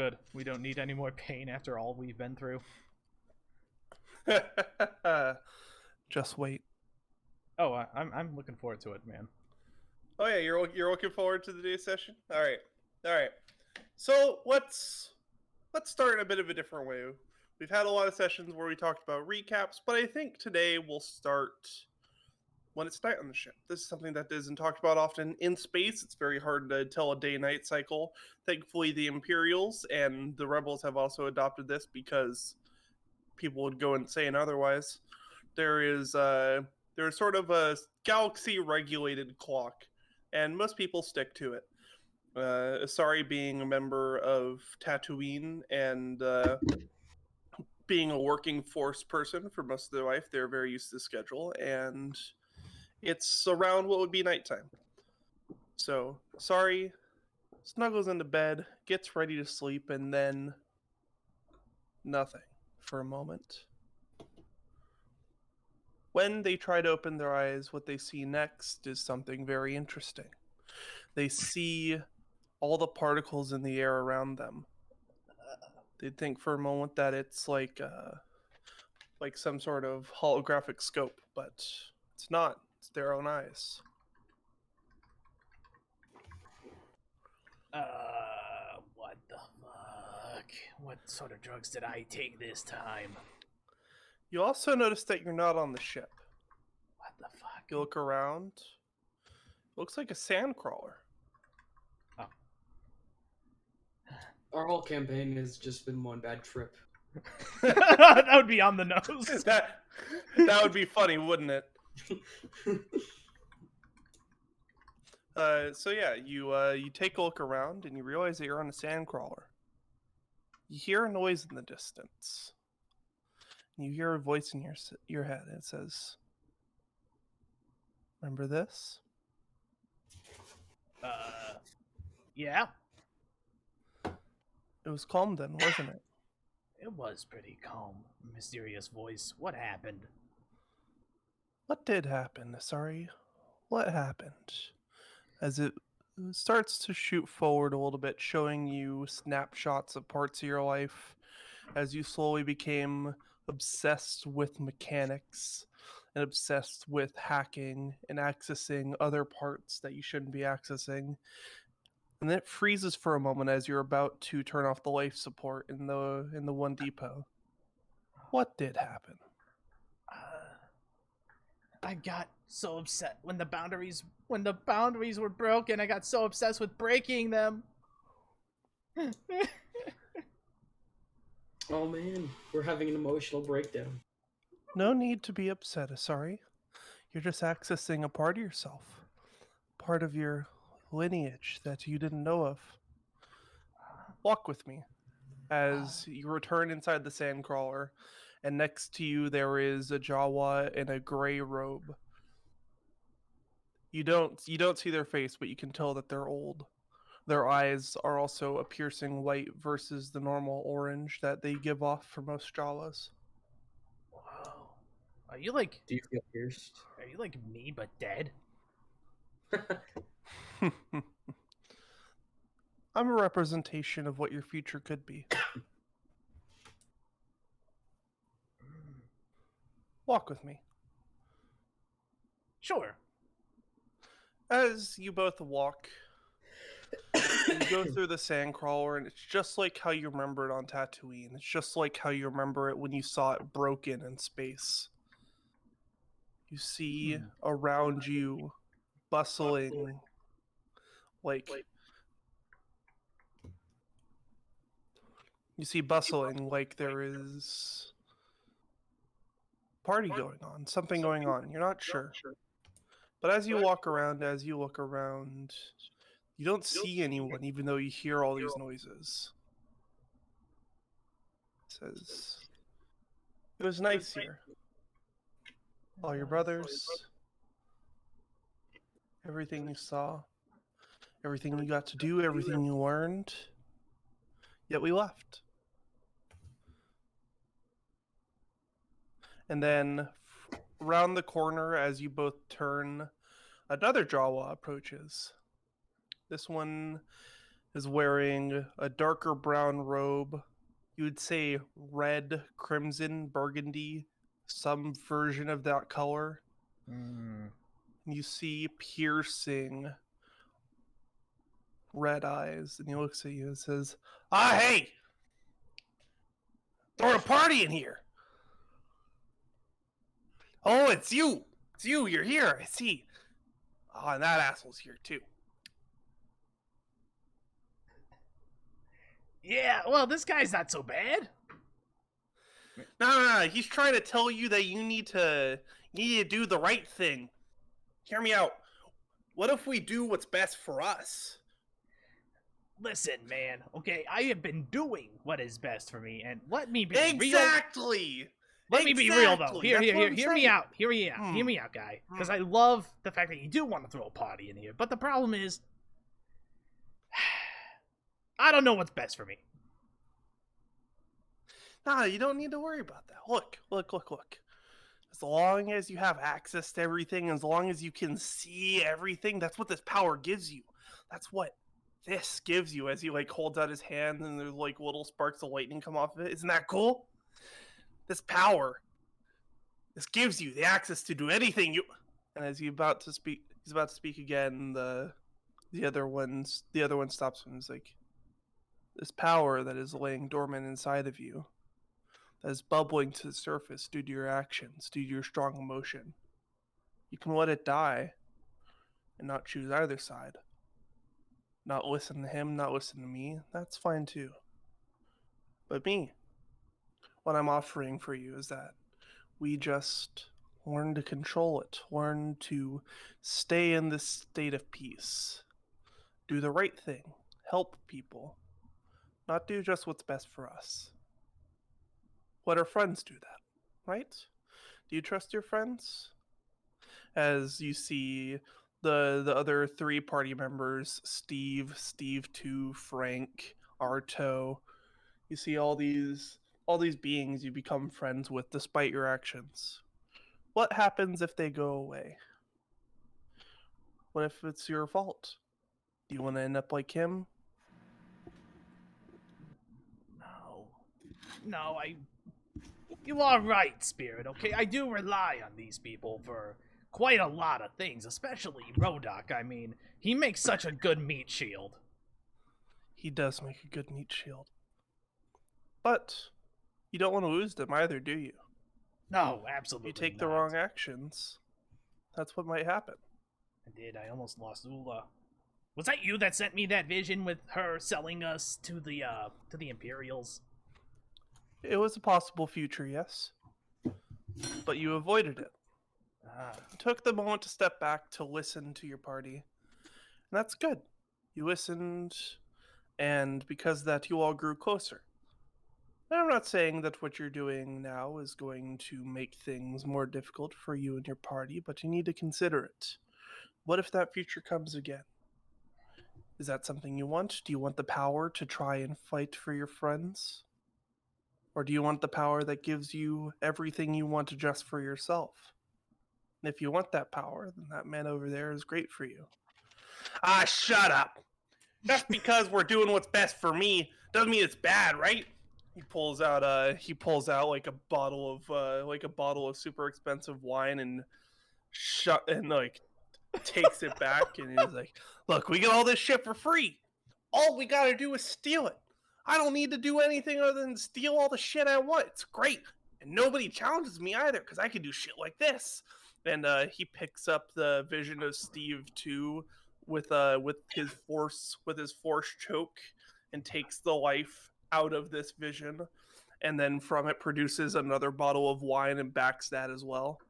Good. We don't need any more pain after all we've been through. Just wait. Oh, I'm looking forward to it, man. Oh yeah, you're looking forward to the day session. All right. So let's start in a bit of a different way. We've had a lot of sessions where we talked about recaps, but I think today we'll start when it's night on the ship. This is something that isn't talked about often in space. It's very hard to tell a day-night cycle. Thankfully, the Imperials and the Rebels have also adopted this because people would go insane otherwise. There's sort of a galaxy-regulated clock, and most people stick to it. Isari being a member of Tatooine and being a working force person for most of their life, they're very used to the schedule, and it's around what would be nighttime. So, Isari snuggles into bed, gets ready to sleep, and then nothing for a moment. When they try to open their eyes, what they see next is something very interesting. They see all the particles in the air around them. They'd think for a moment that it's like some sort of holographic scope, but it's not. It's their own eyes. What the fuck? What sort of drugs did I take this time? You also notice that you're not on the ship. What the fuck? You look around. It looks like a sandcrawler. Oh. Our whole campaign has just been one bad trip. That would be on the nose. that would be funny, wouldn't it? So yeah, you take a look around and you realize that you're on a sandcrawler. You hear a noise in the distance. You hear a voice in your head, and it says, "Remember this?" Yeah. It was calm then, wasn't it? It was pretty calm. Mysterious voice. What happened? What did happen, Isari? What happened? As it starts to shoot forward a little bit, showing you snapshots of parts of your life as you slowly became obsessed with mechanics and obsessed with hacking and accessing other parts that you shouldn't be accessing. And then it freezes for a moment as you're about to turn off the life support in the one depot. What did happen? I got so upset when the boundaries were broken. I got so obsessed with breaking them. Oh man, we're having an emotional breakdown. No need to be upset, Isari. You're just accessing a part of yourself. Part of your lineage that you didn't know of. Walk with me as you return inside the sandcrawler, and next to you there is a Jawa in a gray robe. You don't see their face, but you can tell that they're old. Their eyes are also a piercing white versus the normal orange that they give off for most Jawas. Whoa. Are you like Do you feel pierced? Are you like me but dead? I'm a representation of what your future could be. Walk with me. Sure. As you both walk, you go through the sandcrawler, and it's just like how you remember it on Tatooine. It's just like how you remember it when you saw it broken in space. You see around you bustling, like there is party going on, something going on. You're not sure. But as you walk around, as you look around, you don't see anyone, even though you hear all these noises. It says, "It was nice here. All your brothers, everything you saw, everything you got to do, everything you learned. Yet we left." And then around the corner, as you both turn, another Jawa approaches. This one is wearing a darker brown robe. You would say red, crimson, burgundy, some version of that color. You see piercing red eyes, and he looks at you and says, "Ah, hey! Throwing a party in here! Oh, it's you! It's you! You're here! I see! Oh, and that asshole's here, too." Yeah, well, this guy's not so bad. No. He's trying to tell you that you need to do the right thing. Hear me out. What if we do what's best for us? Listen, man. Okay, I have been doing what is best for me, and let me be real. Exactly! Let me be real, though. Exactly. Here, That's what I'm hear me saying. out. Hear me out, guy. Because I love the fact that you do want to throw a party in here. But the problem is, I don't know what's best for me. Nah, you don't need to worry about that. Look. As long as you have access to everything, as long as you can see everything, that's what this power gives you. That's what this gives you. As he holds out his hand and there's little sparks of lightning come off of it. Isn't that cool? This power, this gives you the access to do anything you. And as he's about to speak again. The other one stops him. He's like, this power that is laying dormant inside of you, that is bubbling to the surface due to your actions, due to your strong emotion. You can let it die and not choose either side. Not listen to him, not listen to me. That's fine too. But me, what I'm offering for you is that we just learn to control it, learn to stay in this state of peace, do the right thing, help people, not do just what's best for us. Let our friends do that, right? Do you trust your friends? As you see the other 3 party members, Steve 2, Frank, Arto, you see all these beings you become friends with despite your actions. What happens if they go away? What if it's your fault? Do you want to end up like him? No, You are right, Spirit, okay? I do rely on these people for quite a lot of things, especially Rhodok. I mean, he makes such a good meat shield. He does make a good meat shield. But you don't want to lose them either, do you? No, absolutely You take not. the wrong actions, that's what might happen. I did. I almost lost Oola. Was that you that sent me that vision with her selling us to the Imperials? It was a possible future, yes. But you avoided it. You took the moment to step back to listen to your party. And that's good. You listened, and because of that, you all grew closer. And I'm not saying that what you're doing now is going to make things more difficult for you and your party, but you need to consider it. What if that future comes again? Is that something you want? Do you want the power to try and fight for your friends? Or do you want the power that gives you everything you want just for yourself? And if you want that power, then that man over there is great for you. Ah, shut up! Just because we're doing what's best for me doesn't mean it's bad, right? He pulls out like a bottle of super expensive wine and takes it back, and he's like, "Look, we get all this shit for free. All we gotta do is steal it. I don't need to do anything other than steal all the shit I want. It's great, and nobody challenges me either because I can do shit like this." And he picks up the vision of Steve 2 with his force choke and takes the life out of this vision, and then from it produces another bottle of wine and backs that as well.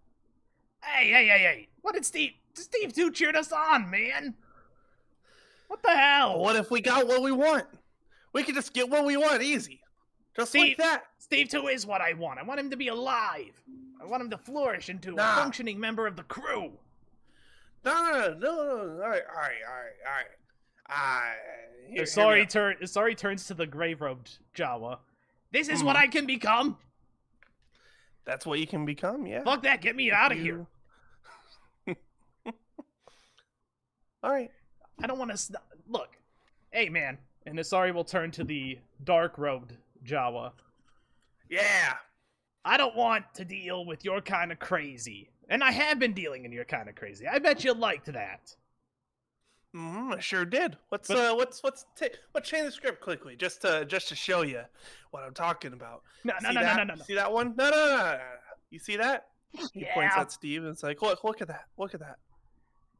Hey! What did Steve 2 cheered us on, man? What the hell? What if we got what we want? We could just get what we want easy. Just like that. Steve 2 is what I want. I want him to be alive. I want him to flourish into a functioning member of the crew. No. All right. Isari turns to the gray-robed Jawa. This is what I can become? That's what you can become, yeah. Fuck that, get me out of here. All right. I don't want to... Look, hey, man. And Isari will turn to the dark-robed Jawa. Yeah. I don't want to deal with your kind of crazy. And I have been dealing in your kind of crazy. I bet you liked that. I sure did. Let's change the script quickly, just to show you what I'm talking about. No. See that one? No. You see that? He points Yeah. at Steve and it's like, look at that.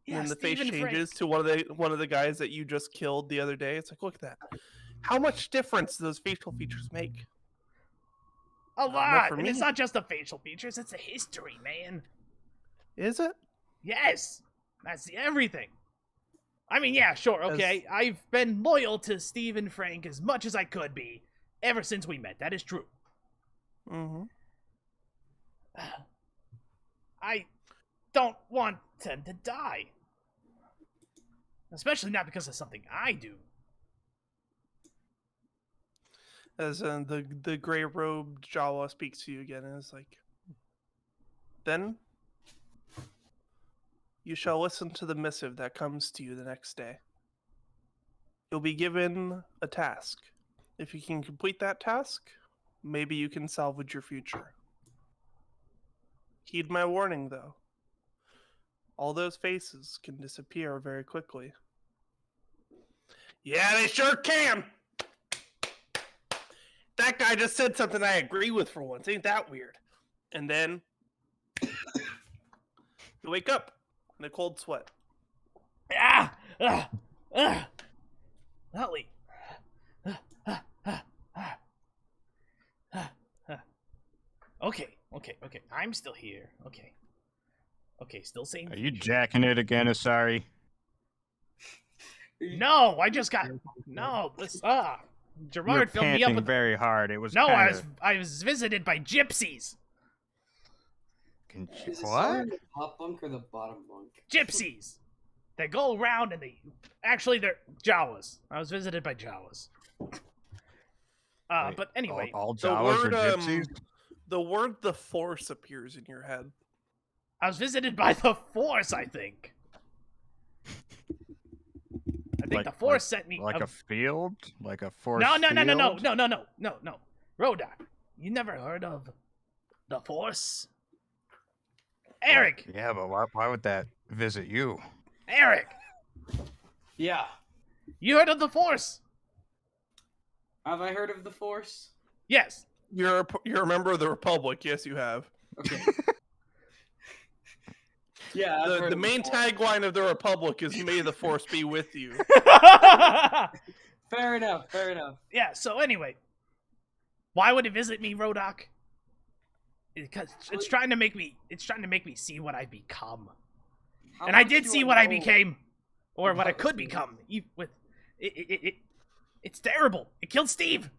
Yeah, And then the face Stephen changes Frank. to one of the guys that you just killed the other day. It's like, look at that. How much difference do those facial features make? A enough lot. for And me. it's not just the facial features, it's the history, man. Is it? Yes. That's everything. I mean, yeah, sure, okay. I've been loyal to Stephen Frank as much as I could be ever since we met. That is true. Mm-hmm. I don't want him to die. Especially not because of something I do. As the gray robed Jawa speaks to you again and is like, then you shall listen to the missive that comes to you the next day. You'll be given a task. If you can complete that task, maybe you can salvage your future. Heed my warning, though. All those faces can disappear very quickly. Yeah, they sure can! That guy just said something I agree with for once. Ain't that weird? And then you wake up in a cold sweat. Holly. Okay. I'm still here. Okay, still saying. Are you jacking it again, Isari? No, I just got. No, this. You were Gerard filled me up panting with. very hard. It was No, kinda... I was visited by gypsies. Is it What? on the top bunk or the bottom bunk? Gypsies. They go around and they. Actually, they're Jawas. I was visited by Jawas. Wait, But anyway. all The Jawas word, are gypsies? The word "the Force" appears in your head. I was visited by the Force, I think. I think the Force sent me. Like a field? Like a force No. field? Rhodok, you never heard of the Force? Erik! Yeah, but why would that visit you? Erik! Yeah. You heard of the Force? Have I heard of the Force? Yes. You're a member of the Republic. Yes, you have. Okay. Yeah, I've heard The of main Force. tagline of the Republic is "May the Force be with you." Fair enough. Yeah, so anyway. Why would it visit me, Rhodok? Because it's trying to make me see what I become. How And I much did do see what I know became. Or what I about could this become. It's terrible. It killed Steve.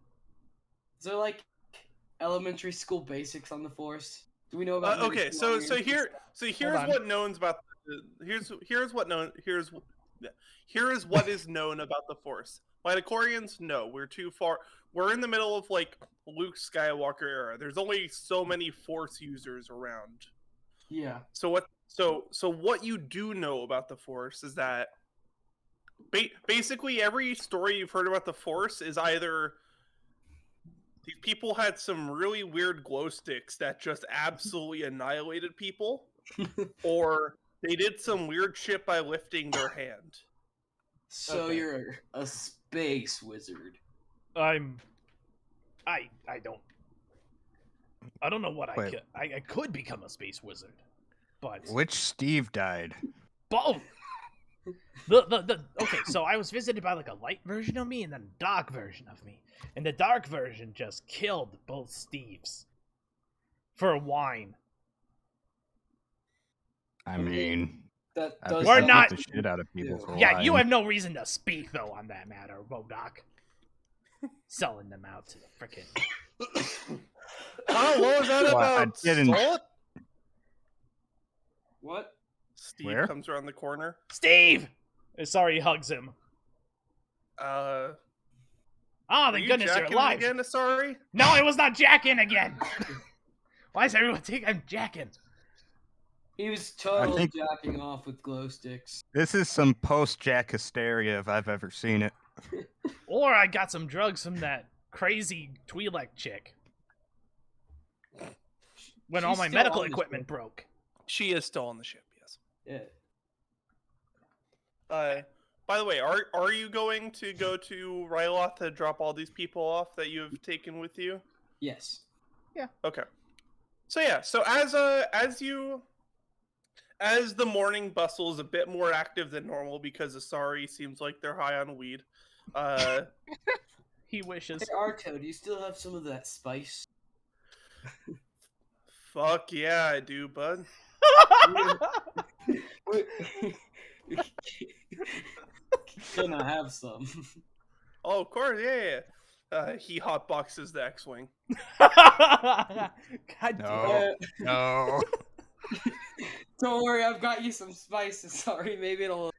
Is there like elementary school basics on the Force? Do we know about? Okay, middle so school here's on. what known about here's what is known about the Force. Midichlorians, no, we're too far. We're in the middle of like Luke Skywalker era. There's only so many Force users around. Yeah. So what you do know about the Force is that basically every story you've heard about the Force is either these people had some really weird glow sticks that just absolutely annihilated people, or they did some weird shit by lifting their hand. So Okay. you're a space wizard. I don't know what Wait. I could become a space wizard. But Which Steve died? both. Okay, so I was visited by like a light version of me and then a dark version of me. And the dark version just killed both Steves. For wine. I mean, That I does. We're beat not- the shit out of people Yeah. for Yeah, you lying. have no reason to speak though on that matter, Rhodok. Selling them out to the frickin'. Oh, what was that Well, I about? didn't- Salt? What? Steve Where? comes around the corner. Steve! Sorry, he hugs him. Are Oh, thank you goodness you're jacking alive. again, sorry? No, it was not jacking again. Why is everyone thinking I'm jacking? He was totally think- jacking off with glow sticks. This is some post-Jack hysteria if I've ever seen it. Or I got some drugs from that crazy Twi'lek chick. When all She's my still medical on the equipment ship. broke. She is still on the ship, yes. Yeah. By the way, are you going to go to Ryloth to drop all these people off that you have taken with you? Yes. Okay. So yeah, so as the morning bustle is a bit more active than normal because Isari seems like they're high on weed. He wishes. Hey, Arto, do you still have some of that spice? Fuck yeah, I do, bud. Can I have some? Oh, of course, yeah. He hotboxes the X-wing. God damn. No. No. Don't worry, I've got you some spices. Sorry, maybe it'll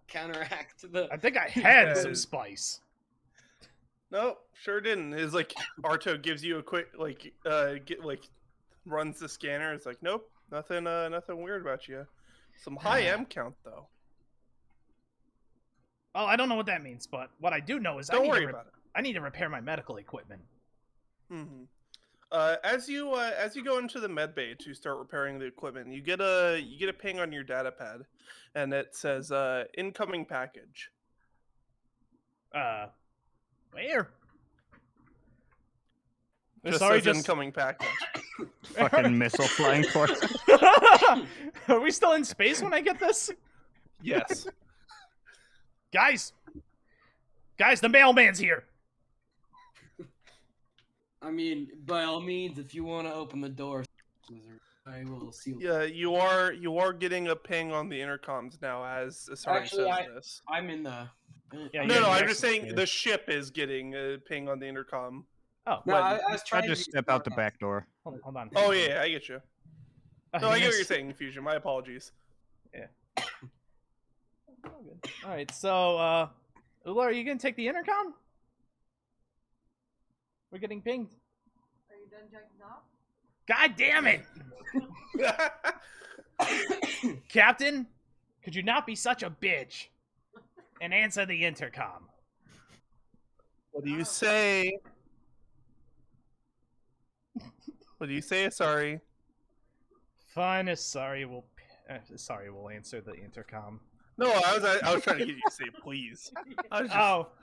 counteract the. I think I had Yeah. some spice. Nope, sure didn't. It's like Arto gives you a quick runs the scanner. It's like, nope, nothing weird about you. Some high M count though. Oh, I don't know what that means, but what I do know is Don't worry about it. I need to repair my medical equipment. Mm-hmm. As you go into the med bay to start repairing the equipment, you get a ping on your data pad, and it says incoming package. Where? Just Sorry, says incoming package. Fucking missile flying towards us. Are we still in space when I get this? Yes. Guys, the mailman's here. I mean, by all means, if you want to open the door, I will seal. Yeah, you are getting a ping on the intercoms now as Isari Actually, says this. I'm in the. Yeah, No, you're I'm next just saying to- the ship is getting a ping on the intercom. Oh, No, I was I trying to just be step out the smart. back door. hold on. Oh yeah, I get you. No, I get what you're Yes. saying, Fusion. My apologies. All right, so Oola, are you gonna take the intercom? We're getting pinged. Are you done jacking off? God damn it, Captain! Could you not be such a bitch and answer the intercom? What do you say? What do you say, Isari? Fine, sorry, we'll answer the intercom. No, I was trying to get you to say please. I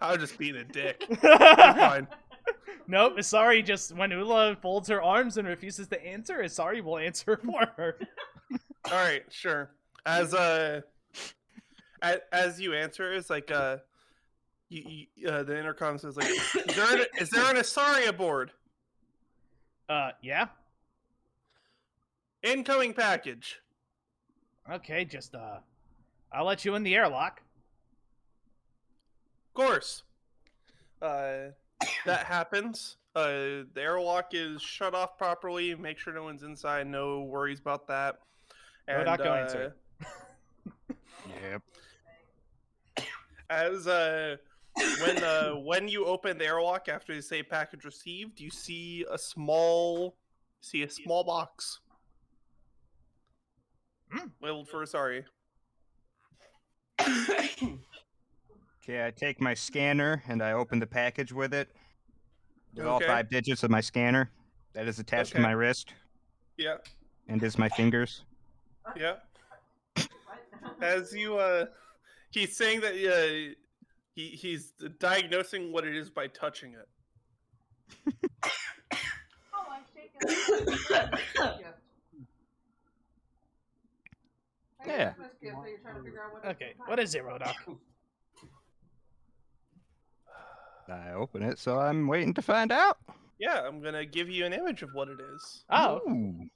was just being a dick. You're fine. Nope, Isari just, when Oola folds her arms and refuses to answer, Isari will answer for her. All right, sure. As you answer, it's like the intercom says like, is there an Isari aboard? Yeah? Incoming package. Okay, just, I'll let you in the airlock. Of course. That happens. The airlock is shut off properly. Make sure no one's inside. No worries about that. And Rhodok, go answer. Yep. As when you open the airlock after you say package received, you see a small box. Labeled for Isari. Okay, I take my scanner and I open the package with it. With all Okay. 5 digits of my scanner that is attached to Okay. my wrist Yeah, and is my fingers. yeah. As you he's saying that he's diagnosing what it is by touching it. Oh, I'm shaking. Yeah. Christmas gift that you're trying to figure out what Okay, what is it, Rhodok? I open it, so I'm waiting to find out. Yeah, I'm gonna give you an image of what it is. Oh, Ooh.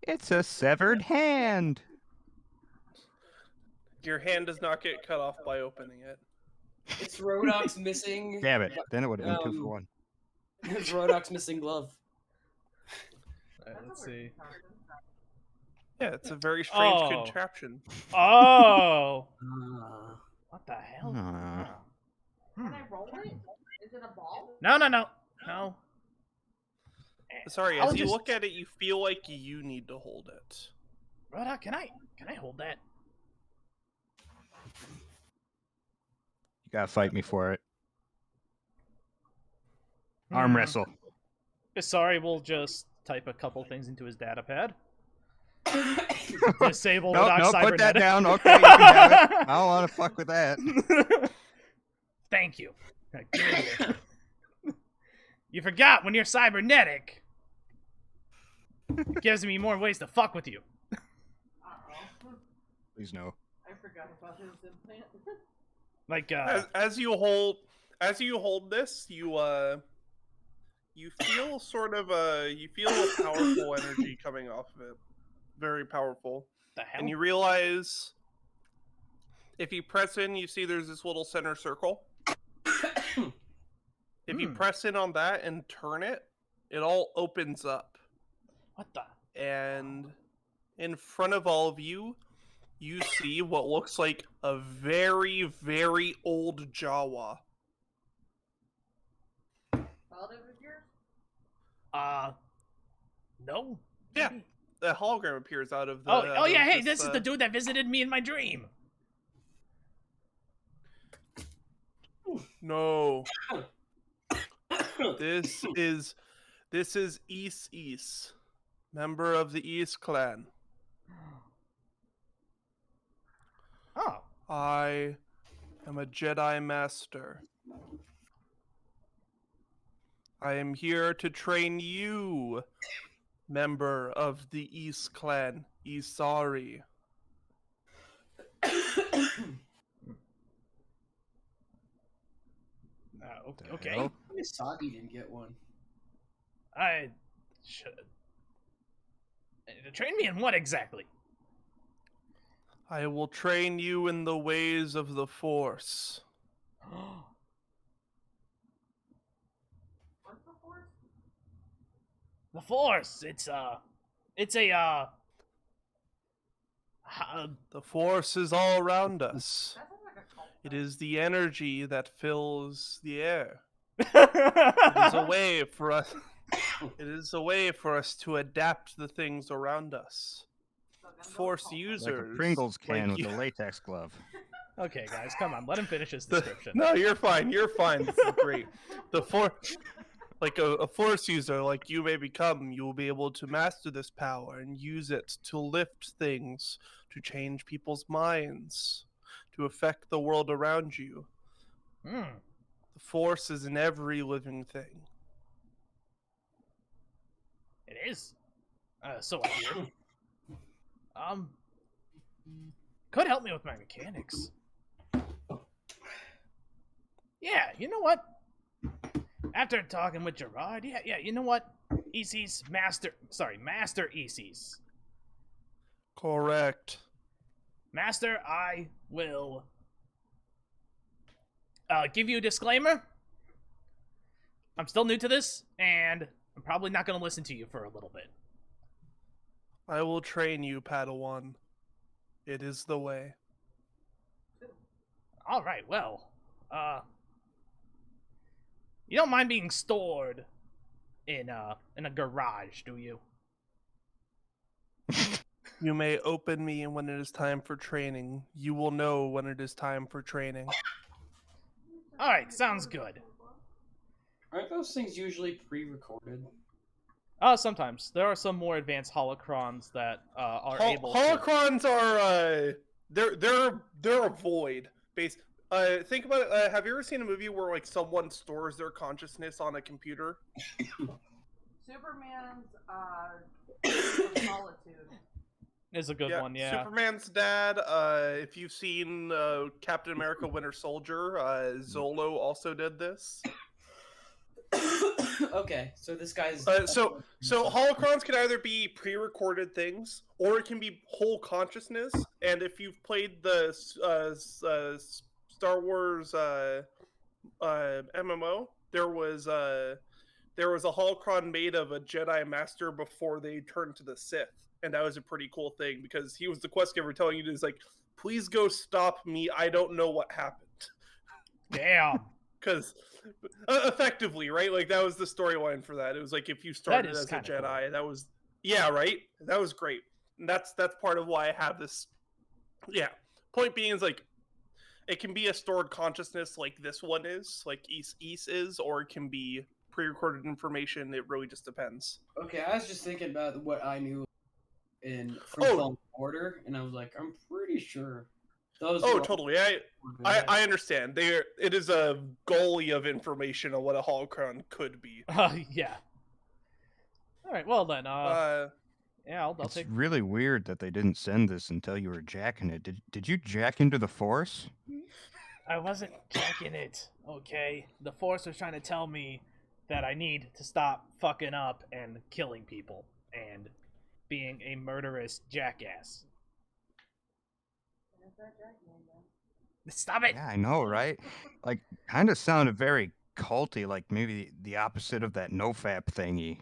It's a severed hand. Your hand does not get cut off by opening it. It's Rhodok's missing. Damn it. Then it would have been 2 for 1. It's Rhodok's missing glove. alright, let's see. Yeah, it's a very strange Oh. contraption. Oh! Uh, What the hell? Aw. Hmm. Can I roll it? Is it a ball? No. Sorry, I'll as you just- look at it, you feel like you need to hold it. Rhodok, can I hold that? You gotta fight me for it. Arm wrestle. Isari will just type a couple things into his data pad. Disable No, Rhodok put that cybernetic. down. Okay, you can have it. I don't want to fuck with that. Thank you. Give it here. You forgot when you're cybernetic. It gives me more ways to fuck with you. Uh-oh. Please no. I forgot about his implant. Like, As you hold this, you feel sort of a powerful energy coming off of it. Very powerful. the hell? And you realize if you press in, you see there's this little center circle. If you press in on that and turn it, it all opens up. What the? And in front of all of you, you see what looks like a very, very old Jawa. Relative of yours? No? Yeah. Maybe? The hologram appears out of the. Oh yeah, hey, this is the dude that visited me in my dream. No. This is East, member of the East Clan. Oh. I am a Jedi Master. I am here to train you, member of the East Clan, Isari. Okay. hell? Isagi didn't get one. I should. Train me in what exactly? I will train you in the ways of the Force. What's the force? The Force. It's a The Force is all around us. That sounds like a cult. It is the energy that fills the air. It is it's a way for us. It is a way for us to adapt the things around us. So I'm gonna go Force cult. Like users. a Pringles can like with you- a latex glove. Okay, guys, come on. Let him finish his description. No, you're fine. You're fine. This is great. The Force, like a Force user, like you may become, you will be able to master this power and use it to lift things, to change people's minds, to affect the world around you. Hmm. The Force is in every living thing. It is. So I hear. Could help me with my mechanics. Yeah, you know what? After talking with Gerard, yeah, you know what? Master ECs. Correct. Master, I will give you a disclaimer. I'm still new to this, and I'm probably not going to listen to you for a little bit. I will train you, Padawan. It is the way. All right, well, you don't mind being stored in a garage, do you? You may open me when it is time for training. You will know when it is time for training. All right, sounds good. Aren't those things usually pre-recorded? Sometimes there are some more advanced holocrons that are able. Holocrons are they're a void. Think about it. Have you ever seen a movie where like someone stores their consciousness on a computer? Superman's solitude. Is a good one, yeah. Superman's dad. If you've seen Captain America: Winter Soldier, Zolo also did this. Okay, so this guy's. So holocrons can either be pre-recorded things, or it can be whole consciousness. And if you've played the Star Wars MMO, there was a holocron made of a Jedi Master before they turned to the Sith, and that was a pretty cool thing because he was the quest giver telling you to please go stop me. I don't know what happened. Damn. Because effectively, right? Like that was the storyline for that. It was like if you started as a Jedi, cool. that was right. That was great. And that's part of why I have this. Yeah. Point being is like it can be a stored consciousness like this one is, like East is, or it can be pre-recorded information. It really just depends. Okay, I was just thinking about what I knew from Oh. Fallen Order, and I was like, I'm pretty sure those. Oh, were totally. I understand. It is a goalie of information on what a holocron could be. Yeah. All right. Well then. Yeah, I'll It's take. really weird that they didn't send this until you were jacking it. Did you jack into the Force? I wasn't jacking it. Okay. The Force was trying to tell me that I need to stop fucking up and killing people and being a murderous jackass. Stop it! Yeah, I know, right? Like, kind of sounded very culty, like maybe the opposite of that nofap thingy.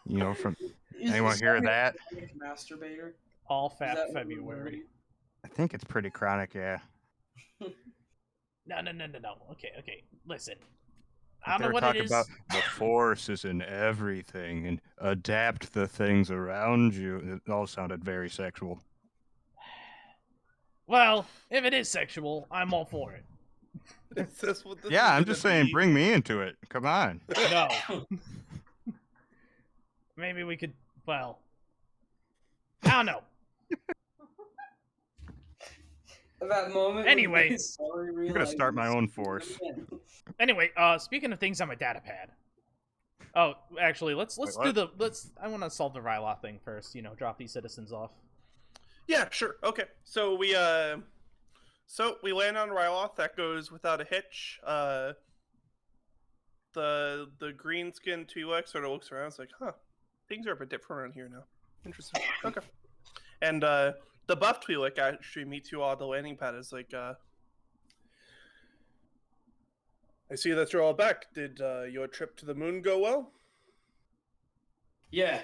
You know, from anyone hear that? Masturbator. All Is Fat that what we're February. doing? I think it's pretty chronic, yeah. No. Okay. Listen. But I they don't know were what it talking is. about the Force is in everything and adapt the things around you. It all sounded very sexual. Well, if it is sexual, I'm all for it. Is this what this Yeah, is I'm gonna just saying, be? bring me into it. Come on. No. Maybe we could. Well, I don't know. That moment. Anyway. I'm gonna start my own Force. Anyway, speaking of things on my data pad. Oh, actually, let's Wait, do what? I want to solve the Ryloth thing first. You know, drop these citizens off. Yeah, sure. Okay. So we land on Ryloth. That goes without a hitch. The green skinned Twi'lek sort of looks around. It's like, huh, things are a bit different around here now. Interesting. Okay. And the buff Twi'lek actually meets you all at the landing pad. Is like, I see that you're all back. Did your trip to the moon go well? Yeah.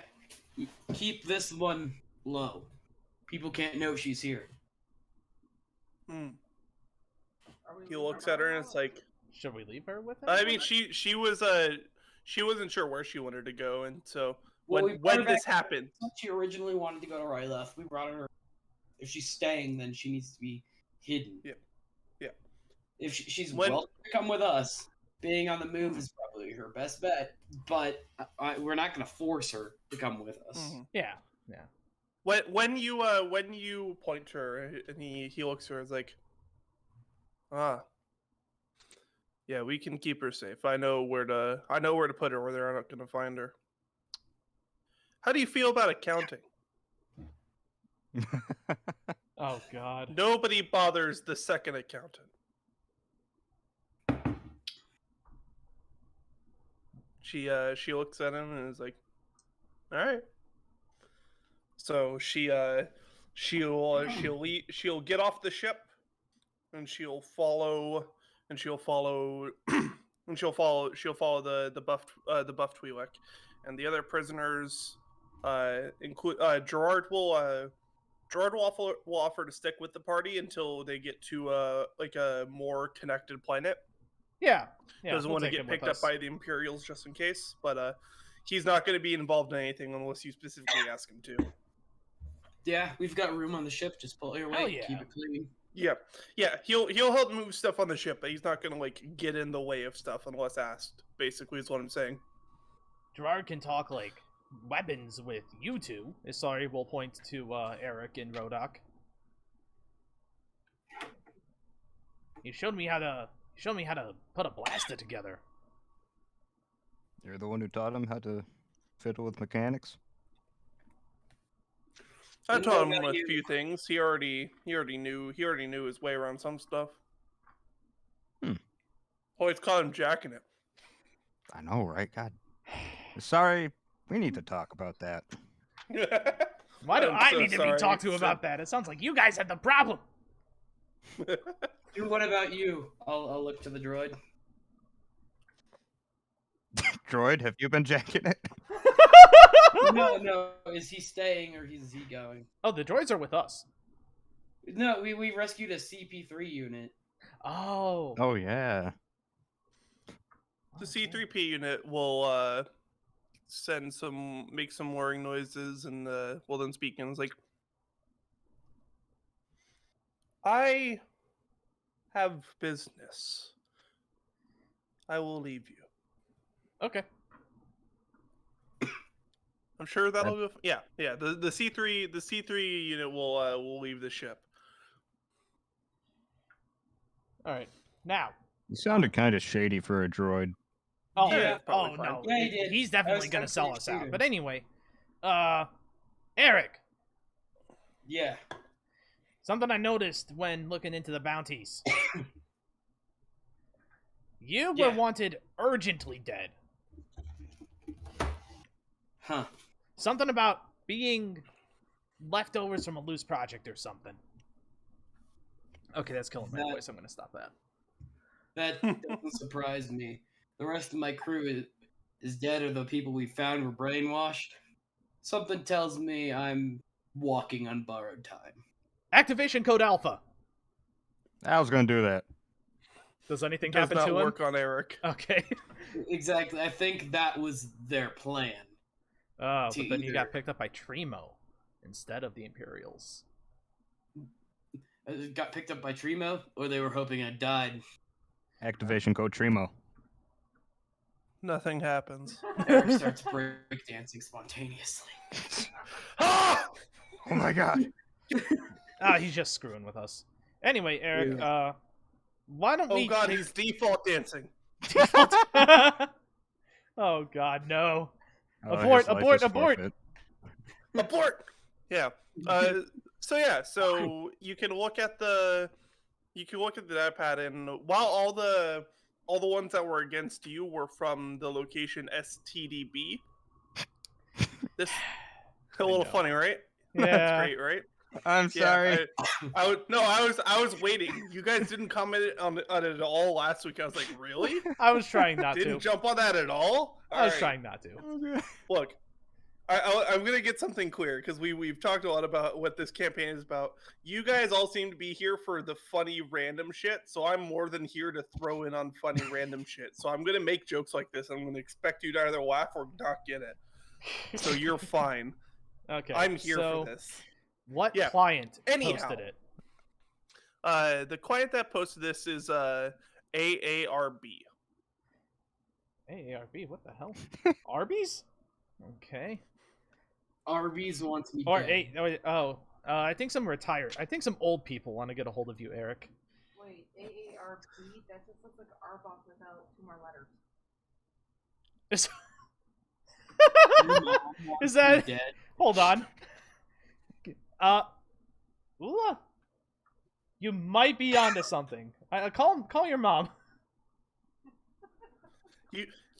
Keep this one low. People can't know she's here. Hmm. He looks at her and it's like, Should we leave her with it? I mean, she wasn't sure where she wanted to go, and so Well, we when brought her this back- happened, She originally wanted to go to Ryleth. We brought her. If she's staying, then she needs to be hidden. Yeah. If she's When- welcome to come with us, being on the move is probably her best bet. But we're not going to force her to come with us. Mm-hmm. Yeah. when you point to her and he looks at her, it's like, yeah, we can keep her safe. I know where to put her where they're not going to find her. How do you feel about accounting? Oh God. Nobody bothers the second accountant. She looks at him and is like, all right. So she'll get off the ship and she'll follow the buff Twi'lek, and the other prisoners include Gerard will offer to stick with the party until they get to a more connected planet. Yeah. Doesn't want to get picked up by the Imperials just in case, but he's not going to be involved in anything unless you specifically ask him to. Yeah, we've got room on the ship. Just pull your Hell weight. yeah. Keep it clean. Yeah. He'll help move stuff on the ship, but he's not going to get in the way of stuff unless asked. Basically, is what I'm saying. Gerard can talk weapons with you two. Isari will point to Erik and Rhodok. He showed me how to put a blaster together. You're the one who taught him how to fiddle with mechanics? I And taught what him about a you? few things. He already knew his way around some stuff. Always caught him jacking it. I know, right? God. Sorry, we need to talk about that. Why do I'm I so need to be sorry. talked to about that? It sounds like you guys had the problem. Dude, what about you? I'll look to the droid. Droid, have you been jacking it? No. Is he staying or is he going? Oh, the droids are with us. No, we rescued a CP3 unit. Oh. Oh, yeah. The C3P unit will make some whirring noises and then speak, and it's like, I have business, I will leave you. Okay. I'm sure that'll go. Yeah. The C3 unit will leave the ship. All right. Now. You sounded kind of shady for a droid. Oh, Yeah, yeah. it's probably Oh fine. no. Yeah, he did. He's I definitely was gonna sell us out. shooting. But anyway, Erik, Yeah. something I noticed when looking into the bounties. You were Yeah. wanted urgently dead. Huh. Something about being leftovers from a loose project or something. Okay, that's killing my That- voice. I'm gonna stop that. That doesn't surprise me. The rest of my crew is dead, or the people we found were brainwashed. Something tells me I'm walking on borrowed time. Activation code Alpha. I was gonna do that. Does anything Does happen not to him? work on Erik. Okay. Exactly. I think that was their plan. Oh, To but then you got either- picked up by Tremo instead of the Imperials. It got picked up by Tremo, or they were hoping I died. Activation code Tremo. Nothing happens. Erik starts breakdancing spontaneously. Ah! Oh my god. He's just screwing with us. Anyway, Erik, why don't Oh we... god, he's default dancing. Oh god, no. Oh, Abort, his life abort, is abort. forfeit. Abort. Yeah. So you can look at the datapad, and while all the ones that were against you were from the location STDB. This a little know. funny, right? Yeah. That's great, right? I'm sorry. I was waiting. You guys didn't comment on it at all last week. I was like, really? I was trying not Didn't to. jump on that at all? I was Alright. trying not to. Look, I'm gonna get something clear because we've talked a lot about what this campaign is about. You guys all seem to be here for the funny random shit, so I'm more than here to throw in on funny random shit. So I'm gonna make jokes like this. I'm gonna expect you to either laugh or not get it. So you're fine. Okay. I'm here so for this. What Yeah. client Anyhow. posted it? The client that posted this is AARB. AARB, what the hell? Arby's? Okay. Arby's wants me Or dead. I think some retired. I think some old people want to get a hold of you, Erik. Wait, AARP? That just looks like Arbok without 2 more letters. Is, Your mom wants is that? me dead. Hold on. Oola, you might be onto something. Call your mom.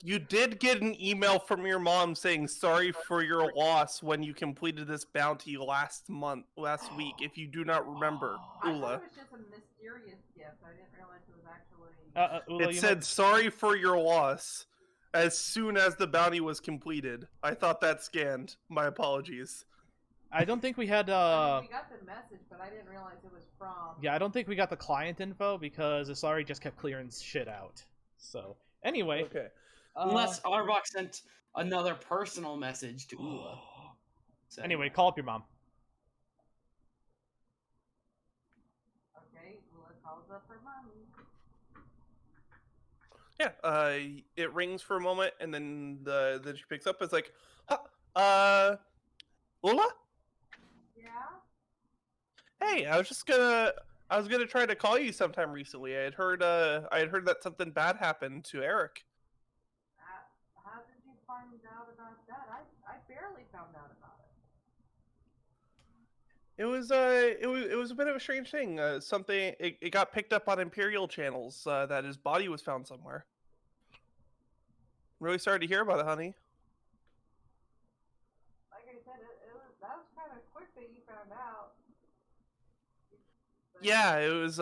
You did get an email from your mom saying sorry for your loss when you completed this bounty last week. If you do not remember, I thought Oola. it was just a mysterious gift. I didn't realize it was actually. Oola, It you said might- sorry for your loss as soon as the bounty was completed. I thought that scanned. My apologies. I don't think we had. I mean, we got the message, but I didn't realize it was from. Yeah, I don't think we got the client info because Isari just kept clearing shit out. So anyway, Okay. Unless Arbok sent another personal message to Oola. So, anyway, call up your mom. Okay, Oola calls up her mommy. Yeah. It rings for a moment, and then then she picks up. It's like, Oola? Yeah? Hey, I was gonna try to call you sometime recently. I had heard that something bad happened to Erik. How did you find out about that? I barely found out about it. It was a bit of a strange thing. It got picked up on Imperial channels that his body was found somewhere. Really sorry to hear about it, honey. Like I said, that was kind of quick that you found out. But- Yeah, it was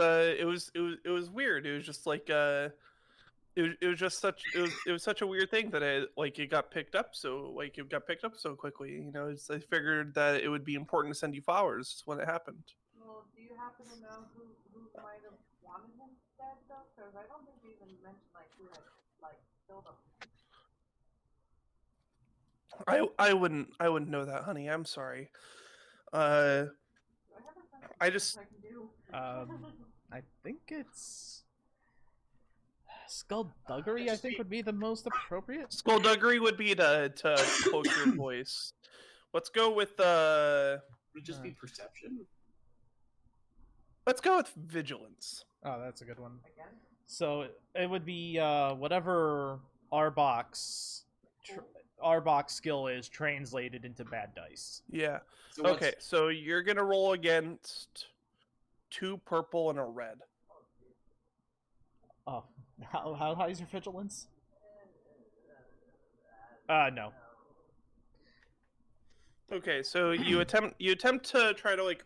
weird. It was just like it was such a weird thing that it got picked up so quickly. You know, I figured that it would be important to send you flowers when it happened. Well, do you happen to know who might have wanted him dead though? Because I don't think you even mentioned like who had like killed him. I wouldn't know that, honey. I'm sorry. Do I have a sense of I what just- I can do? I think it's skullduggery. I think would be the most appropriate. Skullduggery would be to cloak your voice. Let's go with Would it just be perception? let's go with vigilance. Oh, that's a good one. Again? So it would be whatever Arbok's skill is translated into bad dice. Yeah. So what's- Okay, so you're gonna roll against 2 purple and a red. Oh, how high is your vigilance? No. Okay, so you attempt to try to like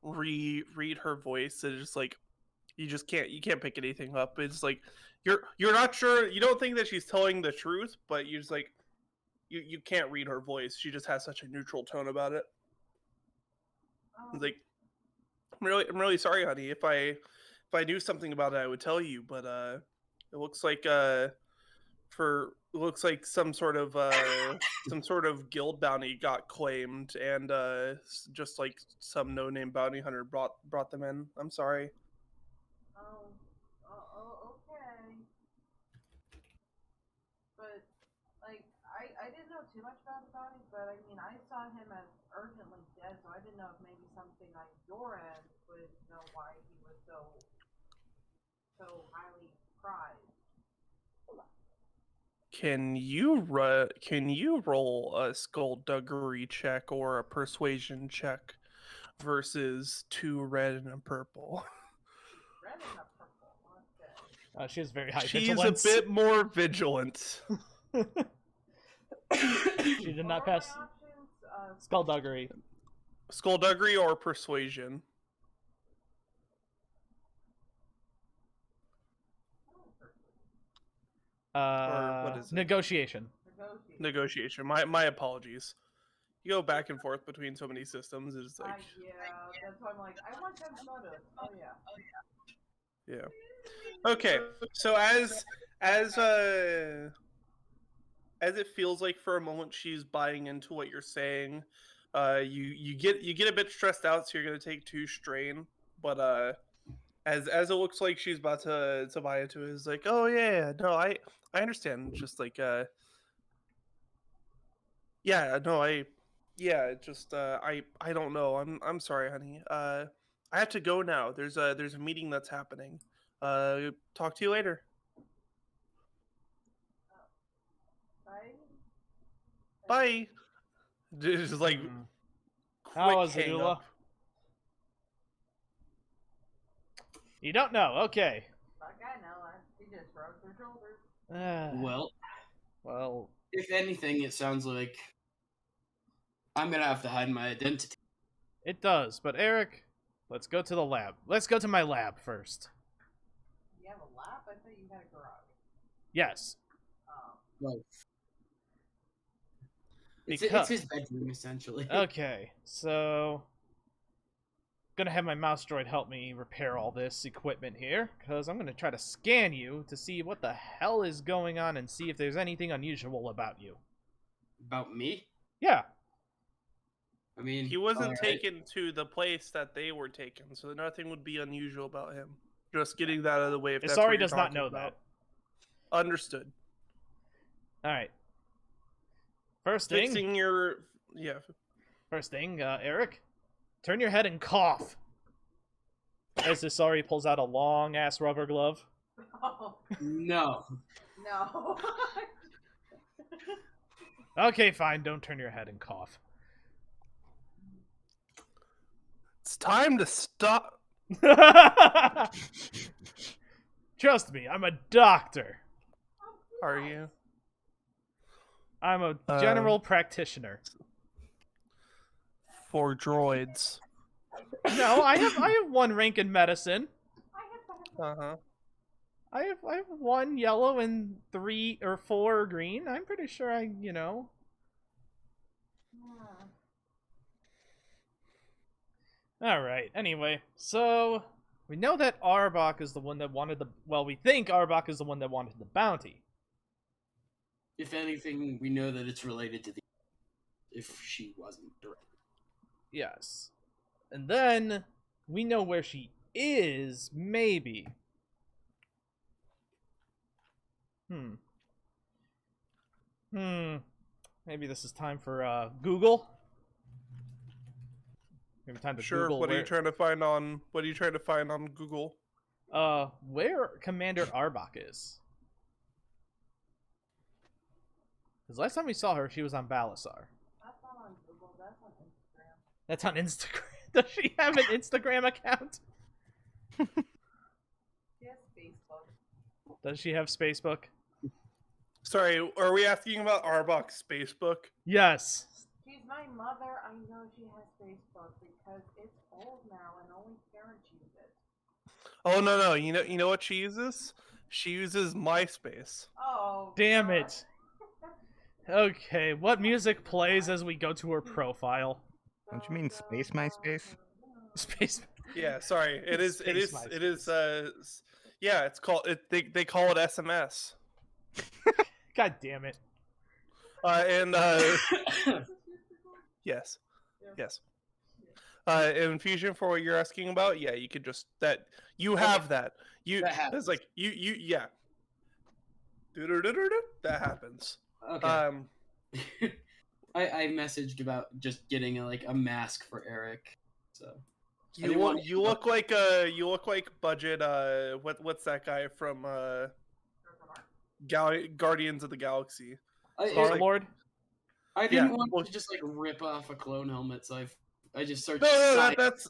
read her voice, and it's just like you can't pick anything up. It's like you're not sure, you don't think that she's telling the truth, but you just like you can't read her voice. She just has such a neutral tone about it. It's like I'm really sorry, honey. If I knew something about it, I would tell you, but it looks like some sort of guild bounty got claimed, and just like some no-name bounty hunter brought them in. I'm sorry. Okay. But, like, I didn't know too much about the bounty, but I mean, I saw him as urgently dead, so I didn't know if maybe something on your end would know why he was so highly prized. Can you roll a skullduggery check or a persuasion check versus 2 red and a purple? Red and a purple. Okay. She has very high She's vigilance. a bit more vigilant. She did not What were pass my options? skullduggery. Skullduggery or persuasion? what is it? Negotiation. Negotiation. My apologies. You go back and forth between so many systems. It's like Yeah, that's why I'm like, I want them to notice. Oh yeah. yeah. Okay, so as it feels like for a moment she's buying into what you're saying, you get a bit stressed out, so you're gonna take 2 strain. But as it looks like she's about to buy into it, is like, oh yeah, no, I understand. Just like yeah, no, I don't know. I'm sorry, honey. I have to go now. There's a meeting that's happening. Talk to you later. Right? Bye. Just like How quick was it, hang Oola? up. You don't know. Okay. Fuck, I know. He just shrugged her shoulders. Well, if anything, it sounds like I'm gonna have to hide my identity. It does. But Erik, let's go to the lab. Let's go to my lab first. You have a lab? I thought you had a garage. Yes. Oh. Well, it's Because- his bedroom, essentially. Okay, so gonna have my mouse droid help me repair all this equipment here, because I'm gonna try to scan you to see what the hell is going on and see if there's anything unusual about you. About me? Yeah. I mean, He wasn't alright. taken to the place that they were taken, so nothing would be unusual about him. Just getting that out of the way. If that's what Isari you're does not talking know about. that. Understood. Alright. First thing, Fixing your Erik, turn your head and cough. As Isari pulls out a long ass rubber glove. Oh, No. no. Okay, fine, don't turn your head and cough. It's time to stop. Trust me, I'm a doctor. Are you? I'm a general practitioner. For droids. No, I have 1 rank in medicine. Uh-huh. I have 1 yellow and 3 or 4 green. I'm pretty sure Alright, anyway, so we know that Arbok is the one that wanted we think Arbok is the one that wanted the bounty. If anything, we know that it's related to the. If she wasn't directly. Yes. And then we know where she is maybe. Maybe this is time for Google. Maybe time to Sure. Google What are you where trying to find on? What are you trying to find on Google? where Commander Arbok is. Because last time we saw her, she was on Balasar. That's not on Google. That's on Instagram. That's on Instagram. Does she have an Instagram account? She has Facebook. Does she have Spacebook? Sorry, are we asking about Arbok's Spacebook? Yes. She's my mother. I know she has Facebook because it's old now and only parents use it. Oh no. You know what she uses? She uses MySpace. Oh. Damn God. it. Okay, what music plays as we go to her profile? Don't you mean Space MySpace? Space. Yeah, sorry. It is. Yeah, it's called. They call it SMS. God damn it. Yes. In Fusion, for what you're asking about, yeah, you could just that you have that. That happens. It's like you yeah. Do-do-do-do-do, that happens. Okay. I messaged about just getting a mask for Erik. So You look like budget what's that guy from Guardians of the Galaxy? Star Lord? I didn't Yeah, want to just rip off a clone helmet, so I just searched. No, that's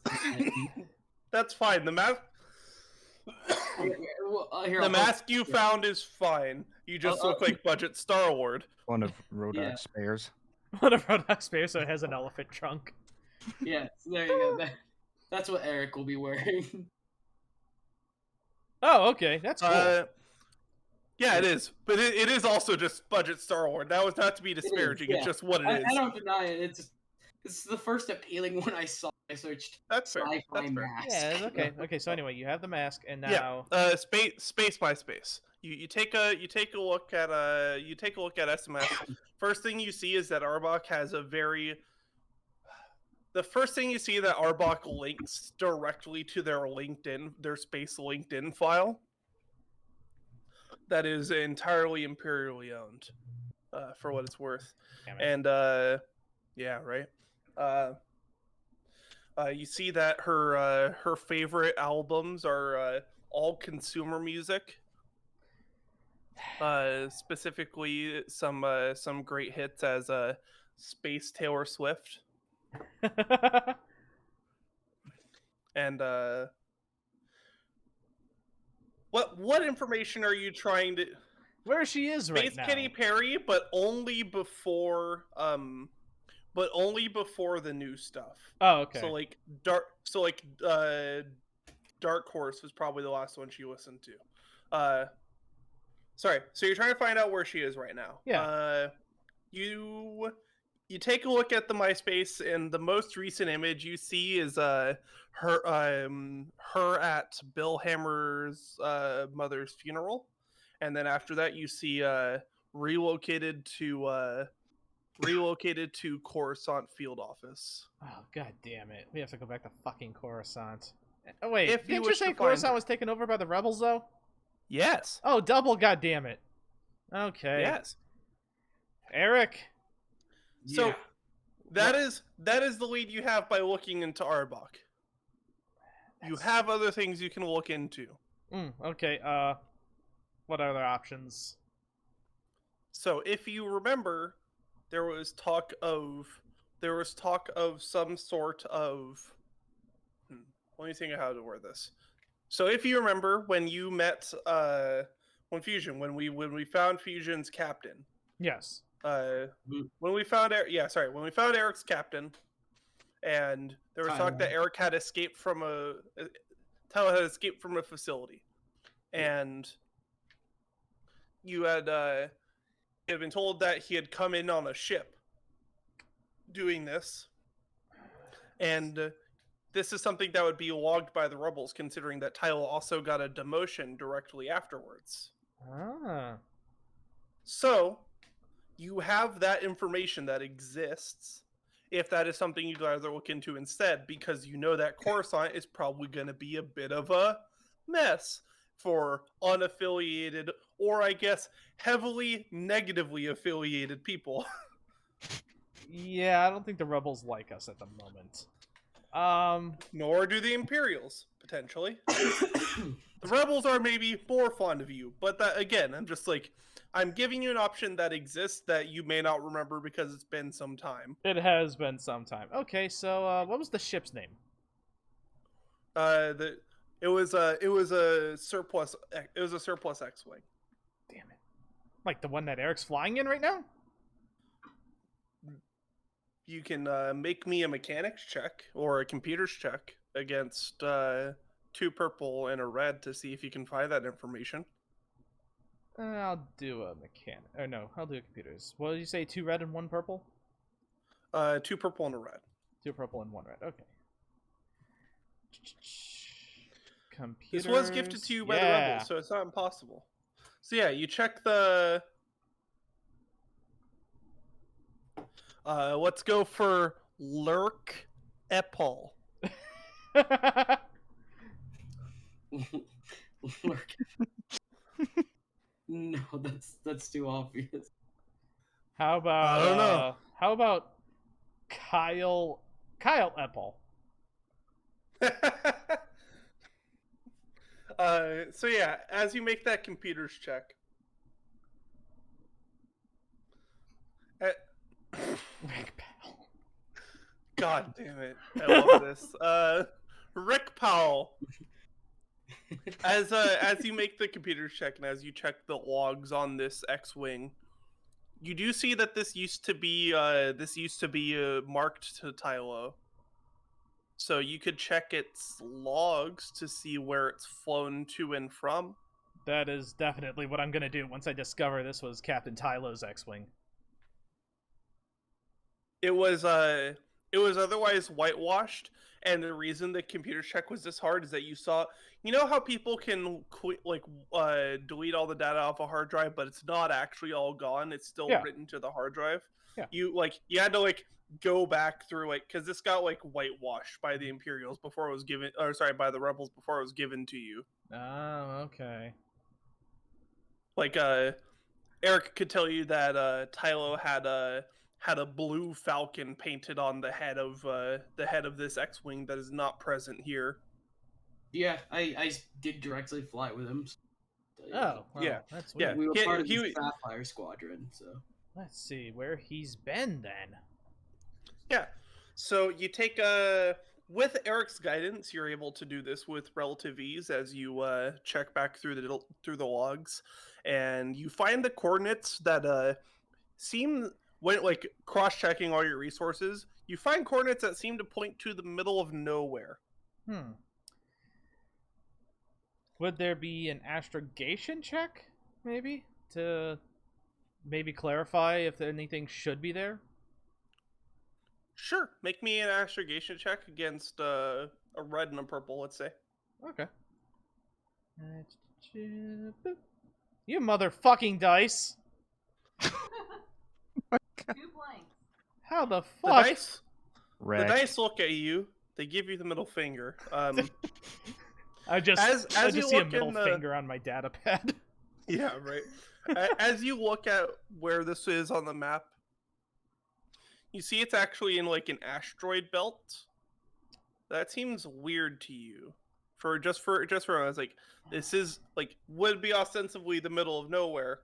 that's fine. The mask Here, the mask you found is fine. You just look like budget Star Lord. One of Rhodok's Yeah. spares. One of Rhodok's spares, so it has an elephant trunk. Yeah, so there you go. That's what Erik will be wearing. Oh, okay, that's cool. Yeah, it is, but it is also just budget Star Lord. That was not to be disparaging. yeah. It's just what it is. I don't deny it. It's the first appealing one I saw. I searched That's fair. sci-fi That's fair. mask. Yeah, okay. Okay, so anyway, you have the mask, and now Space by space. You take a look at SMS. First thing you see is that Arbok has a very. The first thing you see that Arbok links directly to their space LinkedIn file. That is entirely Imperially owned, for what it's worth. And yeah, right. You see that her favorite albums are all consumer music. Specifically, some great hits as Space Taylor Swift. And what information are you trying to? where she is right Space now. Katy Perry, but only before the new stuff. Oh, okay. Dark Horse was probably the last one she listened to. Sorry. So you're trying to find out where she is right now. Yeah. You take a look at the MySpace, and the most recent image you see is her at Bill Hammer's mother's funeral, and then after that you see relocated to Coruscant field office. Oh, god damn it. We have to go back to fucking Coruscant. Oh, wait, If you didn't you wish say to find Coruscant her. was taken over by the rebels, though? Yes. Oh, double, god damn it. Okay. Yes. Erik? So Yeah. that is the lead you have by looking into Arbok. You have other things you can look into. Okay, what other options? So if you remember, there was talk of some sort of. Let me think of how to word this. So if you remember when you met when we found Fusion's captain. Yes. When we found Erik's captain, and there was talk that Erik had escaped from a facility, and you had been told that he had come in on a ship doing this, and this is something that would be logged by the rebels, considering that Tyler also got a demotion directly afterwards. Ah. So you have that information that exists, if that is something you'd rather look into instead, because you know that Coruscant is probably going to be a bit of a mess for unaffiliated, or I guess heavily negatively affiliated people. Yeah, I don't think the rebels like us at the moment. Nor do the Imperials, potentially. The rebels are maybe more fond of you, but that, again, I'm giving you an option that exists that you may not remember because it's been some time. It has been some time. Okay, so what was the ship's name? It was a surplus X-wing. Damn it! Like the one that Eric's flying in right now? You can make me a mechanics check or a computers check against 2 purple and a red to see if you can find that information. I'll do a mechanic. Or no, I'll do a computers. What did you say? 2 red and 1 purple? 2 purple and a red. 2 purple and 1 red. Okay. Computers. This was gifted to you by the rebels, so it's not impossible. So yeah, you check the. Let's go for Lurk Epal. No, that's too obvious. How about I don't know. How about Kyle Epal? So yeah, as you make that computers check. Rick Powell. God damn it. I love this. Rick Powell. As you make the computers check and as you check the logs on this X-wing, you do see that this used to be marked to Tylo. So you could check its logs to see where it's flown to and from. That is definitely what I'm gonna do once I discover this was Captain Tylo's X-wing. It was otherwise whitewashed, and the reason the computer check was this hard is that you know how people can delete all the data off a hard drive, but it's not actually all gone. It's still written to the hard drive. Yeah. You had to go back through because this got whitewashed by the Imperials before it was given, or sorry, by the rebels before it was given to you. Oh, okay. Erik could tell you that Tylo had a blue falcon painted on the head of this X-wing that is not present here. Yeah, I did directly fly with him. So, Oh, well, yeah, that's weird. yeah. We were part of the Sapphire Squadron, so. Let's see where he's been then. Yeah, so you take with Erik's guidance, you're able to do this with relative ease as you check back through the logs, and you find the coordinates that seem when cross-checking all your resources. You find coordinates that seem to point to the middle of nowhere. Would there be an astrogation check, maybe, to maybe clarify if anything should be there? Sure, make me an astrogation check against a red and a purple, let's say. Okay. You motherfucking dice! 2 blanks. How the The fuck? Red. The dice look at you. They give you the middle finger. I just as you see a look middle in the- finger on my data pad. Yeah, right. As you look at where this is on the map, you see it's actually in an asteroid belt. That seems weird to you. For I was like, this is would be ostensibly the middle of nowhere,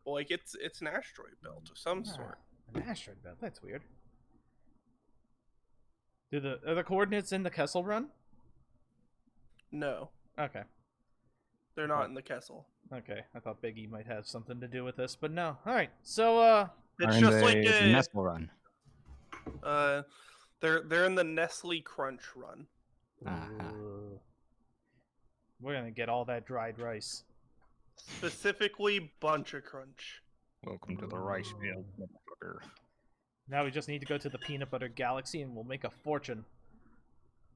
but it's an asteroid belt of some sort. An asteroid belt. That's weird. Are the coordinates in the Kessel Run? No, Okay. they're not in the Kessel. Okay. I thought Biggie might have something to do with this, but no. All right. So It's Are just in like the a Nestle run. they're in the Nestle Crunch run. Ooh. We're gonna get all that dried rice. Specifically Bunch of Crunch. Welcome to the rice field, motherfucker. Now we just need to go to the peanut butter galaxy and we'll make a fortune.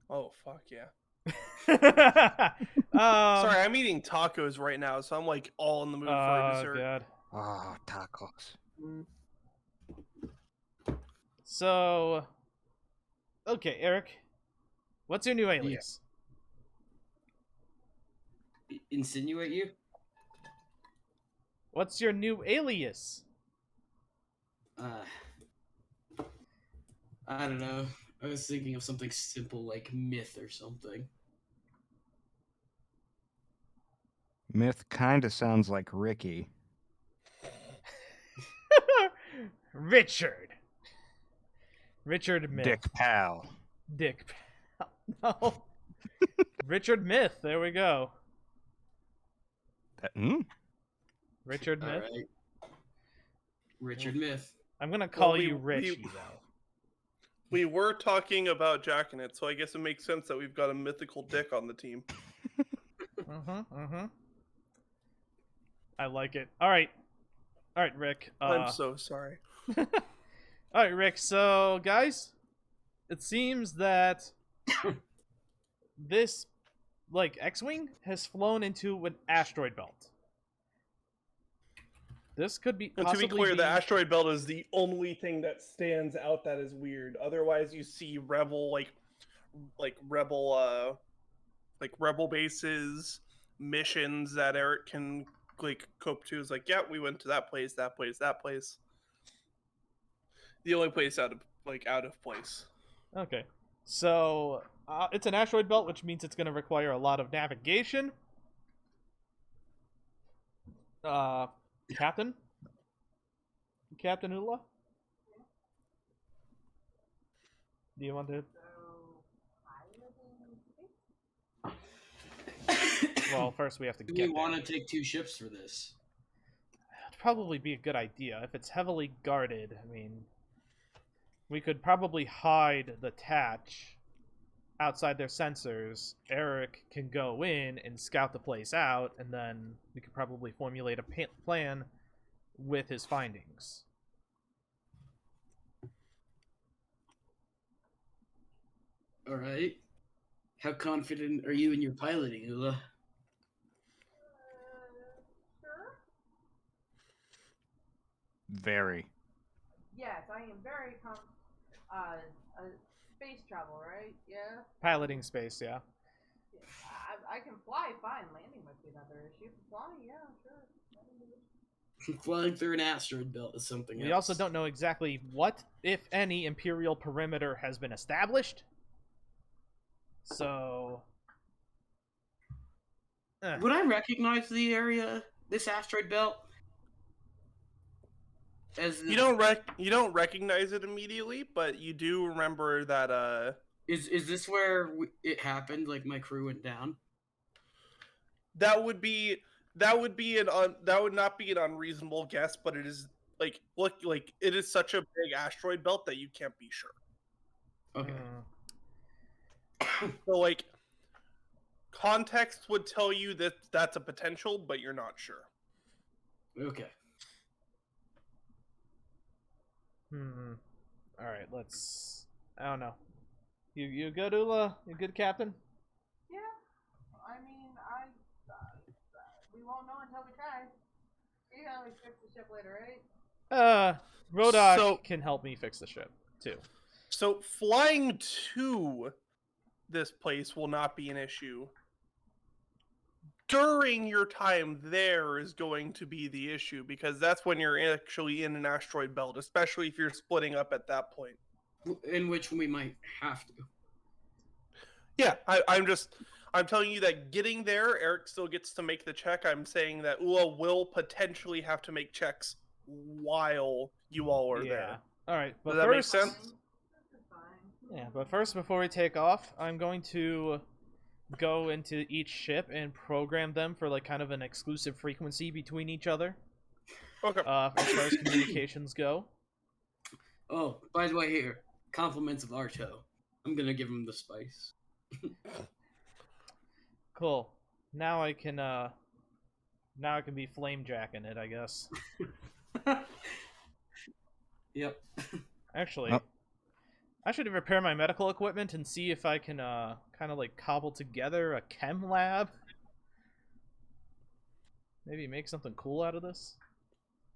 Oh fuck yeah. Sorry, Sorry, I'm eating tacos right now, so I'm all in the mood for a Oh dessert. god. Oh, tacos. So Okay, Erik. What's your new alias? Insinuate you? What's your new alias? I don't know. I was thinking of something simple like myth or something. Myth kind of sounds like Ricky. Richard. Richard Myth. Dick Pal. Dick. No. Richard Myth. There we go. Richard All Myth. right. Richard Myth. I'm gonna call Well, you Richie though. We were talking about jacking it, so I guess it makes sense that we've got a mythical dick on the team. I like it. All right, Rick. I'm so sorry. All right, Rick. So, guys, it seems that this, like, X-wing has flown into an asteroid belt. This could be And to be clear, the asteroid belt is the only thing that stands out that is weird. Otherwise, you see rebel rebel bases, missions that Erik can like cope to. Is like, yeah, we went to that place, that place, that place. The only place out of place. Okay, so it's an asteroid belt, which means it's going to require a lot of navigation. Captain Oola? Do you want to? Well, first we have to Do get we there. want to take 2 ships for this? It'd probably be a good idea. If it's heavily guarded, I mean, we could probably hide the Tatch outside their sensors. Erik can go in and scout the place out, and then we could probably formulate a plan with his findings. All right. How confident are you in your piloting, Oola? Sure. Very. Yes, I am very space travel, right? Yeah. Piloting space, yeah. I can fly fine. Landing might be another issue. Flying, yeah, sure. Flying through an asteroid belt is something We else. also don't know exactly what, if any, Imperial perimeter has been established. So... Would I recognize the area, this asteroid belt? As You don't recognize it immediately, but you do remember that Is this where it happened? Like my crew went down. that would not be an unreasonable guess, but it is it is such a big asteroid belt that you can't be sure. Okay. So context would tell you that that's a potential, but you're not sure. Okay. Alright, let's... I don't know. You good, Oola? You good, Captain? Yeah. I mean, we won't know until we try. You can always fix the ship later, right? Rhodok can help me fix the ship, too. So flying to this place will not be an issue. During your time there is going to be the issue, because that's when you're actually in an asteroid belt, especially if you're splitting up at that point. In which we might have to. Yeah, I'm telling you that getting there, Erik still gets to make the check. I'm saying that Oola will potentially have to make checks while you all are there. Alright, but Does that make first... sense? That's fine. Yeah, but first, before we take off, I'm going to go into each ship and program them for like kind of an exclusive frequency between each other. Okay. As far as communications go. Oh, by the way, here, compliments of Arto. I'm gonna give him the spice. Cool. Now I can be flame jacking it, I guess. Yep. Actually, Oh. I should repair my medical equipment and see if I can kind of like cobble together a chem lab. Maybe make something cool out of this.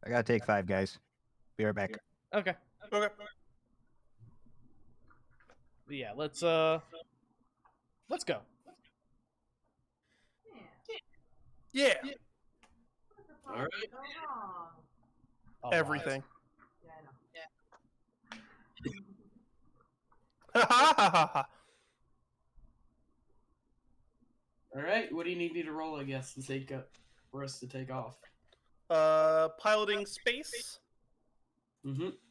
I gotta take 5, guys. Be right back. Okay. Okay. yeah, let's go. Yeah, What the fuck Alright. is so wrong? A lot. everything. Yeah, I know. Ha ha ha ha ha. All right. What do you need me to roll? I guess to take for us to take off. Piloting space,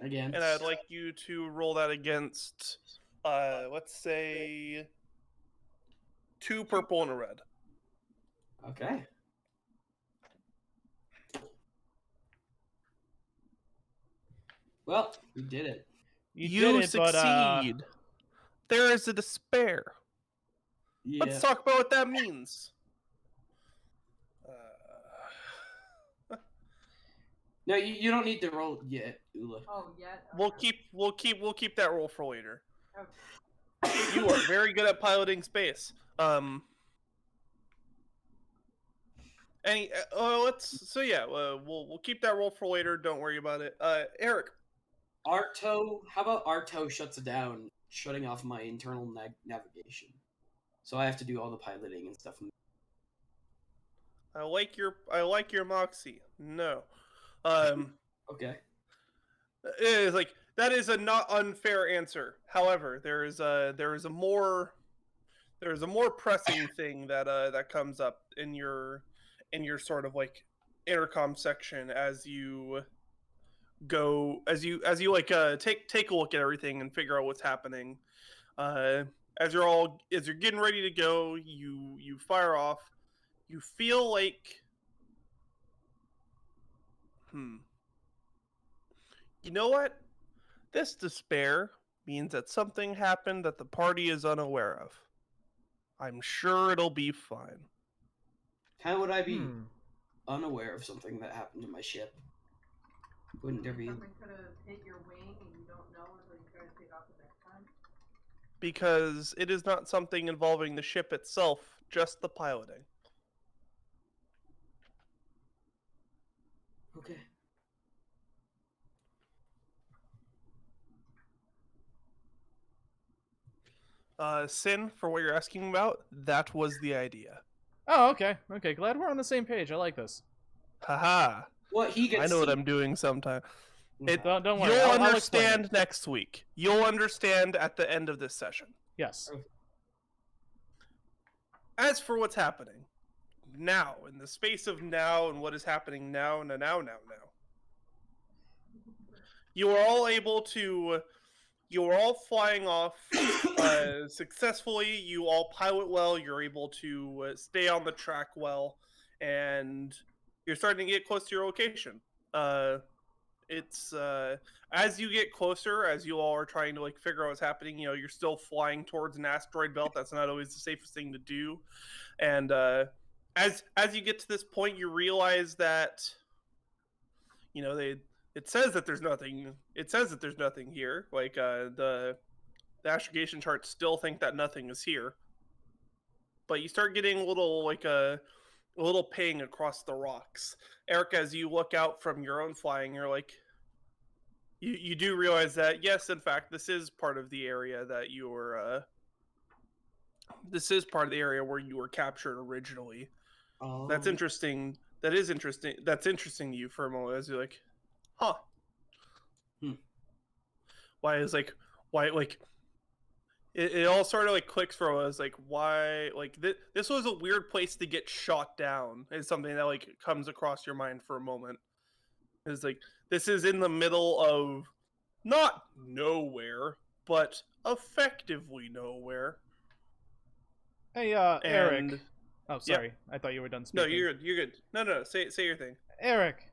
Again. and I'd like you to roll that against, let's say, 2 purple and a red. Okay. Well, we did it. You did it, succeed. but There is a despair. Yeah. Let's talk about what that means. No, you don't need to roll yet, Oola. Oh, yeah. We'll keep that roll for later. Okay. You are very good at piloting space. We'll keep that roll for later. Don't worry about it. Erik, Arto, how about Arto shuts down, shutting off my internal navigation, so I have to do all the piloting and stuff. I like your moxie. No, Okay. it is like that is a not unfair answer. However, there is a more pressing thing that comes up in your sort of like intercom section as you take a look at everything and figure out what's happening. As you're getting ready to go, you fire off. You feel like, you know what? This despair means that something happened that the party is unaware of. I'm sure it'll be fine. How would I be unaware of something that happened to my ship? Wouldn't there be? Something could have hit your wing and you don't know until you try to take off the next time? Because it is not something involving the ship itself, just the piloting. Okay. Sin, for what you're asking about, that was the idea. oh, okay. Okay, glad we're on the same page. I like this. Haha. What he gets? I know what I'm doing sometime. Don't worry. You'll I'll explain understand it. next week. You'll understand at the end of this session. Yes. As for what's happening now, in the space of now and what is happening now, you are all able to. You are all flying off successfully. You all pilot well. You're able to stay on the track well, and you're starting to get close to your location. It's as you get closer, as you all are trying to like figure out what's happening. You know, you're still flying towards an asteroid belt. That's not always the safest thing to do. And as you get to this point, you realize that it says that there's nothing. It says that there's nothing here. Like the astrogation charts still think that nothing is here. But you start getting a little ping across the rocks. Erik, as you look out from your own flying, you're like, you do realize that yes, in fact, this is part of the area that you were. This is part of the area where you were captured originally. That's interesting. That is interesting. That's interesting to you for a moment as you're like, huh. Why it all sort of like clicks for us, like why like this was a weird place to get shot down is something that like comes across your mind for a moment. It's like this is in the middle of not nowhere, but effectively nowhere. Hey, Erik. And Oh, sorry. I thought you were done speaking. no, you're good. No, say your thing. Eric,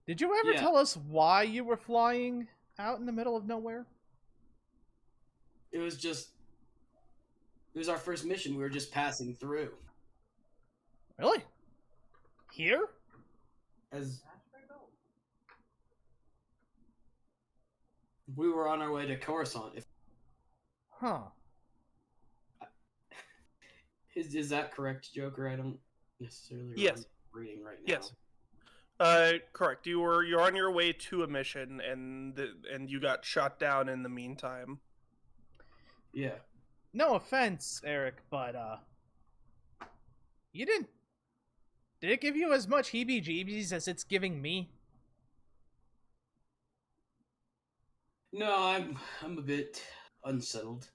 did you ever Yeah. tell us why you were flying out in the middle of nowhere? It was our first mission. We were just passing through. Really? Here? As we were on our way to Coruscant. Huh. Is that correct, Joker? I don't necessarily Yes. remember reading right now. Yes. Correct. You're on your way to a mission, and you got shot down in the meantime. Yeah. No offense, Erik, but you didn't. Did it give you as much heebie-jeebies as it's giving me? No, I'm a bit unsettled.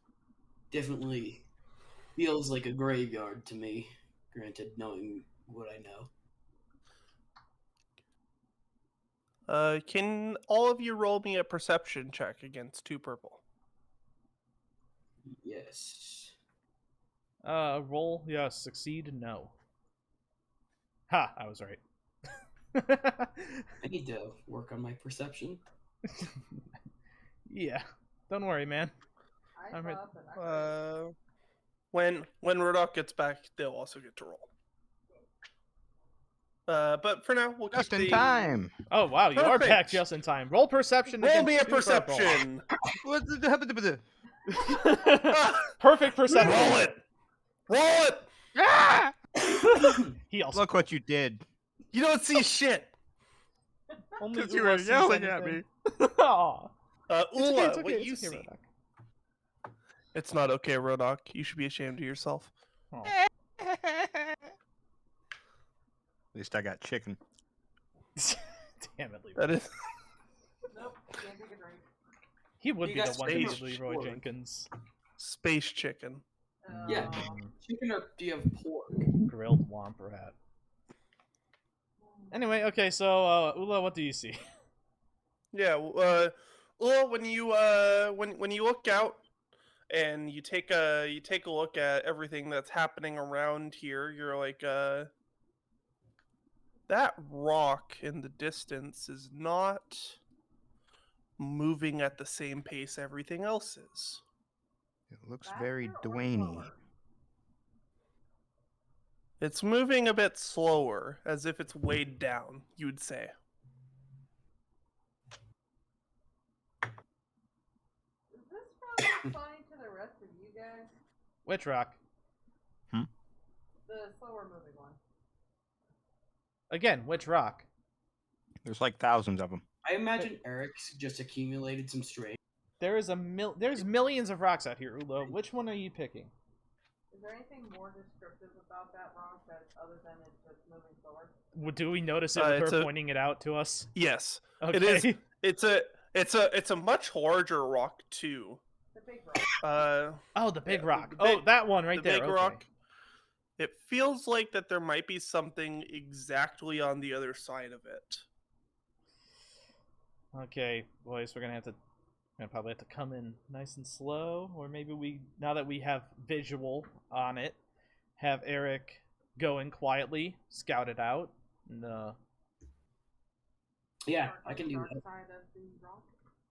Definitely feels like a graveyard to me. Granted, knowing what I know. Can all of you roll me a perception check against 2 purple? Yes. Roll, yes. Succeed, no. Ha, I was right. I need to work on my perception. Yeah, don't worry, man. I I'm re- thought that I When Rhodok gets back, they'll also get to roll. But for now, we'll Just keep in the... time. Oh wow, you are back Perfect. just in time. Roll perception. Roll against me a 2 purple. perception. What's the Perfect perception. Roll it. Roll it. Ah! He also Look what you did. You don't see shit. only 'Cause you Oola were sees yelling at anything. Aw. Oola, It's okay, what it's you okay, see? Rhodok. It's not okay, Rhodok. You should be ashamed of yourself. Oh. At least I got chicken. Damn it, Leroy. That is... Nope, can't take a drink. He would You be the got one to space, be Leroy sure. Jenkins. Space chicken. Yeah. Um, Chicken or do you have pork? Grilled womp rat. Anyway, okay, so Oola, what do you see? Yeah, Oola, when you look out and you take a look at everything that's happening around here, you're like, that rock in the distance is not moving at the same pace everything else is. It looks faster very or Dwayne-y. slower? It's moving a bit slower, as if it's weighed down, you would say. Is this probably funny to the rest of you guys? Which rock? The slower moving one. Again, which rock? There's like thousands of them. I imagine Eric's just accumulated some strength. There's millions of rocks out here, Oola. Which one are you picking? Is there anything more descriptive about that rock that other than it's just moving slower? Do we notice it with It's her a- pointing it out to us? Yes, Okay. it is. It's a much larger rock too. The big rock. Oh, the big Yeah, rock. the Oh, big- that one right the there. big Okay. rock. It feels like that there might be something exactly on the other side of it. Okay, boys, we're gonna probably have to come in nice and slow, or maybe now that we have visual on it, have Erik go in quietly, scout it out, and Yeah, Dark I on can the do dark that. side of the rock.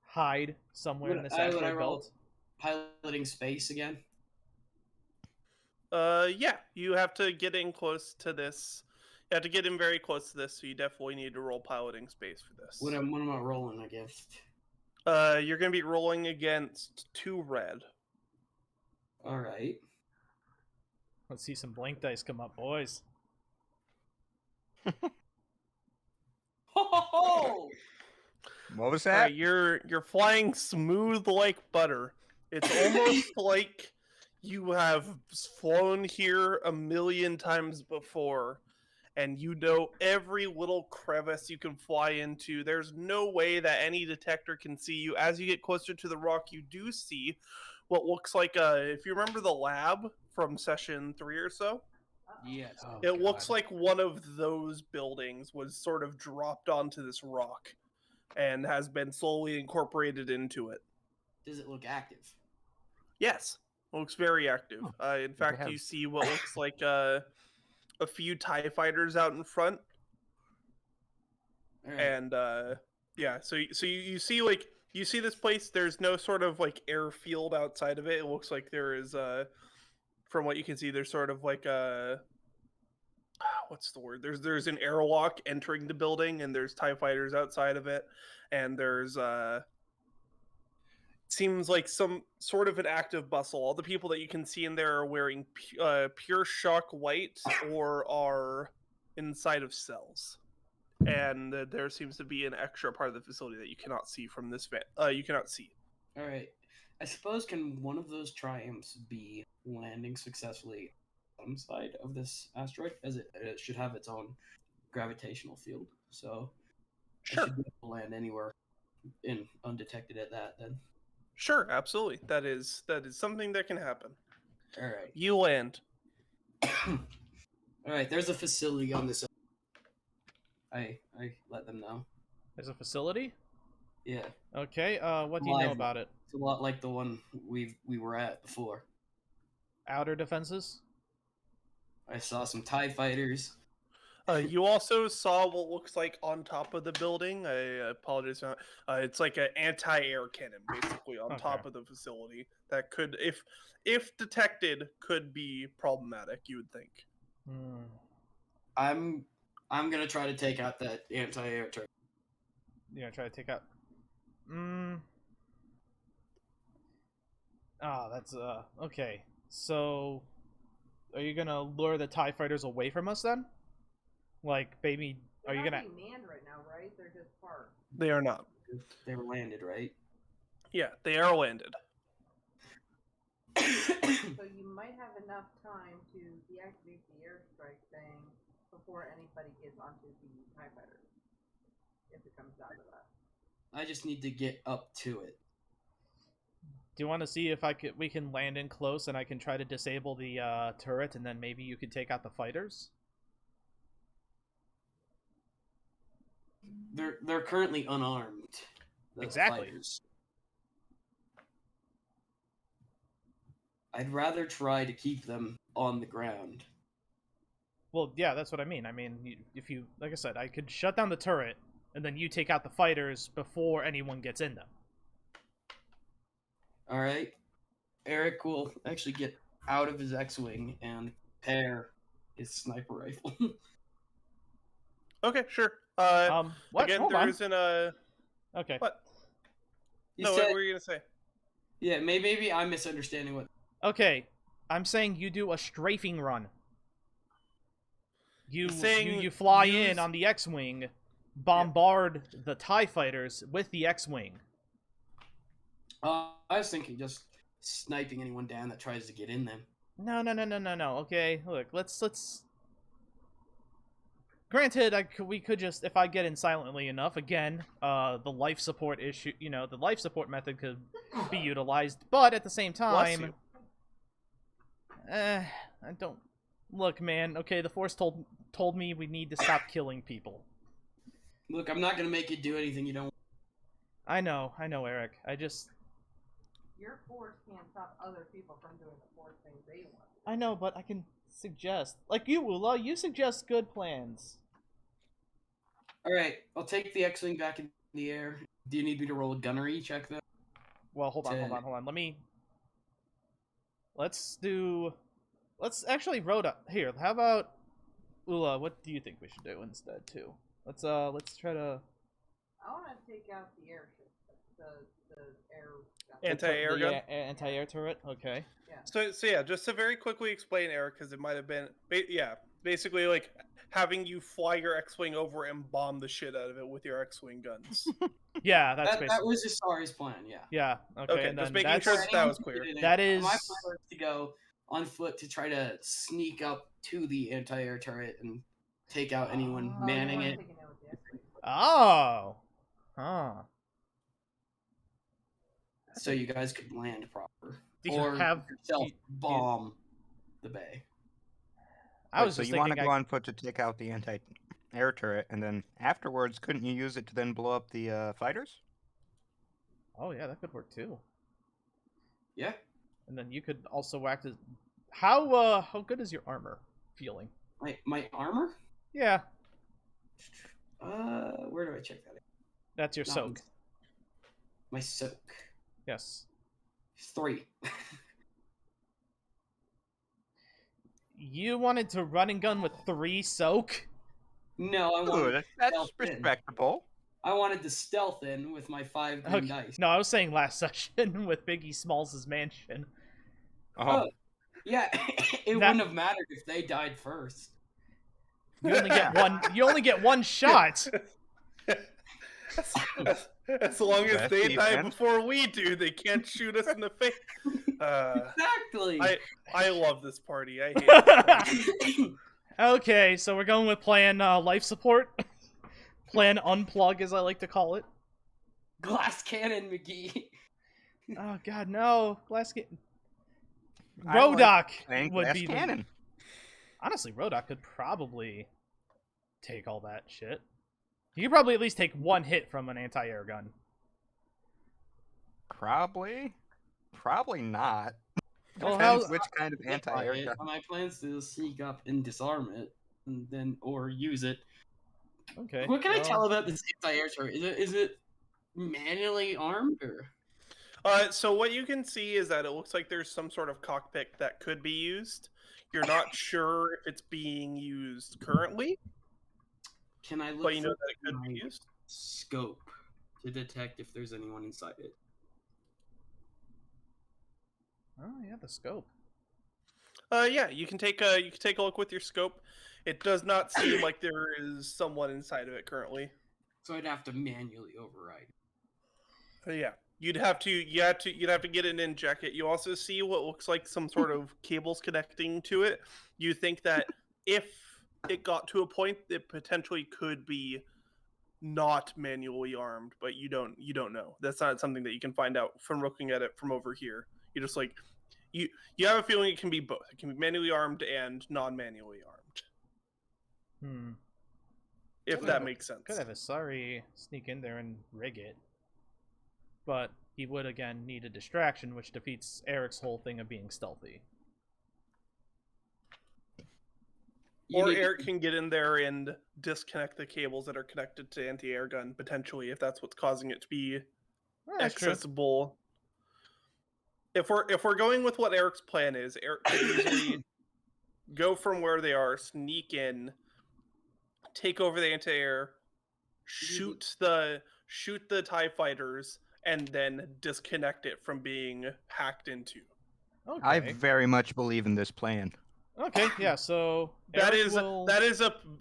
hide somewhere in this Would I asteroid roll belt. piloting space again? Yeah, you have to get in close to this. You have to get in very close to this, so you definitely need to roll piloting space for this. What am I rolling against? You're gonna be rolling against 2 red. All right. Let's see some blank dice come up, boys. Ho ho ho! What was All that? right, you're flying smooth like butter. It's almost like you have flown here a million times before, and you know every little crevice you can fly into. There's no way that any detector can see you. As you get closer to the rock, you do see what looks like if you remember the lab from session 3 or so, Yes. Oh, it looks God. like one of those buildings was sort of dropped onto this rock and has been slowly incorporated into it. Does it look active? Yes, looks very active. In fact, have- you see what looks like a few TIE fighters out in front, All right. and yeah. So you see you see this place. There's no sort of like airfield outside of it. It looks like there is from what you can see, there's sort of like a what's the word? There's an airlock entering the building, and there's TIE fighters outside of it, and there's seems like some sort of an active bustle. All the people that you can see in there are wearing pure shock white or are inside of cells, and there seems to be an extra part of the facility that you cannot see from this van. You cannot see. All right. I suppose can one of those triumphs be landing successfully on the side of this asteroid, as it should have its own gravitational field, so it Sure. should be able to land anywhere in undetected at that. Then, Sure, absolutely. That is something that can happen. all right, You land. all right. There's a facility on this. I let them know. There's a facility? Yeah, Okay, what do you know Live. about it? it's a lot like the one we were at before. Outer defenses? I saw some TIE fighters. You also saw what looks like on top of the building. I apologize. It's like an anti-air cannon, basically, on top Okay. of the facility. That could, if detected, could be problematic. You would think. Hmm. I'm gonna try to take out that anti-air turret. You gonna try to take out... Ah, that's, okay. So, are you gonna lure the TIE fighters away from us, then? Like, baby, are you They're gonna... not being manned right now, right? They're just parked. They are not. They were landed, right? Yeah, they are landed. So you might have enough time to deactivate the airstrike thing before anybody gets onto the TIE fighter. If it comes down to that. I just need to get up to it. Do you want to see if we can land in close and I can try to disable the turret and then maybe you could take out the fighters? They're currently unarmed. the Exactly. fighters. I'd rather try to keep them on the ground. Well, yeah, that's what I mean. I mean, if you, like I said, I could shut down the turret, and then you take out the fighters before anyone gets in them. Alright. Erik will actually get out of his X-Wing and pair his sniper rifle. Okay, sure. What? Again, Hold there on. isn't a... Okay. What? You No, said, what were you going to say? yeah, maybe I'm misunderstanding what... Okay, I'm saying you do a strafing run. You Saying fly use- in on the X-Wing, bombard the TIE fighters with the X-Wing. I was thinking just sniping anyone down that tries to get in them. No. Okay, look, let's. Granted, we could just, if I get in silently enough, again, the life support issue, the life support method could be utilized, but at the same Bless time, you. I don't. Look, man. Okay, the Force told me we need to stop killing people. Look, I'm not gonna make you do anything you don't. I know, Erik. I just. Your force can't stop other people from doing the force things they want. I know, but I can suggest, like you, Oola. You suggest good plans. All right, I'll take the X-Wing back in the air. Do you need me to roll a gunnery check though? Well, hold on. Let's actually Rhodok. Here, how about Oola? What do you think we should do instead too? Let's try to. I want to take out the airship, the air gun. Anti-air gun? Anti-air turret. Okay. Yeah. So yeah, just to very quickly explain, Erik, because it might have been, basically like having you fly your X-wing over and bomb the shit out of it with your X-wing guns. Yeah, that's That basically. was Isari's plan, yeah. Yeah. Okay. Okay, and just then making sure that was clear. That is- My plan was to go on foot to try to sneak up to the anti-air turret and take out anyone Oh, manning you it. weren't taking it with the X-ray. Oh. Huh. So you guys could land proper. Do you Or have- yourself you- bomb the bay. I was so just you want to thinking. go on foot to take out the anti-air turret, and then afterwards, couldn't you use it to then blow up the fighters? Oh yeah, that could work too. Yeah. And then you could also act as. How good is your armor feeling? My armor? Yeah, Where do I check that? that's your Not soak. My soak. Yes. 3. You wanted to run and gun with 3 soak? No, I Ooh, wanted that's stealth in. respectable. I wanted to stealth in with my 5 green Okay. dice. No, I was saying last session with Biggie Smalls' mansion. Oh, Yeah, it That- wouldn't have mattered if they died first. You only get one. You only get one shot. As long as Best they die defense. before we do, they can't shoot us in the face. Exactly. I love this party. I hate this party. Okay, so we're going with plan life support. Plan unplug, as I like to call it. Glass cannon, McGee. Oh god, no. Glass cannon. I like Rhodok playing would glass be cannon. Honestly, Rhodok could probably take all that shit. He could probably at least take one hit from an anti-air gun. Probably not. Well, Depends how's- which kind of anti-air gun. My plans to sneak up and disarm it, and then or use it. Okay. What can I well, tell about this anti-air turret? Is it manually armed or? So what you can see is that it looks like there's some sort of cockpit that could be used. You're not sure if it's being used currently, Can I look but you know for that it could my be used. scope to detect if there's anyone inside it? Oh yeah, the scope. Yeah, you can take a look with your scope. It does not seem like there is someone inside of it currently. So I'd have to manually override. Yeah, you'd have to get it and inject it. You also see what looks like some sort of cables connecting to it. You think that if it got to a point, it potentially could be not manually armed, but you don't know. That's not something that you can find out from looking at it from over here. You just like you have a feeling it can be both. It can be manually armed and non-manually armed. If Could that have- makes sense. Could have Isari sneak in there and rig it. But he would again need a distraction, which defeats Eric's whole thing of being stealthy. Or Erik can get in there and disconnect the cables that are connected to anti-air gun, potentially, if that's what's causing it to be That's true. accessible. If we're going with what Eric's plan is, Erik could easily go from where they are, sneak in, take over the anti-air, shoot the TIE fighters, and then disconnect it from being hacked into. Okay. I very much believe in this plan. Okay, yeah, so That Erik is will...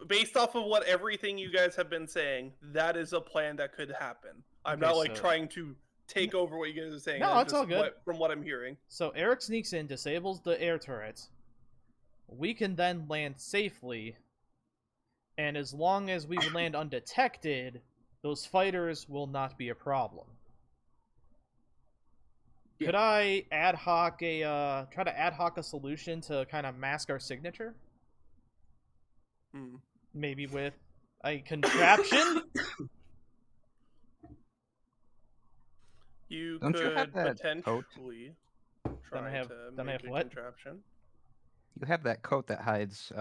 based off of what everything you guys have been saying, that is a plan that could happen. I'm Okay, not like so- trying to take over what you guys are saying. No, that's it's all good. from what I'm hearing. So Erik sneaks in, disables the air turret. We can then land safely, and as long as we land undetected, those fighters will not be a problem. Yeah. Could I try to ad hoc a solution to kind of mask our signature? Maybe with a contraption? You Don't you could have that potentially try have- to then I make have a what? contraption. You have that coat that hides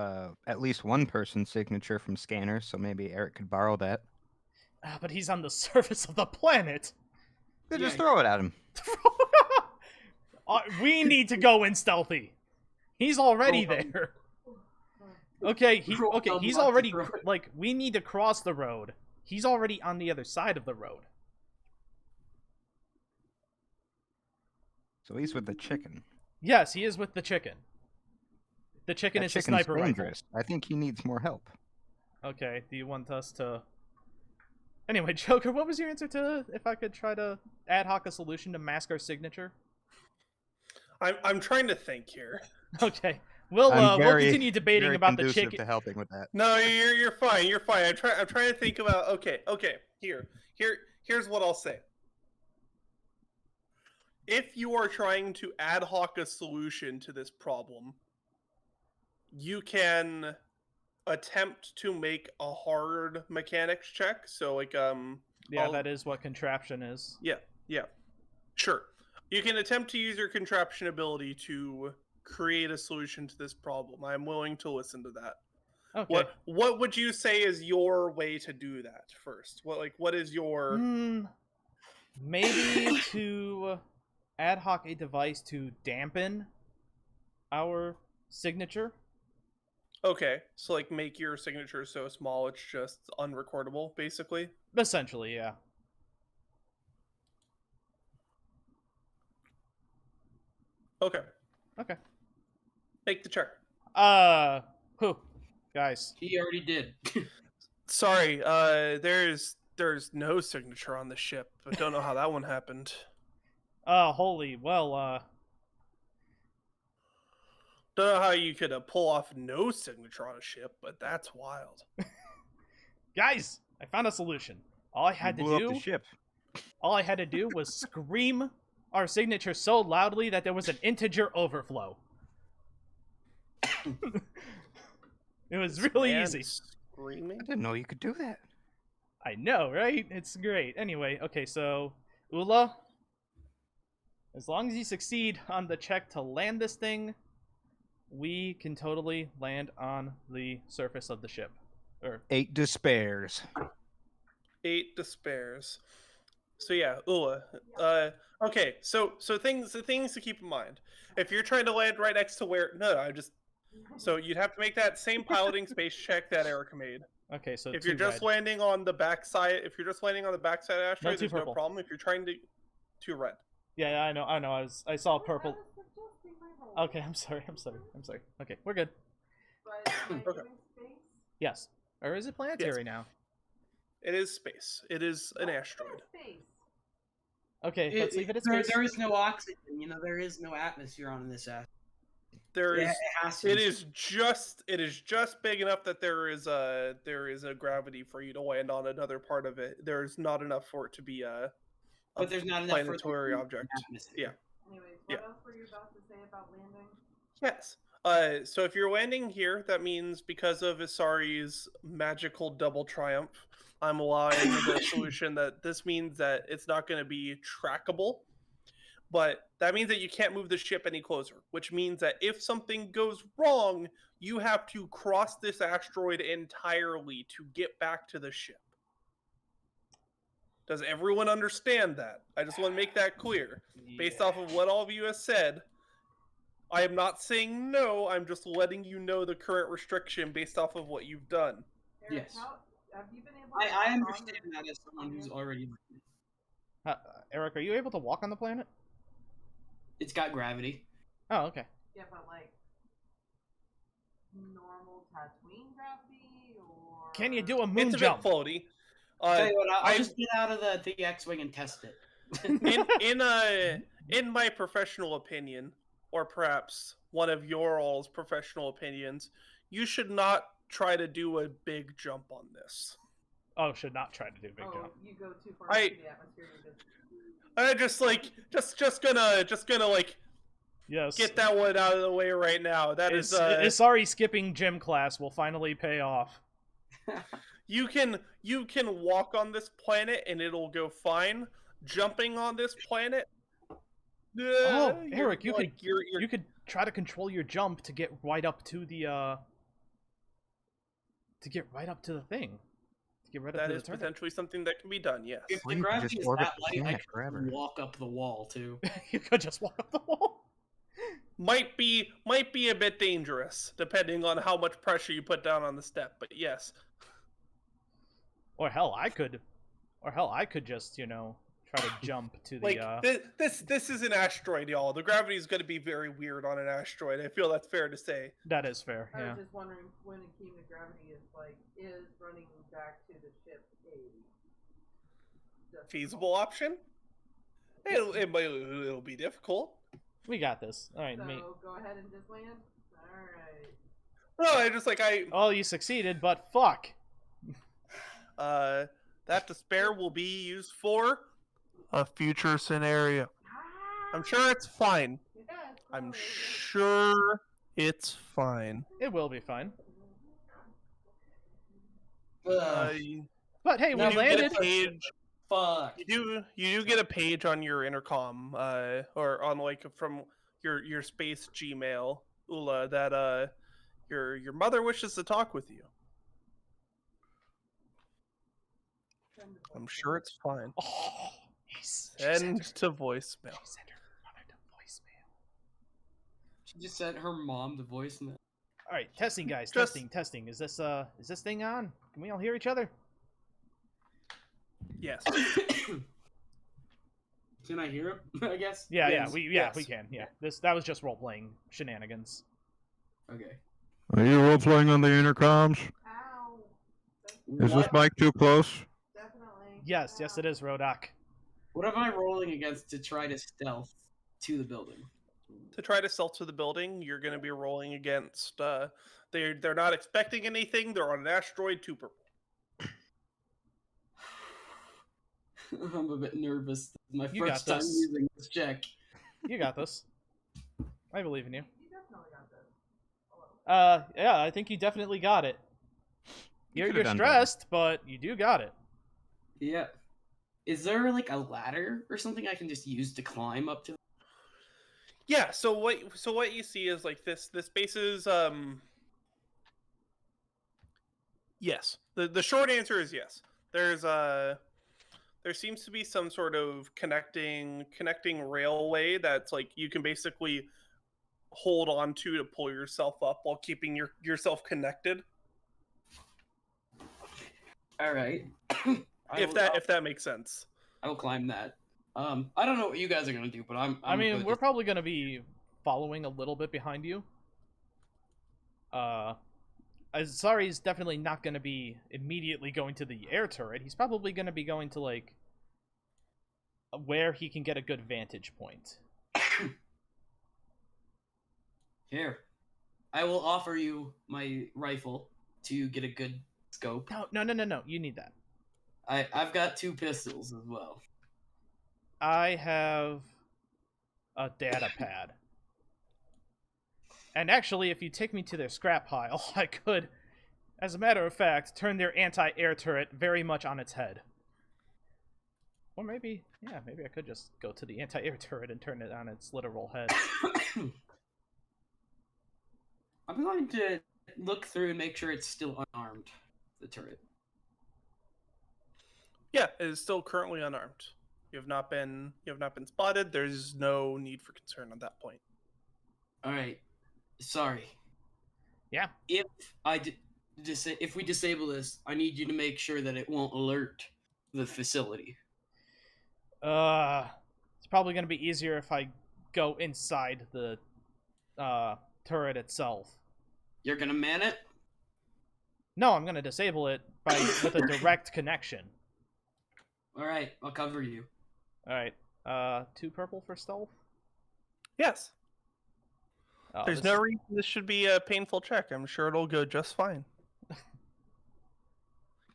at least one person's signature from scanners, so maybe Erik could borrow that. But he's on the surface of the planet. Then Yeah. just throw it at him. We need to go in stealthy. He's already Oh, there. Okay, he's lots already of road. like we need to cross the road. He's already on the other side of the road. So he's with the chicken. Yes, he is with the chicken. The chicken That is a chicken's sniper rifle. dangerous. I think he needs more help. Okay, do you want us to... Anyway, Joker, what was your answer to if I could try to ad hoc a solution to mask our signature? I'm trying to think here. Okay, we'll continue debating very about the conducive chicken. to helping with that. No, you're fine. You're fine. I'm trying to think about. Okay. Here's what I'll say. If you are trying to ad hoc a solution to this problem, you can attempt to make a hard mechanics check. So like Yeah, that is what contraption is. Yeah. Sure. You can attempt to use your contraption ability to create a solution to this problem. I'm willing to listen to that. Okay. What would you say is your way to do that first? What is your Maybe to ad hoc a device to dampen our signature. Okay, so like make your signature so small it's just unrecordable, basically? Essentially, yeah. Okay. Okay. Make the check. Who? Guys. He already did. Sorry, there's There's no signature on the ship. I don't know how that one happened. Holy, well, Don't know how you could pull off no signature on a ship, but that's wild. guys, I found a solution. All I had You to blew up do, the ship. all I had to do was scream our signature so loudly that there was an integer overflow. It was really Man easy. Screaming. I didn't know you could do that. I know, right? It's great. Anyway, okay, so Oola, as long as you succeed on the check to land this thing, we can totally land on the surface of the ship. Or 8 despairs. 8 despairs. So yeah, Oola. Okay, so things to keep in mind. If you're trying to land right next to where so you'd have to make that same piloting space check that Erik made. okay, so If two you're just red. landing on the backside, of the asteroid, two there's purple. no problem. If you're trying to 2 red. Yeah, I know. I saw purple. I was suggesting my role. Okay, I'm sorry. Okay, we're good. But am I Okay. doing space? Yes. Or is it planetary now? It is space. It is an asteroid. Space. Okay, let's leave it at there, space. there is no oxygen. There is no atmosphere on this asteroid. There is. Yeah, it has to. It is just big enough that there is a gravity for you to land on another part of it. There's not enough for it to be a But there's not enough for it to planetary be an object. atmosphere. Yeah. Anyways, Yeah. what else were you about to say about landing? Yes. So if you're landing here, that means because of Isari's magical double triumph, I'm allowing the solution that this means that it's not going to be trackable, but that means that you can't move the ship any closer, which means that if something goes wrong, you have to cross this asteroid entirely to get back to the ship. Does everyone understand that? I just want to make that clear. Based off of what all of you have said, I am not saying no, I'm just letting you know the current restriction based off of what you've done. Erik, Yes. Have you been able I walk on understand the- that as someone who's already. Erik, are you able to walk on the planet? It's got gravity. Oh, okay. Yeah, but like normal Tatooine gravity or Can you do a moon It's a jump? bit floaty. Tell you what, I'll I- just get out of the X-wing and test it. in my professional opinion, or perhaps one of your all's professional opinions, you should not try to do a big jump on this. Oh, should not try to do a big jump. you go too far I- into the atmosphere. You just... I just gonna like Yes. get that one out of the way right now. That is Isari skipping gym class will finally pay off. you can walk on this planet and it'll go fine. Jumping on this planet. Erik, you you're, You could try to control your jump to get right up to the thing. To get right up that to is the turret. potentially something that can be done. Yes. If Or the you could gravity just is orbit that the light, I planet could forever. walk up the wall too. You could just walk up the wall. Might be a bit dangerous depending on how much pressure you put down on the step, but yes. Or hell, I could just, try to jump to the Like this is an asteroid, y'all. The gravity is going to be very weird on an asteroid. I feel that's fair to say. That is fair, I yeah. was just wondering when it came to gravity, is running back to the ship a Feasible option? It'll be difficult. We got this. Alright, So mate. go ahead and just land. All right. No, I just like Oh, you succeeded, but fuck. that despair will be used for. A future scenario. I'm sure it's fine. Yeah, it's I'm totally- Sure, it's fine. It will be fine. Uh, But hey, we No, you get landed. a page. Fuck. You do get a page on your intercom, or on like from your space Gmail, Oola, that your mother wishes to talk with you. I'm sure it's fine. Oh, she Send to voicemail. She sent her mother to voicemail. She just sent her mom the voicemail. All right, testing, guys. Just- Testing. Is this thing on? Can we all hear each other? Yes. Can I hear him? I guess. Yeah, Yes, we yes. can. Yeah, that was just role playing shenanigans. Okay. Are you role playing on the intercoms? Ow. Is this What? mic too close? Definitely. Yes, it is, Rhodok. What am I rolling against to try to stealth to the building? To try to stealth to the building, you're going to be rolling against. They're not expecting anything. They're on an asteroid 2 purple. I'm a bit nervous. This is my You got first time this. using this check. You got this. I believe in you. You definitely got this. Yeah, I think you definitely got it. You You're could've done better. stressed, but you do got it. Yeah. Is there like a ladder or something I can just use to climb up to? Yeah. So what you see is like this. This base is yes. The short answer is yes. There seems to be some sort of connecting railway that's like you can basically hold on to pull yourself up while keeping yourself connected. All right. If that makes sense. I will climb that. I don't know what you guys are gonna do, but I mean, good. we're probably gonna be following a little bit behind you. Isari's definitely not gonna be immediately going to the air turret. He's probably gonna be going to like where he can get a good vantage point. Here, I will offer you my rifle to get a good scope. No. You need that. I've got 2 pistols as well. I have a data pad. And actually, if you take me to their scrap pile, I could, as a matter of fact, turn their anti-air turret very much on its head. Or maybe I could just go to the anti-air turret and turn it on its literal head. I'm going to look through and make sure it's still unarmed, the turret. Yeah, it is still currently unarmed. You have not been spotted. There's no need for concern on that point. All right. Sorry. Yeah. If we disable this, I need you to make sure that it won't alert the facility. It's probably going to be easier if I go inside the turret itself. You're gonna man it? No, I'm going to disable it with a direct connection. All right, I'll cover you. All right. 2 purple for stealth. Yes. Oh, There's no reason this should be a painful check. I'm sure it'll go just fine.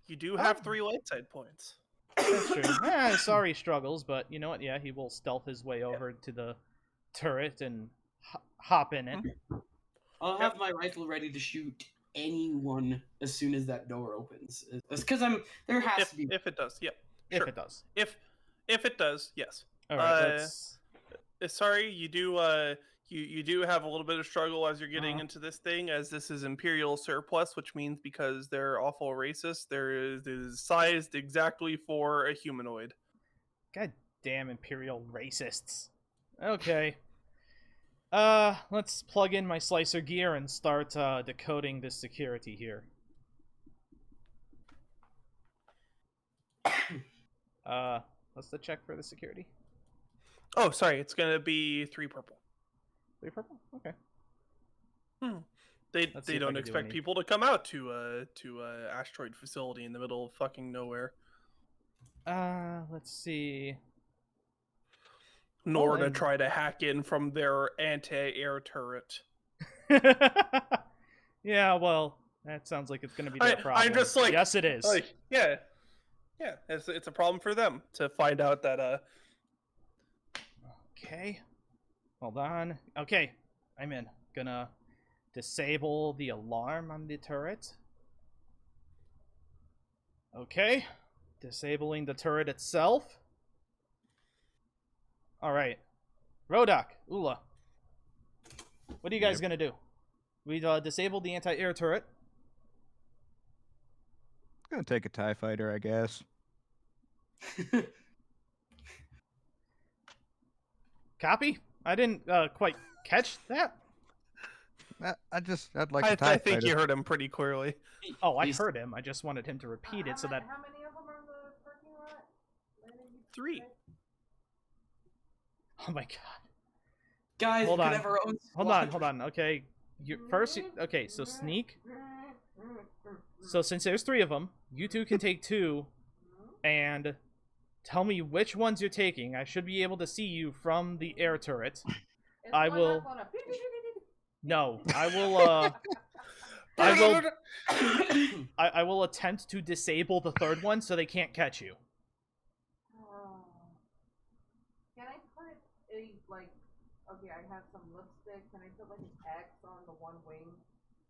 You do have 3 light side points. That's true. Sorry, struggles, but you know what? Yeah, he will stealth his way over to the turret and hop in it. I'll have my rifle ready to shoot anyone as soon as that door opens. It's because there has to be. If it does, yep. If Sure. it does. If it does, yes. All right. Let's... Sorry, you do you do have a little bit of struggle as you're getting into this thing, as this is Imperial surplus, which means because they're awful racist, it is sized exactly for a humanoid. God damn Imperial racists. Okay. Let's plug in my slicer gear and start decoding this security here. What's the check for the security? Oh, sorry, it's gonna be 3 purple. 3 purple? Okay. They Let's see if I don't can do expect any- people to come out to a asteroid facility in the middle of fucking nowhere. Let's see. Nor Well, to then- try to hack in from their anti-air turret. Yeah, well, that sounds like it's gonna be their problem. I'm just like, yes, it is. Like, yeah, it's a problem for them to find out that Okay. Hold on. Okay, I'm in. Gonna disable the alarm on the turret. Okay. Disabling the turret itself. Alright. Rhodok, Oola. What are you guys gonna do? We disabled the anti-air turret. Gonna take a TIE fighter, I guess. Copy? I didn't quite catch that. I'd like a TIE I think fighter. you heard him pretty clearly. Oh, I heard him. I just wanted him to repeat it so that... How many of them are in the parking lot? Where did you 3. say? Oh my god. Guys, Hold we could on. have our own Hold on. Okay. Okay, so sneak. So since there's 3 of them, you 2 can take 2, and tell me which ones you're taking. I should be able to see you from the air turret. Is I one will- up on a No, I will. I will. I will attempt to disable the third one so they can't catch you. Can I put a, like, okay, I have some lipstick. Can I put, like, an X on the one wing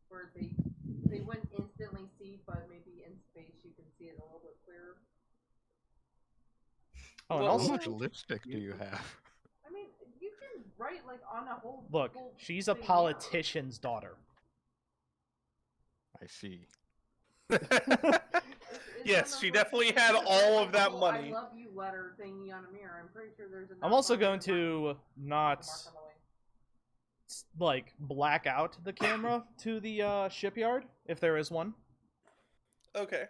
where they wouldn't instantly see, but maybe in space you can see it a little bit clearer? Oh, and Well, How also, much lipstick do you have? I mean, you can write, like, on a whole... look, whole she's a thing here. politician's daughter. I see. It's Yes, one she of those definitely things had that all like of that a whole money. I love you letter thingy on a mirror. I'm pretty sure there's enough I'm also on going there to not like black out the camera to the shipyard if there is one. Okay.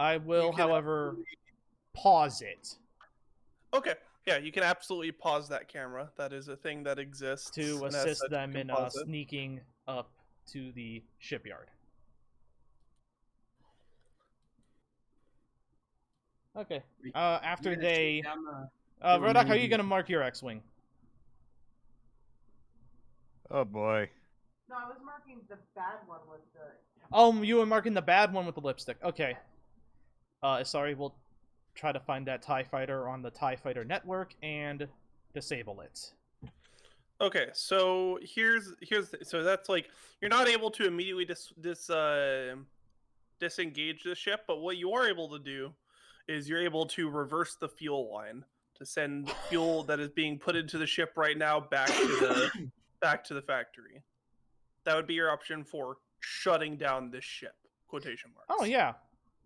I will, You can however, pause it Okay. Yeah, you can absolutely pause that camera. That is a thing that exists. to and as assist such, you them can in pause it. sneaking up to the shipyard. Okay. After You're gonna they, shoot down the- Rhodok, how are you remaining- gonna mark your X-wing? Oh boy. No, I was marking the bad one with the... Oh, you were marking the bad one with the lipstick. Okay. Sorry, we'll try to find that TIE fighter on the TIE fighter network and disable it. Okay, so so that's like you're not able to immediately disengage the ship, but what you are able to do is you're able to reverse the fuel line to send fuel that is being put into the ship right now back to the factory. That would be your option for shutting down this ship. Quotation marks. Oh yeah.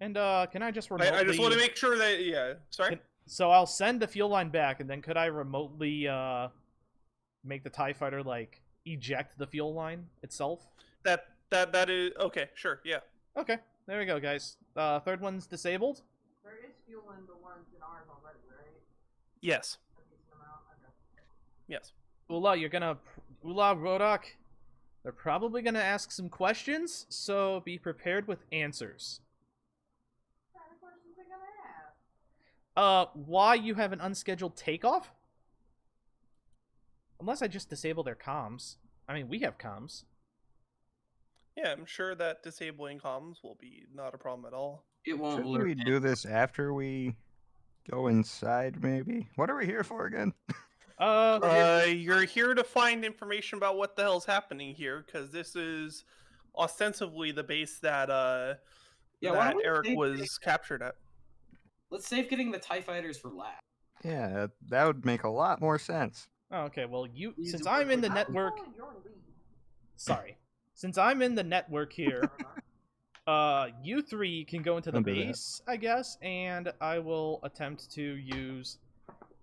And can I just remotely? I just want to make sure that sorry. So I'll send the fuel line back, and then could I remotely make the TIE fighter like eject the fuel line itself? That is okay. Sure. Yeah. Okay, there we go, guys. Third one's disabled. There is fuel in the ones in ours already, right? Yes. A decent amount. Okay. Yes. Oola, Oola, Rhodok, they're probably gonna ask some questions, so be prepared with answers. What kind of questions are gonna ask? Why you have an unscheduled takeoff? Unless I just disable their comms. I mean, we have comms. Yeah, I'm sure that disabling comms will be not a problem at all. It won't Shouldn't alert we him. do this after we go inside, maybe? What are we here for again? You're here to find information about what the hell's happening here, because this is ostensibly the base that Yeah, why that don't we Erik save was captured at. Let's save getting the TIE fighters for last. Yeah, that would make a lot more sense. Oh, okay, well, These since are I'm in the I'm network, following your lead. sorry. Since I'm in the network here, you three can go into the Don't do that. base, I guess, and I will attempt to use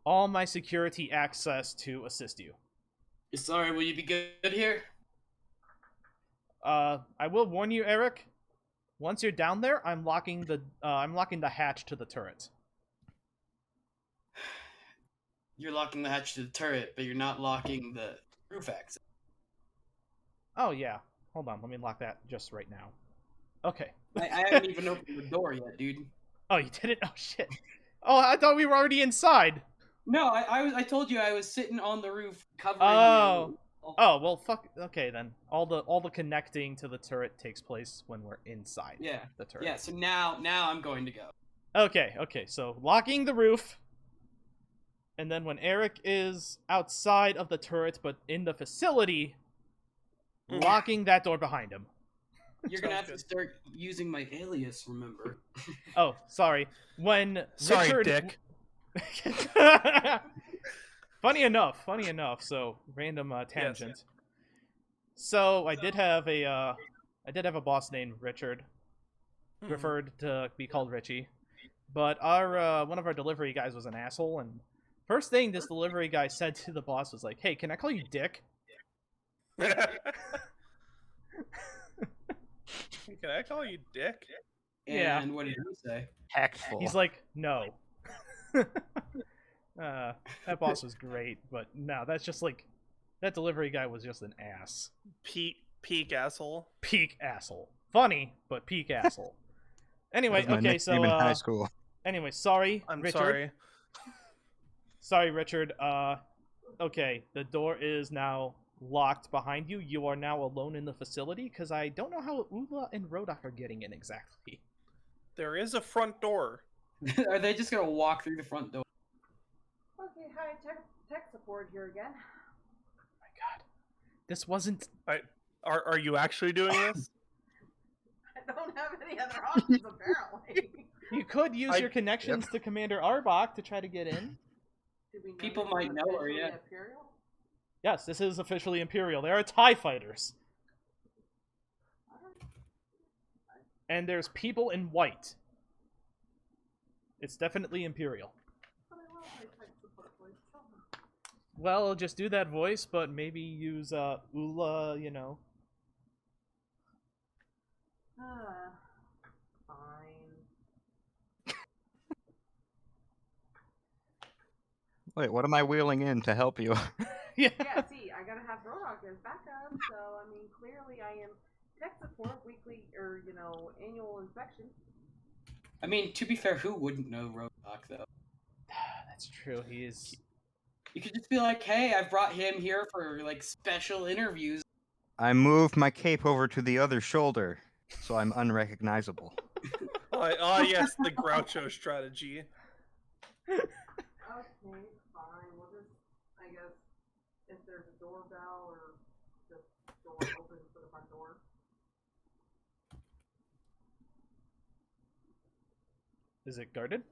all my security access to assist you. Sorry, will you be good here? I will warn you, Erik. Once you're down there, I'm locking the hatch to the turret. You're locking the hatch to the turret, but you're not locking the roof access. Oh yeah. Hold on, let me lock that just right now. Okay. I haven't even opened the door yet, dude. Oh, you did it? Oh shit. Oh, I thought we were already inside. No, I told you I was sitting on the roof covering Oh. you. Oh, well fuck. Okay then. All the connecting to the turret takes place when we're inside Yeah. the turret. Yeah, so now I'm going to go. Okay, so locking the roof. And then when Erik is outside of the turret but in the facility, locking that door behind him. You're gonna Sounds have to good. start using my alias, remember? Oh, sorry. When Sorry, Richard... Dick. funny enough, so random tangent. So I did have a boss named Richard, preferred to be called Richie. But our one of our delivery guys was an asshole, and first thing this delivery guy said to the boss was like, "Hey, can I call you Dick?" Can I call you Dick? Yeah. And what did he say? Tactful. He's like, "No." That boss was great, but no, that's just like that delivery guy was just an ass. Peak asshole. Peak asshole. Funny, but peak asshole. Anyway, That was my okay, nickname in so high school. Anyway, sorry, I'm Richard. sorry. Sorry, Richard. Okay, the door is now locked behind you. You are now alone in the facility because I don't know how Oola and Rhodok are getting in exactly. There is a front door. Are they just gonna walk through the front door? Okay, hi, tech support here again. My God, this wasn't. Are you actually doing this? I don't have any other options, apparently. You could use your connections to Commander Arbok to try to get in. Do we know People this is might know her, officially yeah. Imperial? Yes, this is officially Imperial. There are TIE fighters. And there's people in white. It's definitely Imperial. But I love my tech support voice so much. Well, just do that voice, but maybe use Oola, you know. Fine. Wait, what am I wheeling in to help you? Yeah. Yeah, see, I gotta have Rhodok as backup, so I mean, clearly I am tech support, weekly, or, you know, annual inspection. I mean, to be fair, who wouldn't know Rhodok, though? That's true. He is. You could just be like, hey, I brought him here for, like, special interviews. I moved my cape over to the other shoulder, so I'm unrecognizable. Oh yes, the Groucho strategy. Okay, fine. We'll just, I guess, if there's a doorbell or just door open for the front door. Is it guarded?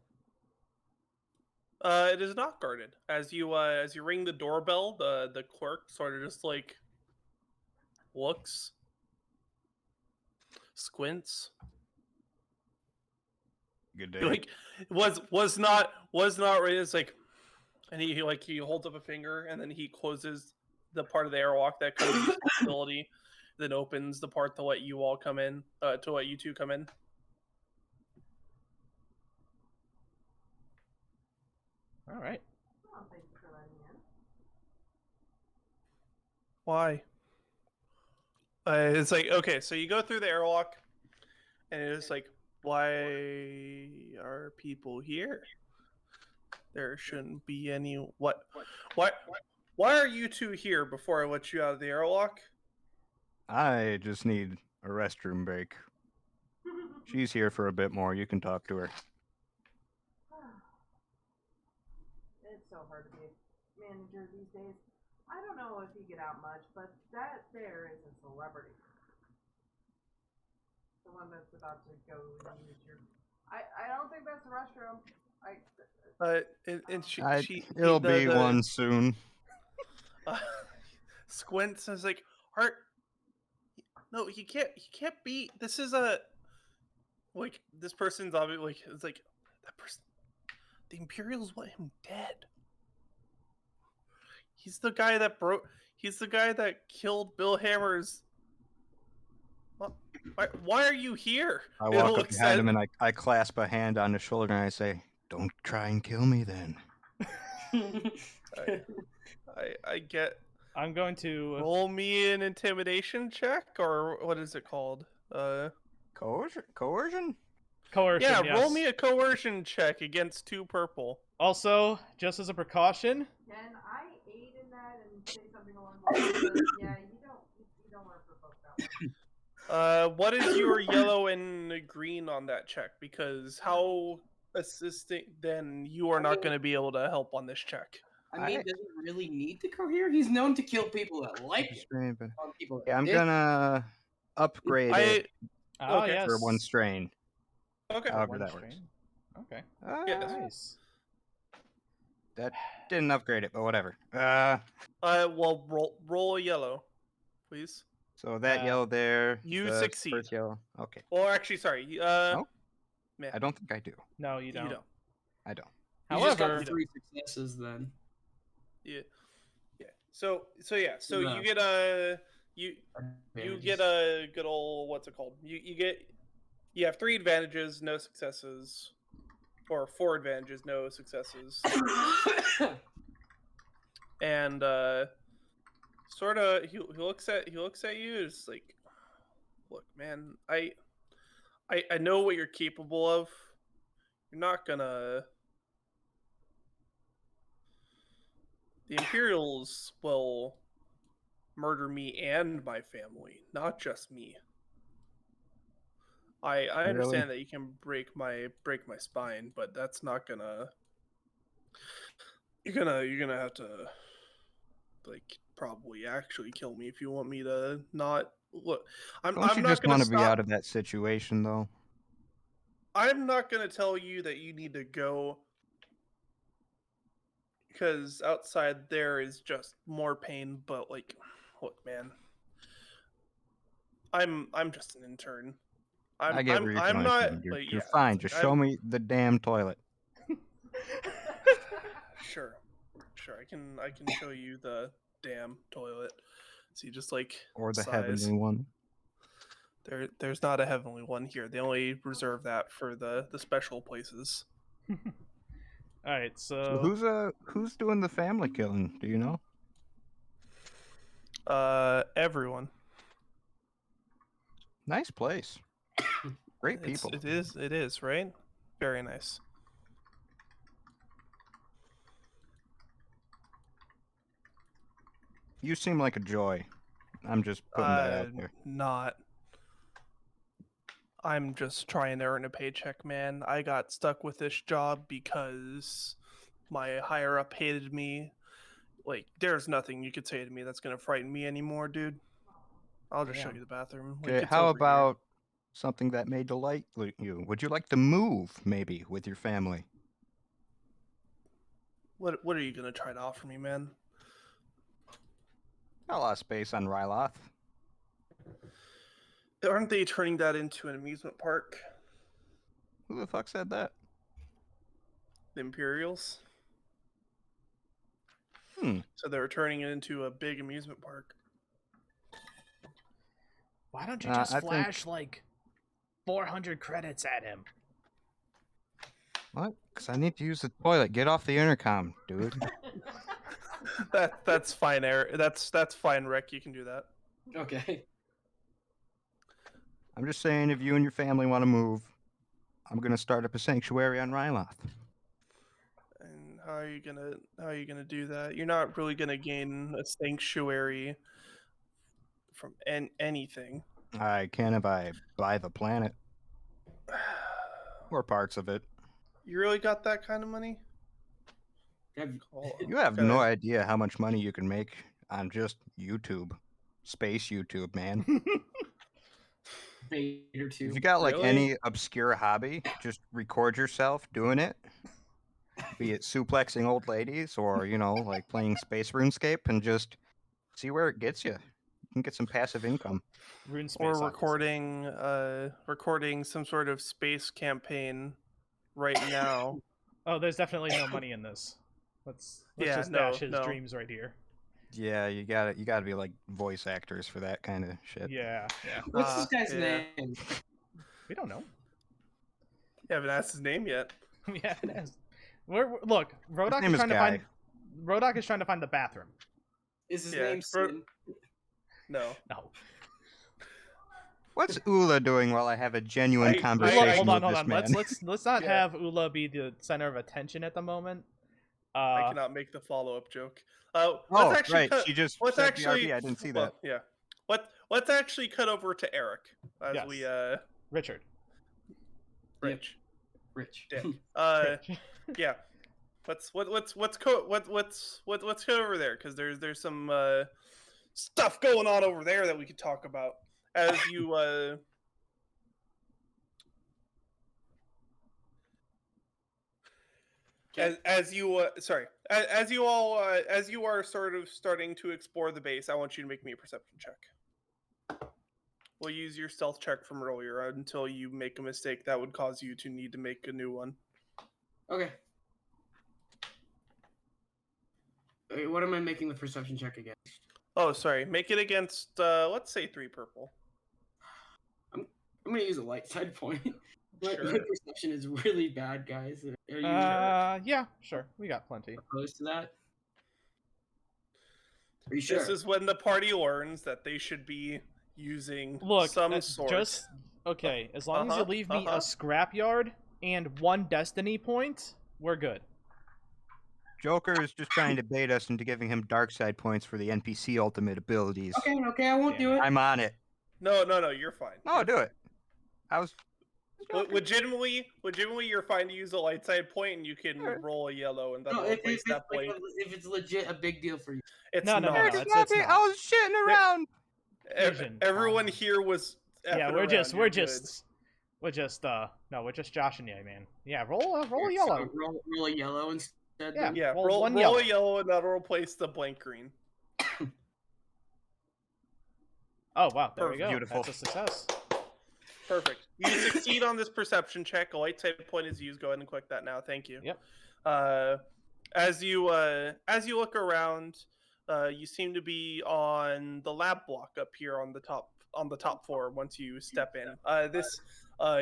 It is not guarded. As you ring the doorbell, the clerk sort of just like looks, squints. Good day. Like was not right. It's like, and he holds up a finger and then he closes the part of the airlock that comes to the facility, then opens the part to let you all come in. To let you two come in. All right. Oh, thank you for letting me in. Why? It's like, okay, so you go through the airlock, and it's like, why are people here? There shouldn't be any. What? Why are you two here before I let you out of the airlock? I just need a restroom break. She's here for a bit more. You can talk to her. It's so hard to be a manager these days. I don't know if you get out much, but that there is a celebrity. The one that's about to go and use your. I don't think that's the restroom. It'll be one soon. Squints is like, Art. No, he can't be. This is like this person's obviously like, it's like that person. The Imperials want him dead. He's the guy that killed Bill Hammer's. Why are you here? I walk up behind him and I clasp a hand on his shoulder and I say, "Don't try and kill me then." I get. I'm going to Roll me an intimidation check, or what is it called? Coercion? coercion. Yeah, Yes. roll me a coercion check against 2 purple. Also, just as a precaution. Can I aid in that and say something along the lines of, yeah, you don't want to provoke that one. What is your yellow and green on that check? Because how assisting, then you are not going to be able to help on this check. I mean, does he really need to cohere? He's known to kill people that like it. Not people that Yeah, I'm dislike gonna upgrade it Oh, Okay. yes. for 1 strain. Okay. However One that strain. works. Okay. Yes. Nice. That didn't upgrade it, but whatever. Well, roll a yellow, please. So that yellow there. You the succeed. First yellow. Okay. Well, actually, sorry. No? Man. I don't think I do. No, you don't. You don't. I don't. You just However, got 3 successes then. Yeah. So yeah. So No. you get a good old, what's it called? You have 3 advantages, no successes, or 4 advantages, no successes, and sort of he looks at you. It's like, look, man, I know what you're capable of. You're not gonna. The Imperials will murder me and my family, not just me. I Really? understand that you can break my spine, but that's not gonna. You're gonna have to, like, probably actually kill me if you want me to not look. Don't I'm you not just gonna want to be stop. out of that situation, though? I'm not gonna tell you that you need to go, because outside there is just more pain. But like, look, man, I'm just an intern. I get where you're I'm coming not from. You're, like, you're yeah. fine. It's Just like, show me the damn toilet. sure, I can show you the damn toilet. See, just like Or the size. heavenly one. There's not a heavenly one here. They only reserve that for the special places. All right, So so who's doing the family killing? Do you know? Everyone. Nice place. Great people. It is, right? Very nice. You seem like a joy. I'm just putting that out there. Not. I'm just trying to earn a paycheck, man. I got stuck with this job because my higher up hated me. Like, there's nothing you could say to me that's gonna frighten me anymore, dude. I'll just show Damn. you the bathroom. Okay, it's how over here. about something that may delight you? Would you like to move, maybe, with your family? What are you gonna try to offer me, man? Got a lot of space on Ryloth. Aren't they turning that into an amusement park? Who the fuck said that? The Imperials. Hmm. So they were turning it into a big amusement park. why don't you just I think- flash like 400 credits at him? What? Because I need to use the toilet. Get off the intercom, dude. That's fine, Eric. That's fine, Rick. You can do that. Okay. I'm just saying, if you and your family want to move, I'm gonna start up a sanctuary on Ryloth. And how are you gonna do that? You're not really gonna gain a sanctuary from anything. I can if I buy the planet or parts of it. You really got that kind of money? You have no idea how much money you can make on just YouTube, space YouTube, man. Vader If 2. you got like Really? any obscure hobby, just record yourself doing it. Be it suplexing old ladies or, like playing Space RuneScape, and just see where it gets you. You can get some passive income. Rune space, Or obviously. recording some sort of space campaign right now. Oh, there's definitely no money in this. Let's Yeah, just no, dash his no. dreams right here. Yeah, you gotta be like voice actors for that kind of shit. Yeah. What's this guy's yeah. name? We don't know. You haven't asked his name yet. We haven't asked. Look, Rhodok name is is trying to Guy. find. Rhodok is trying to find the bathroom. Is his Yeah, name Sin? No. No. What's Oola doing while I have a genuine I- conversation I- hold on. with this man? Let's not Yeah. have Oola be the center of attention at the moment. I cannot make the follow-up joke. Oh, Let's actually right. cut, She just let's said actually BRB. I didn't see well, that. yeah. Let's actually cut over to Eric as Yes. we Richard. Rich. Rich. Rich. Yeah. Let's go over there, because there's some stuff going on over there that we could talk about as you as you are sort of starting to explore the base. I want you to make me a perception check. We'll use your stealth check from earlier until you make a mistake that would cause you to need to make a new one. Okay. Wait, what am I making the perception check again? Oh, sorry. Make it against let's say 3 purple. I'm gonna use a light side point. My Sure. perception is really bad, guys. Are you Yeah, sure. We got plenty. opposed to that? Are you sure? This is when the party learns that they should be using Look, some sort. just okay. As long as you leave me uh-huh. a scrapyard, and 1 destiny point, we're good. Joker is just trying to bait us into giving him dark side points for the NPC ultimate abilities. Okay, I won't Damn do it. I'm on it. No, you're fine. No, You're do fine. it. I was. Legitimately, you're fine to use a light side point, and you can Alright. roll a yellow, and then No, replace that point. if it's legit a big deal for you. It's No, not. it's It's not. I was shitting around. Fusion. Everyone here was. Yeah, effing we're around. just You're good. we're just joshing you, man. Yeah, roll a So yellow. roll a yellow instead. Yeah. then? Yeah, Roll roll one a yellow. yellow, and that'll replace the blank green. Oh wow, there we Perfect. go. Beautiful. That's a success. Perfect. You succeed on this perception check. A light side point is used. Go ahead and click that now. Thank you. Yep. As you look around, you seem to be on the lab block up here on the top floor. Once you step in,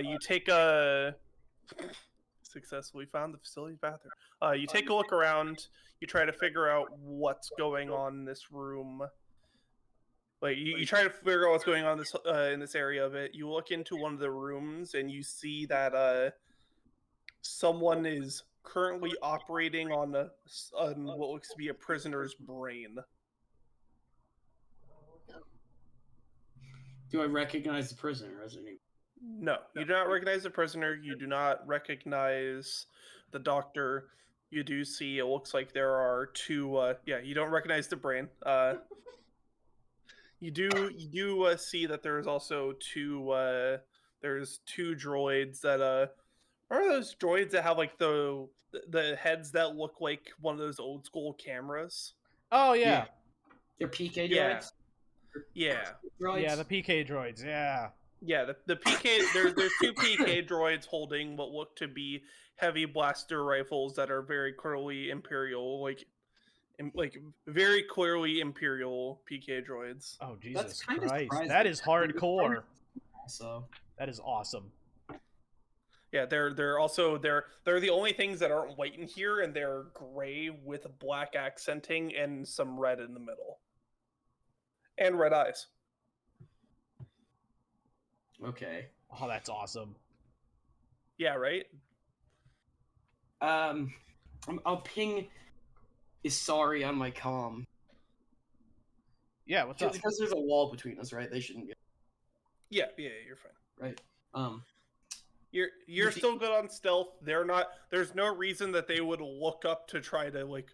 you take a successfully found the facility's bathroom. You take a look around. You try to figure out what's going on in this room. Like you try to figure out what's going on in this area of it. You look into one of the rooms and you see that someone is currently operating on what looks to be a prisoner's brain. Do I recognize the prisoner as any? No, you do not recognize the prisoner. You do not recognize the doctor. You do see. It looks like there are two. You don't recognize the brain. You do see that there's also two. There's 2 droids that are those droids that have like the heads that look like one of those old school cameras. Oh yeah. They're PK Yeah. droids. Yeah. Droids? Yeah, the PK droids. Yeah. Yeah, the PK there's 2 PK droids holding what look to be heavy blaster rifles that are very clearly Imperial, like very clearly Imperial PK droids. Oh Jesus kinda Christ, surprising. that is hardcore. So That is awesome. Yeah, they're the only things that aren't white in here, and they're gray with black accenting and some red in the middle, and red eyes. okay. Oh, that's awesome. Yeah, right. I'll ping Isari on my comm. Yeah, what's up? Because there's a wall between us, right? They shouldn't be Yeah, you're fine. right. You're still good on stealth. They're not. There's no reason that they would look up to try to like.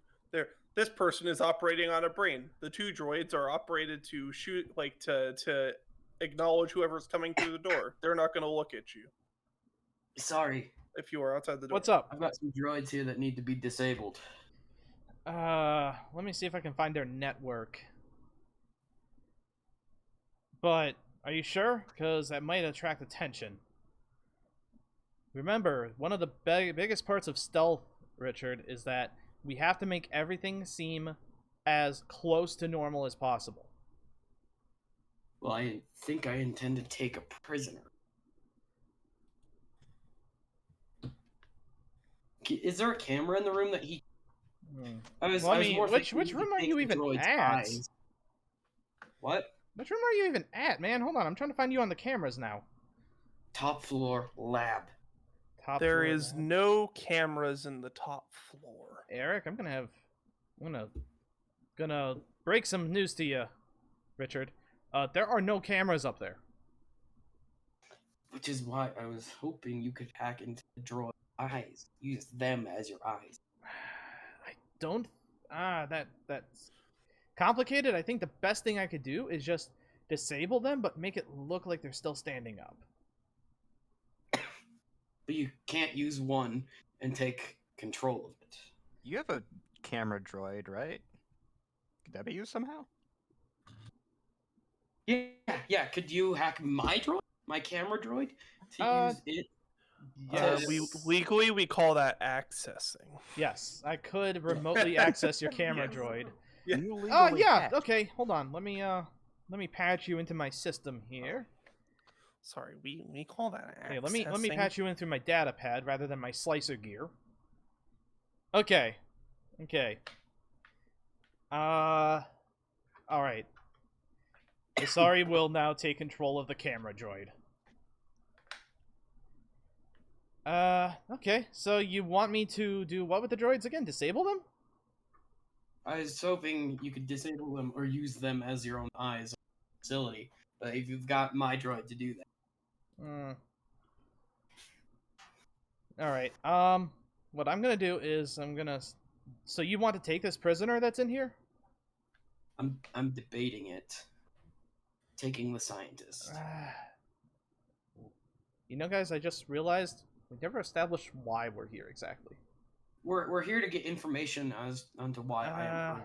This person is operating on a brain. The 2 droids are operated to shoot, like to acknowledge whoever's coming through the door. They're not going to look at you Sorry, if you are outside the door. What's up? I've got some droids here that need to be disabled. Let me see if I can find their network. But are you sure? Because that might attract attention. Remember, one of the biggest parts of stealth, Richard, is that we have to make everything seem as close to normal as possible. Well, I think I intend to take a prisoner. Is there a camera in the room that he? I was more which thinking room he are could you take the even droid's at? eyes. What? Which room are you even at, man? Hold on, I'm trying to find you on the cameras now. Top floor lab. There floor is lab. no cameras in the top floor. Eric, I'm gonna break some news to you, Richard. There are no cameras up there. Which is why I was hoping you could hack into the droid eyes. Use them as your eyes. I don't. That's complicated. I think the best thing I could do is just disable them, but make it look like they're still standing up. But you can't use one and take control of it. You have a camera droid, right? Could that be used somehow? Yeah. Could you hack my droid, my camera droid, to use it? Yes. Legally we call that accessing. Yes, I could remotely access your camera Yes. droid. Yeah. You Oh legally yeah. hack. Okay, hold on. Let me patch you into my system here. Sorry, we call that accessing. Okay, let me patch you in through my data pad rather than my slicer gear. Okay. All right. Isari will now take control of the camera droid. Okay. So you want me to do what with the droids again? Disable them? I was hoping you could disable them or use them as your own eyes facility, but if you've got my droid to do that. Hmm. All right. What I'm gonna do is So you want to take this prisoner that's in here? I'm debating it. Taking the scientist. You know, guys, I just realized we never established why we're here exactly. We're here to get information as onto why I am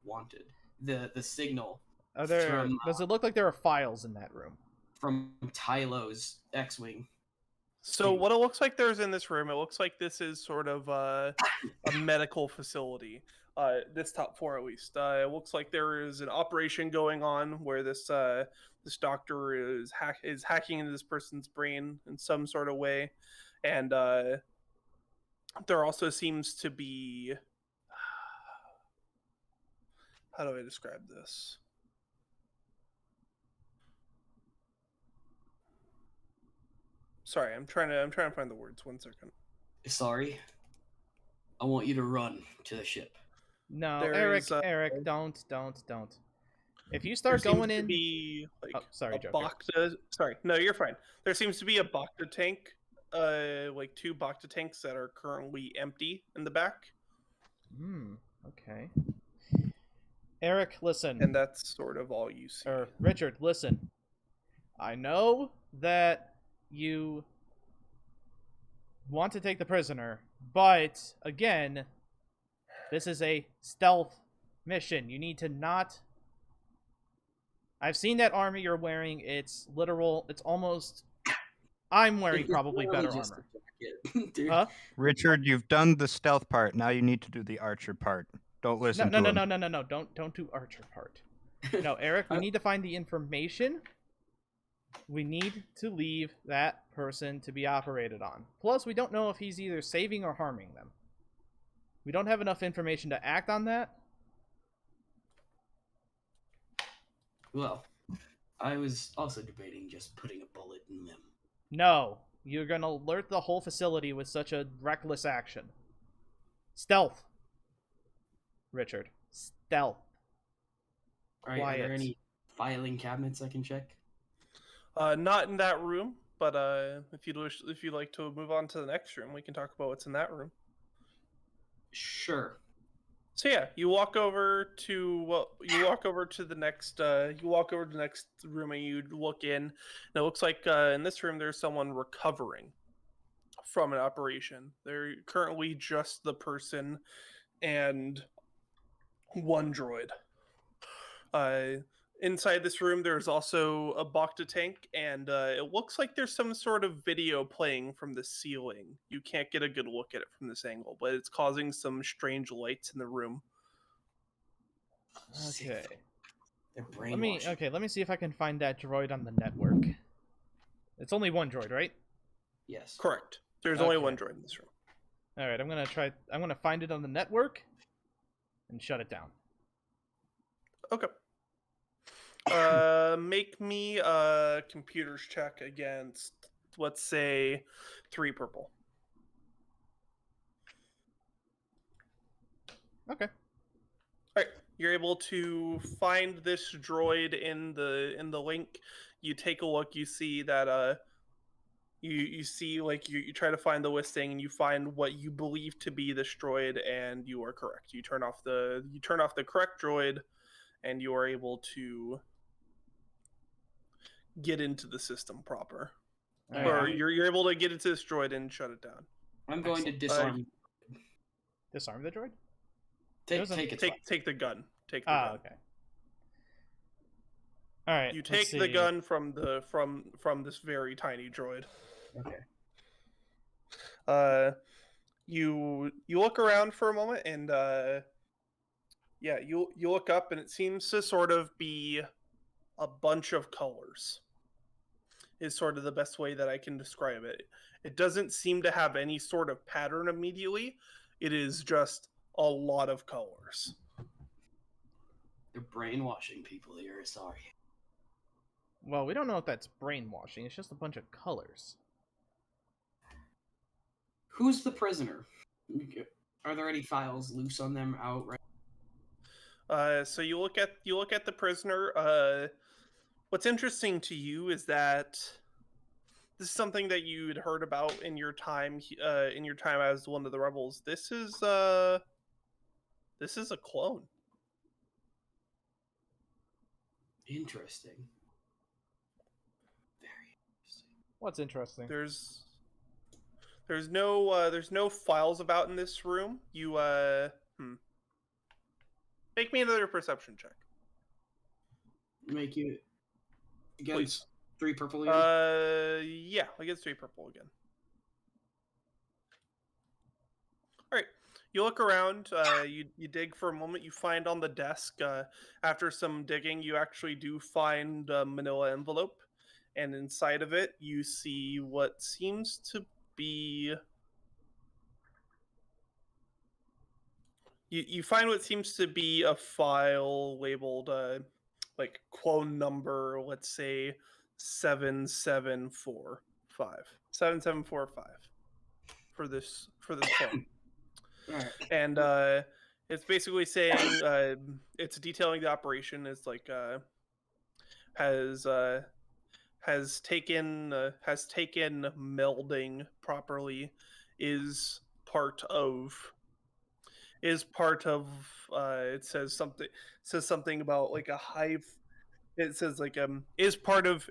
wanted. The signal from Does it look like there are files in that room? from Tylo's X-wing. So what it looks like there's in this room, it looks like this is sort of a medical facility. This top floor at least. It looks like there is an operation going on where this doctor is hacking into this person's brain in some sort of way, and there also seems to be, how do I describe this? Sorry, I'm trying to find the words. 1 second. Sorry. I want you to run to the ship. No, There Erik, is, Erik, don't. If you There start seems going to in, be like sorry, a Joker. Bacta. Sorry, no, you're fine. There seems to be a Bacta tank, like 2 Bacta tanks that are currently empty in the back, Okay. Erik, listen. and that's sort of all you see. Richard, listen. I know that you want to take the prisoner, but again, this is a stealth mission. You need to not. I've seen that armor you're wearing. It's literal. It's almost. I'm wearing probably better armor. Dude. Huh? Richard, you've done the stealth part. Now you need to do the archer part. Don't listen to him. No. Don't do Archer part. No, Erik, we need to find the information. We need to leave that person to be operated on. Plus, we don't know if he's either saving or harming them. We don't have enough information to act on that. Well, I was also debating just putting a bullet in them. No, you're gonna alert the whole facility with such a reckless action. Stealth. Richard. Stealth. All right, are Quiet. there any filing cabinets I can check? Not in that room, but if you'd like to move on to the next room, we can talk about what's in that room. Sure. So yeah, you walk over to the next room, and you look in, and it looks like in this room there's someone recovering from an operation. They're currently just the person and 1 droid. Inside this room, there's also a Bacta tank, and it looks like there's some sort of video playing from the ceiling. You can't get a good look at it from this angle, but it's causing some strange lights in the room. Okay. They're Let brainwashing. me see if I can find that droid on the network. It's only 1 droid, right? Yes. Correct. There's only Okay. 1 droid in this room. All right, I'm gonna find it on the network and shut it down. Okay. Make me a computers check against, let's say, 3 purple. Okay. All right, you're able to find this droid in the link. You take a look. You see that you see, like, you try to find the listing, and you find what you believe to be this droid, and you are correct. You turn off the correct droid, and you are able to get into the system proper. All Or right. you're able to get into this droid and shut it down. I'm going to Excellent. disarm. Disarm the droid? Take doesn't- it. Take the gun. Take the gun. Okay. All right. You let's take the see. gun from this very tiny droid. Okay. You look around for a moment, and yeah, you look up, and it seems to sort of be a bunch of colors. Is sort of the best way that I can describe it. It doesn't seem to have any sort of pattern immediately. It is just a lot of colors. They're brainwashing people here, sorry. Well, we don't know if that's brainwashing. It's just a bunch of colors. Who's the prisoner? Are there any files loose on them out right? So you look at the prisoner. What's interesting to you is that this is something that you'd heard about in your time as one of the rebels. This is a clone. Interesting. Very interesting. What's interesting? There's no files about in this room. You make me another perception check. Make you against Please. 3 purple again? Yeah, I get 3 purple again. All right. You look around. You dig for a moment. You find on the desk. After some digging, you actually do find a manila envelope, and inside of it, you see what seems to be. You find what seems to be a file labeled like clone number, let's say 7745 for this clone. Alright. And it's basically saying it's detailing the operation. It's like has taken melding properly, is part of it says something about like a hive. It says like is part of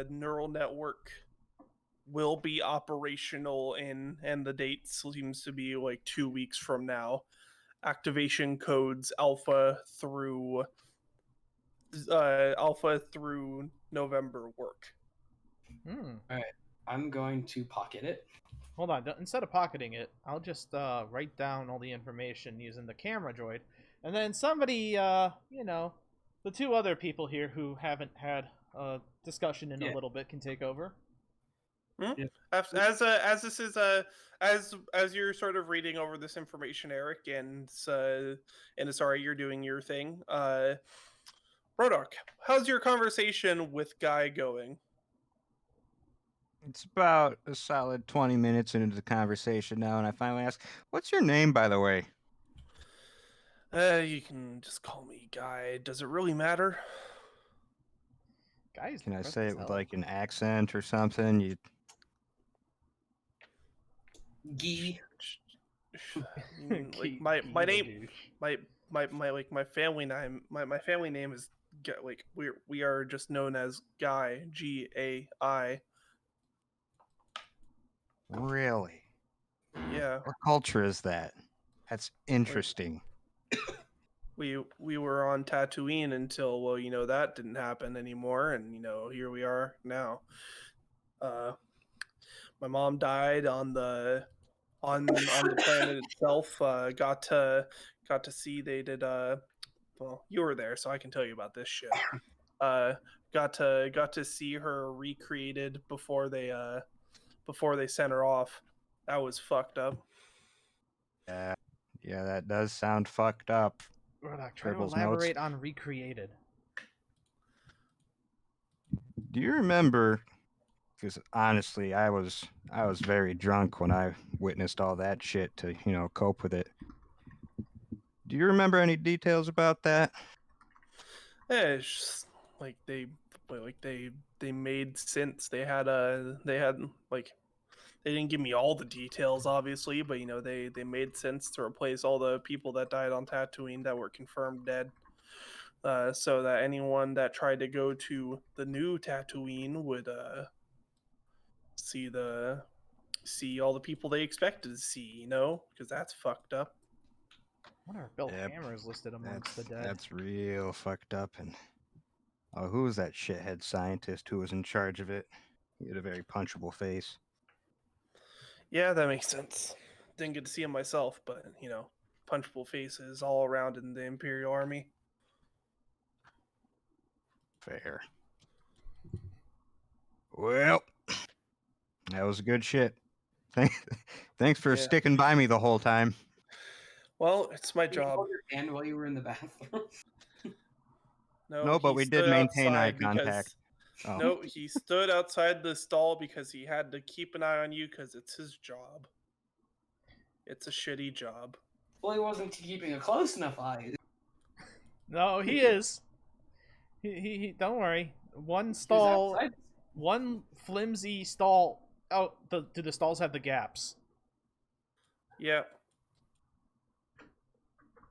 neural network will be operational and the date seems to be like 2 weeks from now. Activation codes alpha through November work. Hmm. I'm going to pocket it. Hold on. Instead of pocketing it, I'll just write down all the information using the camera droid, and then somebody, the 2 other people here who haven't had a discussion in a little bit can take over. Hmm? Yeah. As you're sort of reading over this information, Erik, and Isari, you're doing your thing. Rhodok, how's your conversation with Guy going? It's about a solid 20 minutes into the conversation now, and I finally ask, "What's your name, by the way?" You can just call me Guy. Does it really matter? Guys, Can I say it with like an accent or something? You Gee. Like my name, my family name, my family name is like we are just known as Guy, Gai. really? Yeah, What culture is that? That's interesting. we were on Tatooine until that didn't happen anymore, and here we are now. My mom died on the planet itself. Got to see they did. Well, you were there, so I can tell you about this shit. Got to see her recreated before they sent her off. That was fucked up. Yeah, that does sound fucked up. Rhodok, try to Scribbles elaborate notes. on recreated. Do you remember? Because honestly, I was very drunk when I witnessed all that shit to cope with it. Do you remember any details about that? Yeah, it's just like they made synths. They had like they didn't give me all the details, obviously, but they made synths to replace all the people that died on Tatooine that were confirmed dead. So that anyone that tried to go to the new Tatooine would see all the people they expected to see, because that's fucked up. I wonder if Bill Yep. Hammer is listed amongst the dead. That's real fucked up. And who was that shithead scientist who was in charge of it? He had a very punchable face. Yeah, that makes sense. Didn't get to see him myself, but punchable faces all around in the Imperial Army. Fair. Well, that was good shit. Thanks for sticking by me the whole time. Well, it's my Did you job. hold your hand while you were in the bathroom? No, but we did maintain eye contact. Oh. No, he stood outside the stall because he had to keep an eye on you because it's his job. It's a shitty job. Well, he wasn't keeping a close enough eye. No, he is. He don't worry. One He was stall, outside. one flimsy stall. Oh, do the stalls have the gaps? Yeah.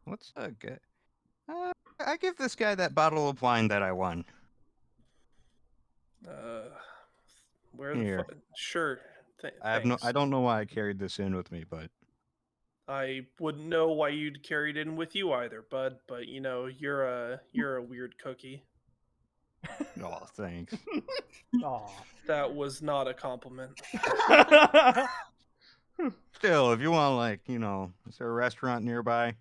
What's a good? I give this guy that bottle of wine that I won. Where Here. the fuck? Sure. I have Thanks. I don't know why I carried this in with me, but I wouldn't know why you'd carry it in with you either, bud. But you know, you're a weird cookie. oh, thanks. Aw. That was not a compliment. Still, if you want, like, is there a restaurant nearby?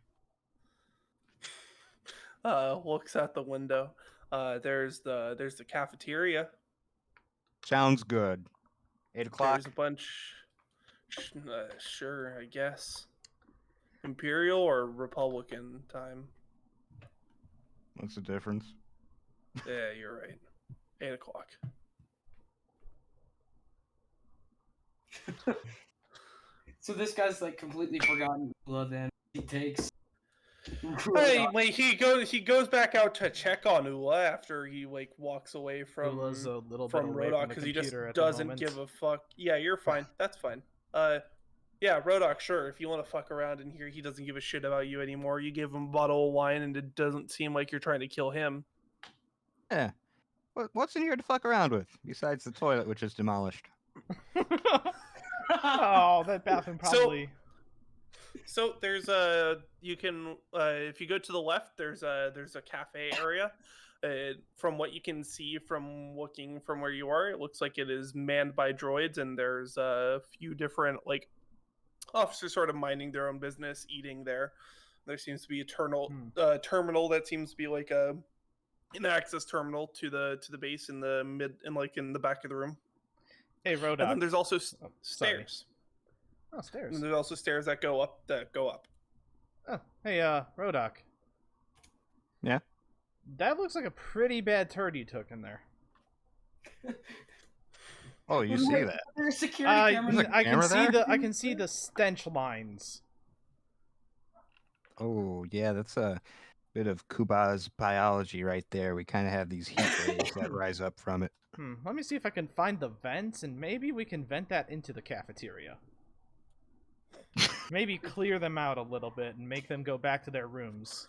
Looks out the window. There's the cafeteria. Sounds good. 8 o'clock. There's a bunch. Sure, I guess. Imperial or Republican time? What's the difference? Yeah, you're right. 8 o'clock. So this guy's like completely forgotten Oola. Then he takes. Hey, wait, he goes back out to check on Oola after he like walks away from Oola's a little bit from away Rhodok from the because he just computer at the doesn't moment. give a fuck. Yeah, you're fine. That's fine. Yeah, Rhodok, sure. If you want to fuck around in here, he doesn't give a shit about you anymore. You give him a bottle of wine, and it doesn't seem like you're trying to kill him. Yeah. What's in here to fuck around with besides the toilet, which is demolished? Oh, that bathroom probably. So there's you can if you go to the left, there's a cafe area. From what you can see from looking from where you are, it looks like it is manned by droids, and there's a few different like officers sort of minding their own business, eating there. There seems to be a terminal that seems to be like an access terminal to the base in the in the back of the room. Hey, And then Rhodok. there's also sorry. stairs. Oh, stairs. And there's also stairs that go up. Oh, hey, Rhodok. Yeah? That looks like a pretty bad turd you took in there. Oh, you see that? There's a security camera. There's a I can camera see there? I can see the stench lines. Oh, yeah, that's a bit of Kubaz biology right there. We kind of have these heat rays that rise up from it. Let me see if I can find the vents, and maybe we can vent that into the cafeteria. Maybe clear them out a little bit and make them go back to their rooms.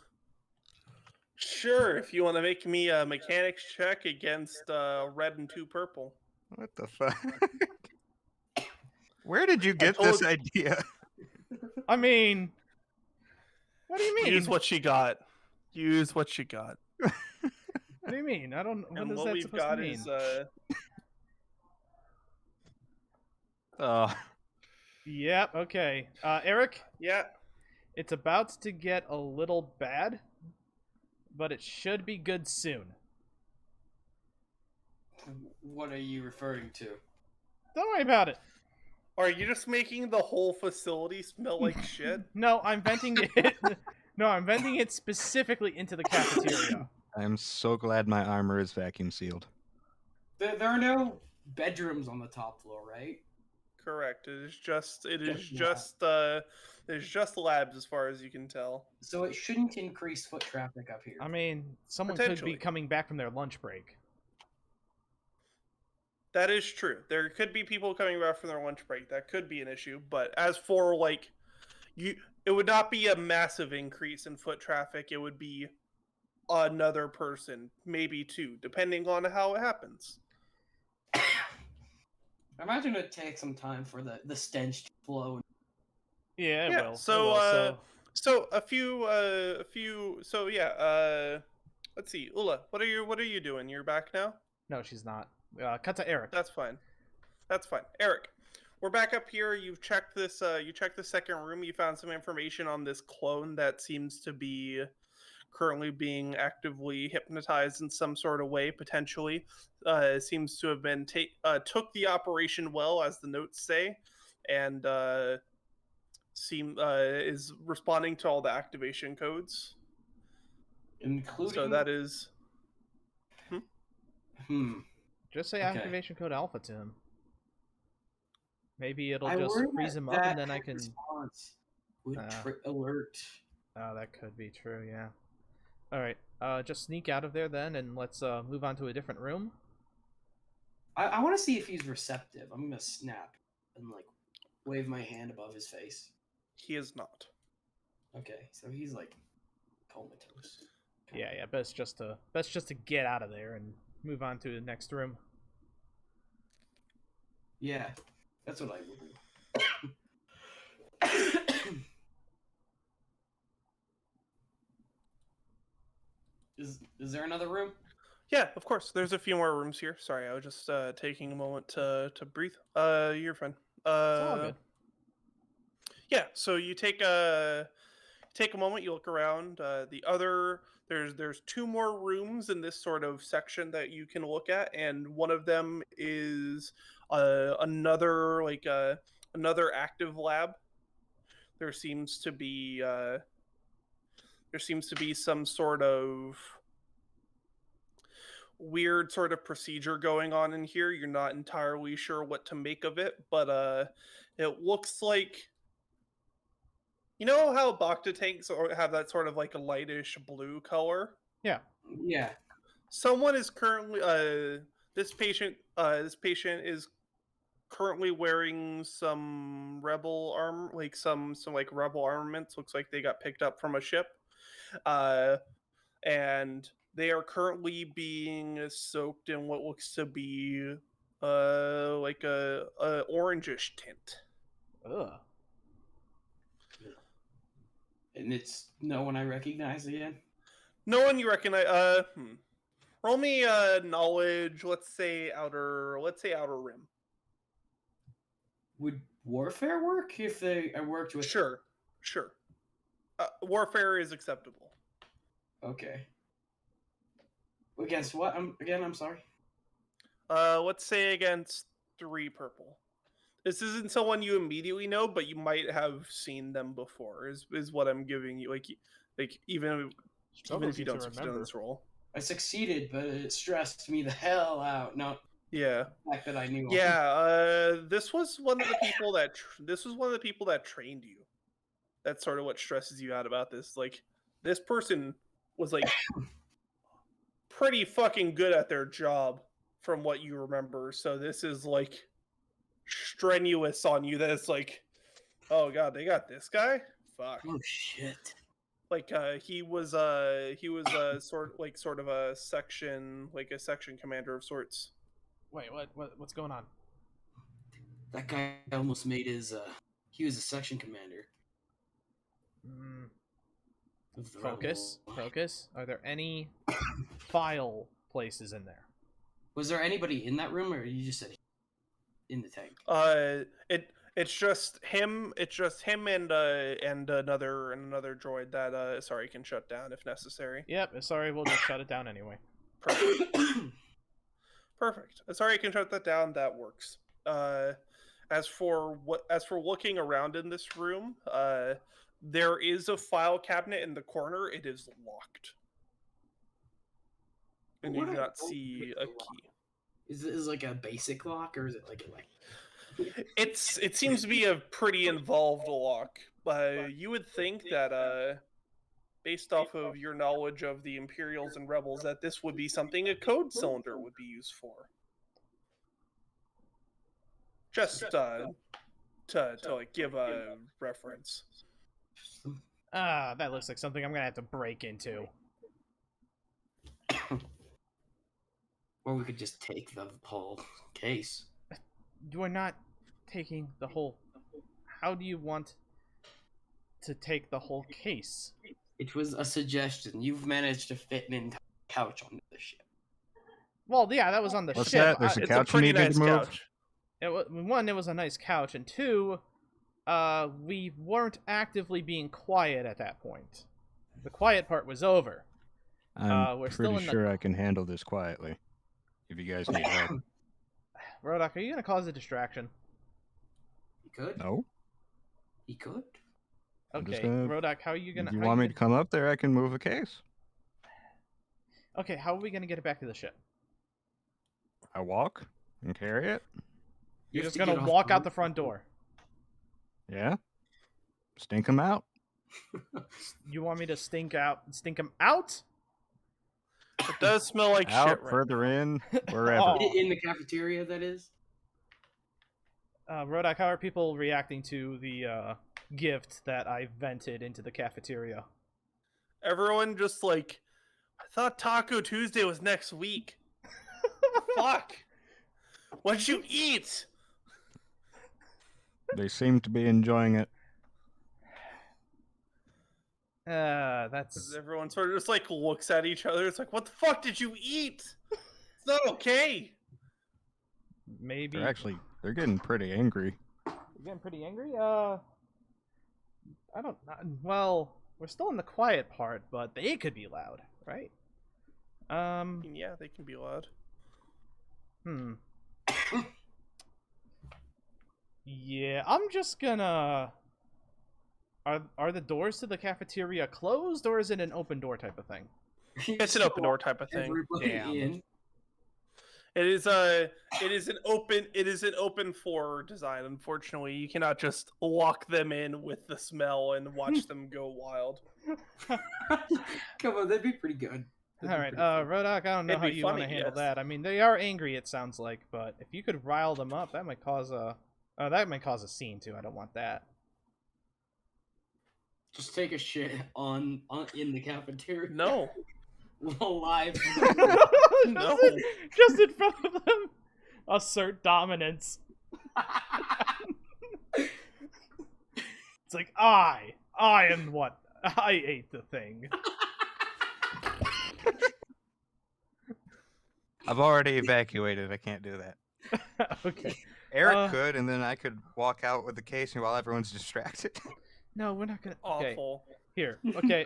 Sure, if you want to make me a mechanics check against red and 2 purple. What the fuck? Where did you get this idea? I mean, what do you mean? Use what she got. Use what she got. What do you mean? I don't. What And is what that we've supposed got to mean? is Yep. Okay. Erik, yeah. it's about to get a little bad, but it should be good soon. What are you referring to? Don't worry about it. Are you just making the whole facility smell like shit? No, I'm venting it. No, I'm venting it specifically into the cafeteria. I am so glad my armor is vacuum sealed. There are no bedrooms on the top floor, right? Correct. It is just labs as far as you can tell. So it shouldn't increase foot traffic up here. I mean, someone could Potentially. be coming back from their lunch break. That is true. There could be people coming back from their lunch break. That could be an issue. But as for like, it would not be a massive increase in foot traffic. It would be another person, maybe 2, depending on how it happens. I imagine it takes some time for the stench to flow. Yeah, it Yeah, will. so, So let's see. Oola, what are you doing? You're back now? No, she's not. Cut to Erik. That's fine. Erik, we're back up here. You've checked this you checked the second room. You found some information on this clone that seems to be currently being actively hypnotized in some sort of way, potentially. Seems to have been took the operation well, as the notes say, and is responding to all the activation codes. Including... So that is... Just say Okay. activation code alpha to him. Maybe it'll I just worry freeze that him up, and that then I can. response would Ah. alert. Oh, that could be true. Yeah. All right. Just sneak out of there then, and let's move on to a different room. I want to see if he's receptive. I'm gonna snap and like wave my hand above his face. He is not. Okay, so he's like comatose. Yeah. Best just to get out of there and move on to the next room. Yeah, that's what I would do. Is there another room? Yeah, of course. There's a few more rooms here. Sorry, I was just taking a moment to breathe. You're fine. It's all good. Yeah, so you take a moment, you look around. There's two more rooms in this sort of section that you can look at, and one of them is another active lab. There seems to be some sort of weird sort of procedure going on in here. You're not entirely sure what to make of it, but it looks like, you know how Bacta tanks have that sort of like a lightish blue color? Yeah. Yeah. Someone is currently this patient is currently wearing some rebel arm, like some like rebel armaments. Looks like they got picked up from a ship. And they are currently being soaked in what looks to be like a orangish tint. Ugh. And it's no one I recognize again. No one you recognize. Roll me knowledge. Let's say outer rim. Would warfare work if I worked with? Sure. Warfare is acceptable. Okay. Against what? I'm sorry. Let's say against 3 purple. This isn't someone you immediately know, but you might have seen them before. Is what I'm giving you. Like even if you don't succeed on this roll. I succeeded, but it stressed me the hell out. No. Yeah. The fact that I knew. Yeah. This was one of the people that trained you. That's sort of what stresses you out about this. Like, this person was like pretty fucking good at their job from what you remember. So this is like strenuous on you. That it's like, oh god, they got this guy. Fuck. Oh shit. Like he was sort of a section commander of sorts. Wait, what's going on? That guy almost made his. He was a section commander. Of the Focus. rebel. Focus. Are there any file places in there? Was there anybody in that room, or you just said in the tank? It's just him. It's just him and another droid that Isari can shut down if necessary. Yep. Sorry, we'll just shut it down anyway. Perfect. Perfect. Isari can shut that down. That works. As for looking around in this room, there is a file cabinet in the corner. It is locked, and you do not see a key. Is it like a basic lock, or is it like a It seems to be a pretty involved lock. You would think that, based off of your knowledge of the Imperials and Rebels, that this would be something a code cylinder would be used for. Just to like give a reference. That looks like something I'm gonna have to break into. Or we could just take the whole case. We're not taking the whole. How do you want to take the whole case? It was a suggestion. You've managed to fit an entire couch onto the ship. Well, yeah, that was on the What's ship. that? There's a It's couch a pretty you need nice to move? couch. One, it was a nice couch, and two, we weren't actively being quiet at that point. The quiet part was over. I'm we're still pretty in sure I can handle this quietly. If you guys need help. Rhodok, are you gonna cause a distraction? He could. No? He could. I'm just Okay, gonna- Rhodok, how are you gonna? If you how want you me to come up there, I can move a case. Okay, how are we gonna get it back to the ship? I walk and carry it. You're have just to gonna get off walk the out the roof. front door. Yeah. Stink them out. You want me to stink him out? It does smell like Out, shit right further now. in, wherever. Oh. In the cafeteria, that is. Rhodok, how are people reacting to the gift that I vented into the cafeteria? Everyone just like, I thought Taco Tuesday was next week. Fuck. What'd you eat? They seem to be enjoying it. That's Everyone sort of just like looks at each other. It's like, what the fuck did you eat? It's not okay. maybe. They're getting pretty angry. You're getting pretty angry? I don't. Well, we're still in the quiet part, but they could be loud, right? Yeah, they can be loud. Yeah, I'm just gonna. Are the doors to the cafeteria closed, or is it an open door type of thing? It's an open door type of thing. Everybody Damn. in. It is an open floor design. Unfortunately, you cannot just lock them in with the smell and watch them go wild. Come on, that'd be pretty good. All right, Rhodok, I don't know It'd how be you want to funny, handle yes. that. I mean, they are angry. It sounds like, but if you could rile them up, that might cause a scene too. I don't want that. Just take a shit on in the cafeteria. No, Live. No. Just in front of them. Assert dominance. It's like I am what I ate the thing. I've already evacuated. I can't do that. Okay. Erik could, and then I could walk out with the case while everyone's distracted. No, we're not gonna. Okay. awful. Here. Okay.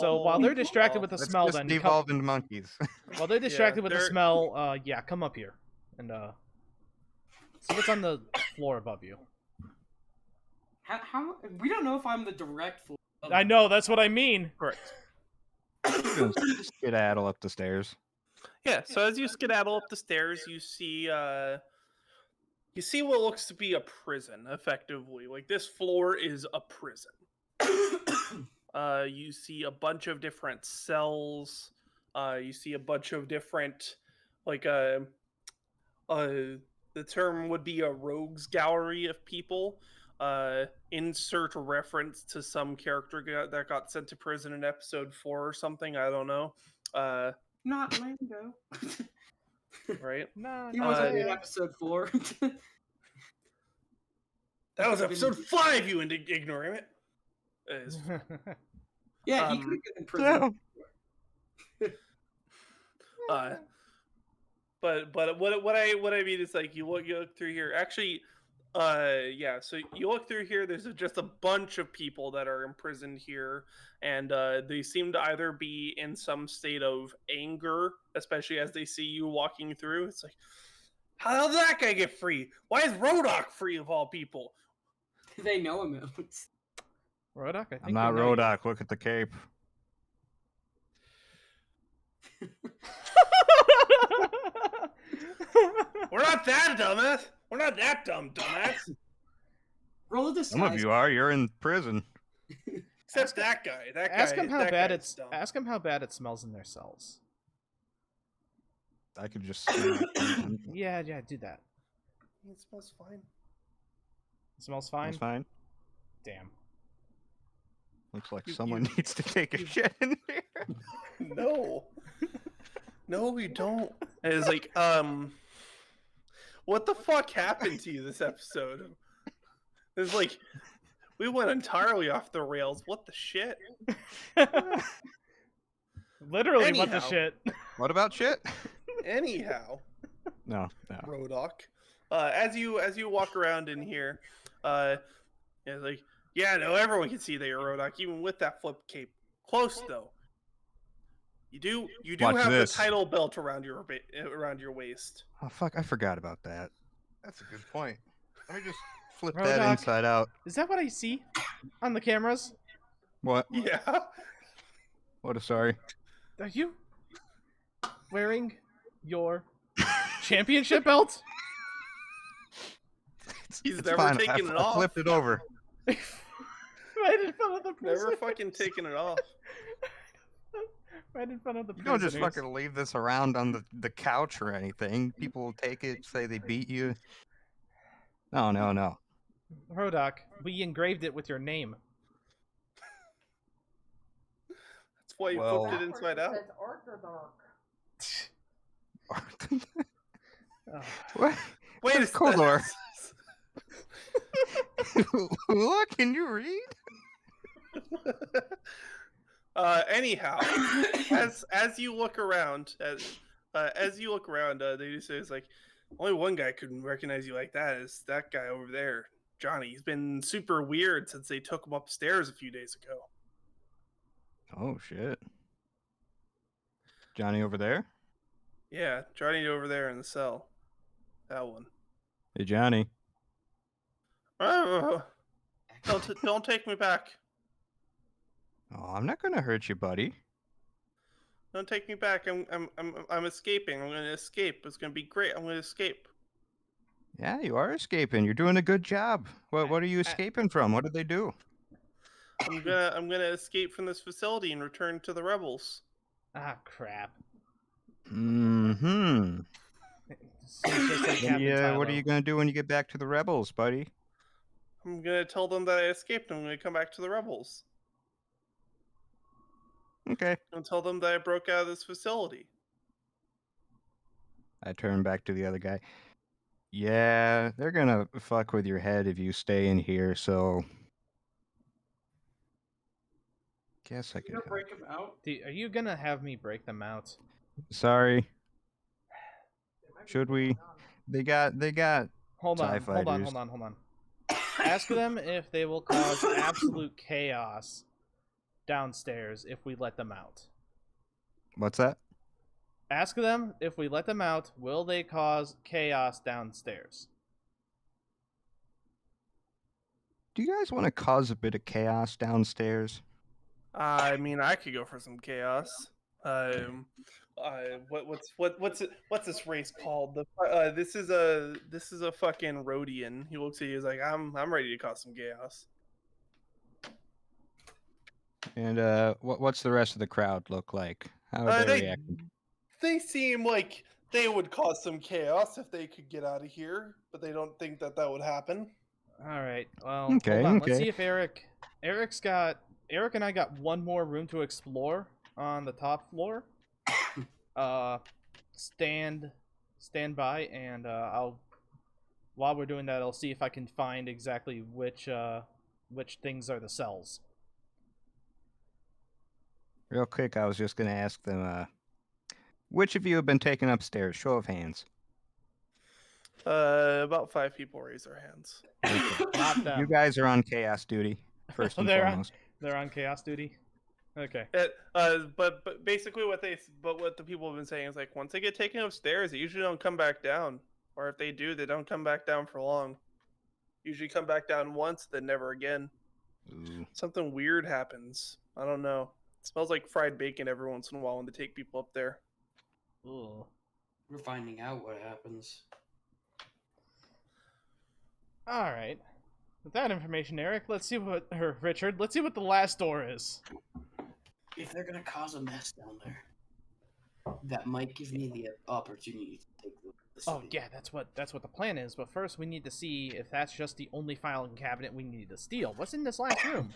So while they're distracted with the Let's smell, just then devolve into monkeys. while they're distracted with the they're- smell, yeah, come up here and see what's on the floor above you. How? We don't know if I'm the direct floor. I know, that's what I mean. Correct. Just skedaddle up the stairs. Yeah, so as you skedaddle up the stairs, You see what looks to be a prison, effectively. Like this floor is a prison. You see a bunch of different cells. You see a bunch of different, like the term would be a rogues gallery of people. Insert reference to some character that got sent to prison in episode 4 or something. I don't know. Not Lando. Right? No, He wasn't in yeah. episode 4. That was episode 5. You ignorant. Yeah, he Um, could have been in prison. But what I mean is like you look through here. Actually, yeah. So you look through here. There's just a bunch of people that are imprisoned here, and they seem to either be in some state of anger, especially as they see you walking through. It's like, how did that guy get free? Why is Rhodok free of all people? They know him. Rhodok, I think I'm not we know you. Rhodok. Look at the cape. We're not that dumbass. We're not that dumbass. Roll a disguise. Some of you are. You're in prison. Except that guy. That guy. Ask him how that bad guy's it's. dumb. Ask him how bad it smells in their cells. I could just. smell it. Yeah, do that. It smells fine. It smells fine. That's fine. Damn. Looks like You- someone needs to take a shit in here. No. No, you don't. And it's like, what the fuck happened to you this episode? It's like, we went entirely off the rails. What the shit? Literally, what the Anyhow. shit? What about shit? Anyhow, No. Rhodok, as you walk around in here, it's like, yeah, no, everyone can see that you're Rhodok, even with that flip cape. Close though. You do Watch have this. the title belt around your waist. Oh fuck! I forgot about that. That's a good point. Let me just flip Rhodok. that inside out. Is that what I see on the cameras? What? Yeah. What? Sorry. Are you wearing your championship belt? He's It's never fine. taken it I off. flipped it over. Right in front of the prisoners. Never fucking taken it off. Right in front of the You don't prisoners. just fucking leave this around on the couch or anything. People will take it, say they beat you. No. Rhodok, we engraved it with your name. That's why you Well- flipped it inside out. Says Orthodox. Oh. What? Wait a That's Kodor. second. Look, can you read? Anyhow, as you look around, they just say it's like only one guy couldn't recognize you like that. Is that guy over there, Johnny? He's been super weird since they took him upstairs a few days ago. Oh shit. Johnny over there? Yeah, Johnny over there in the cell. That one. Hey Johnny. Don't take me back. Oh, I'm not gonna hurt you, buddy. Don't take me back. I'm escaping. I'm gonna escape. It's gonna be great. I'm gonna escape. Yeah, you are escaping. You're doing a good job. What are you escaping from? What did they do? I'm gonna escape from this facility and return to the rebels. Ah, crap. Mm-hmm. Seems just like Captain What are Tylo. you gonna do when you get back to the rebels, buddy? I'm gonna tell them that I escaped. I'm gonna come back to the rebels. Okay. And tell them that I broke out of this facility. I turn back to the other guy. Yeah, they're gonna fuck with your head if you stay in here, so guess I You can gonna help. break him out? Are you gonna have me break them out? Sorry. There might be Should more we? going on. They got Hold TIE on, hold on, fighters. hold on, hold on. Ask them if they will cause absolute chaos downstairs if we let them out. What's that? Ask them if we let them out, will they cause chaos downstairs? Do you guys want to cause a bit of chaos downstairs? I mean, I could go for some chaos. What's this race called? This is a fucking Rhodian. He looks at you. He's like, I'm ready to cause some chaos. And what's the rest of the crowd look like? How are they They reacting? they seem like they would cause some chaos if they could get out of here, but they don't think that would happen. All right. Well, Okay, hold on. Let's okay. see if Erik and I got one more room to explore on the top floor. Stand by, and while we're doing that, I'll see if I can find exactly which things are the cells. Real quick, I was just gonna ask them, which of you have been taken upstairs? Show of hands. About 5 people raise their hands. Not them. You guys are on chaos duty, first and They're foremost. They're on chaos duty. Okay. But basically what the people have been saying is like once they get taken upstairs, they usually don't come back down, or if they do, they don't come back down for long. Usually come back down once, then never again. Ooh. Something weird happens. I don't know. It smells like fried bacon every once in a while when they take people up there. Ooh. We're finding out what happens. All right. With that information, Erik, Richard, let's see what the last door is. If they're gonna cause a mess down there, that might give me the opportunity to take the Oh city. yeah, that's what the plan is. But first, we need to see if that's just the only filing cabinet we need to steal. What's in this last room?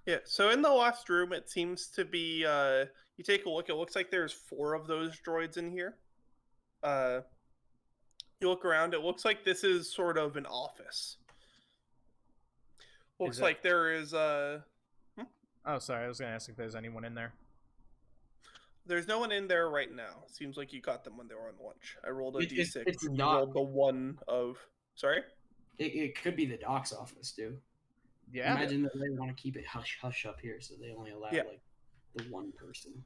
Yeah, so in the last room, it seems to be, you take a look, it looks like there's 4 of those droids in here. You look around, it looks like this is sort of an office. Looks it- like there is, Oh, sorry, I was gonna ask if there's anyone in there. there's no one in there right now. Seems like you got them when they were on lunch. I rolled a It's d6. You not- rolled the 1 of, sorry? It could be the doc's office, too. Yeah. Imagine that they want to keep it hush hush up here, so they only allow Yeah. like the one person.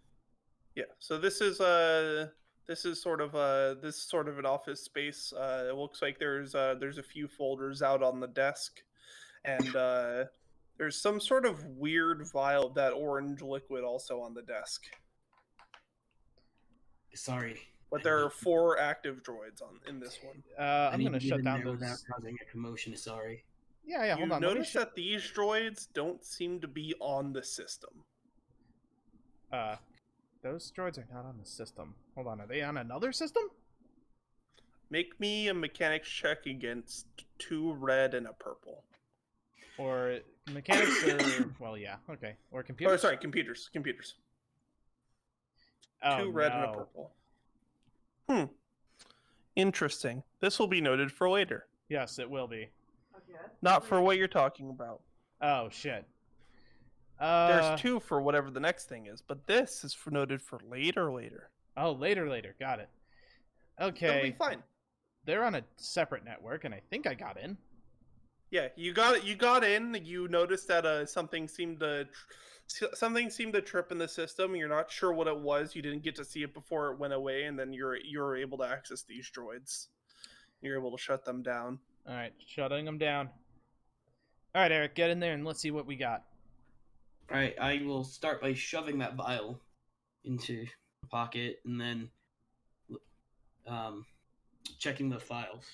Yeah. So this is sort of an office space. It looks like there's a few folders out on the desk, and there's some sort of weird vial of that orange liquid also on the desk. Sorry, but there are 4 active droids in this one. I I'm need gonna to get shut in down there without those. causing a commotion. Sorry. Yeah, hold You on. Let me notice that these droids don't seem to be on the system. Those droids are not on the system. Hold on, are they on another system? Make me a mechanics check against 2 red and a purple. Or mechanics or well, yeah, okay. Or Oh, computers? sorry, computers. 2 red and a purple. Interesting. This will be noted for later. Yes, it will be. Okay. Not for what you're talking about. Oh shit. There's 2 for whatever the next thing is, but this is noted for later. Oh, later. Got it. It'll Okay. be fine. They're on a separate network, and I think I got in. Yeah, you got it. You got in. You noticed that something seemed to trip in the system. You're not sure what it was. You didn't get to see it before it went away, and then you're able to access these droids. You're able to shut them down. All right, shutting them down. All right, Erik, get in there and let's see what we got. All right, I will start by shoving that vial into the pocket and then checking the files.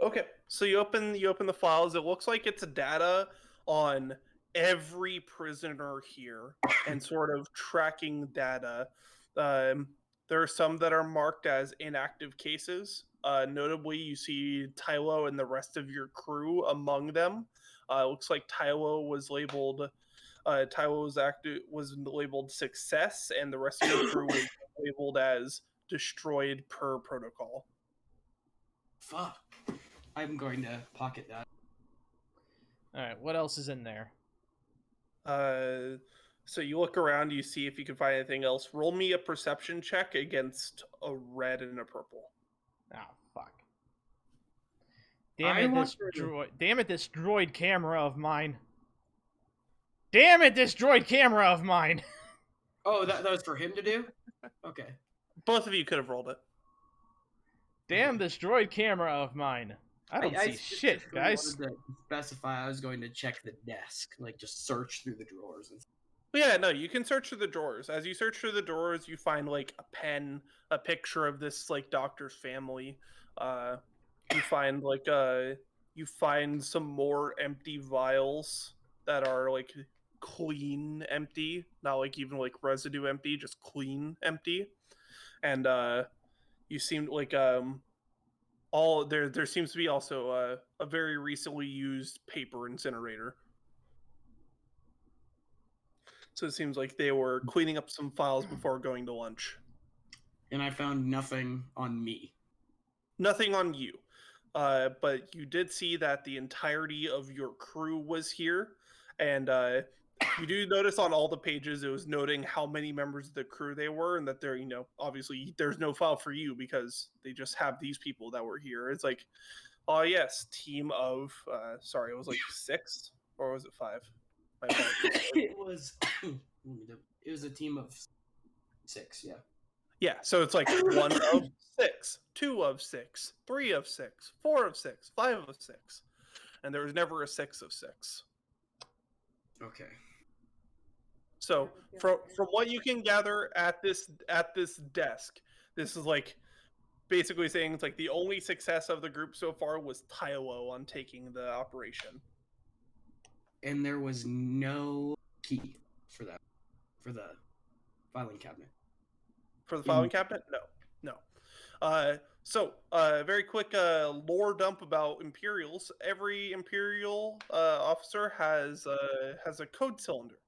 Okay, so you open the files. It looks like it's data on every prisoner here and sort of tracking data. There are some that are marked as inactive cases. Notably, you see Tylo and the rest of your crew among them. It looks like Tylo was labeled. Was labeled success, and the rest of your crew was labeled as destroyed per protocol. Fuck. I'm going to pocket that. All right, what else is in there? So you look around, you see if you can find anything else. Roll me a perception check against a red and a purple. Oh, fuck. Damn it, this droid camera of mine. Damn it, this droid camera of mine. Oh, that was for him to do? Okay. Both of you could have rolled it. Damn this droid camera of mine. I don't see shit, guys. Wanted to specify I was going to check the desk, like just search through the drawers. Yeah, no, you can search through the drawers. As you search through the drawers, you find like a pen, a picture of this like doctor's family. You find some more empty vials that are like clean empty, not like even like residue empty, just clean empty. And you seem like all there seems to be also a very recently used paper incinerator. So it seems like they were cleaning up some files before going to lunch. And I found nothing on me. Nothing on you. But you did see that the entirety of your crew was here. And you do notice on all the pages it was noting how many members of the crew they were, and that they're, obviously there's no file for you because they just have these people that were here. It's like, oh yes, team of sorry, it was like 6 or was it 5? It was a team of 6, yeah. Yeah, so it's like 1 of 6, 2 of 6, 3 of 6, 4 of 6, 5 of 6, and there was never a 6 of 6. Okay. So from what you can gather at this desk, this is like basically saying it's like the only success of the group so far was Tylo on taking the operation. And there was no key for the filing cabinet. For the filing cabinet? No. So very quick lore dump about Imperials. Every Imperial officer has a code cylinder.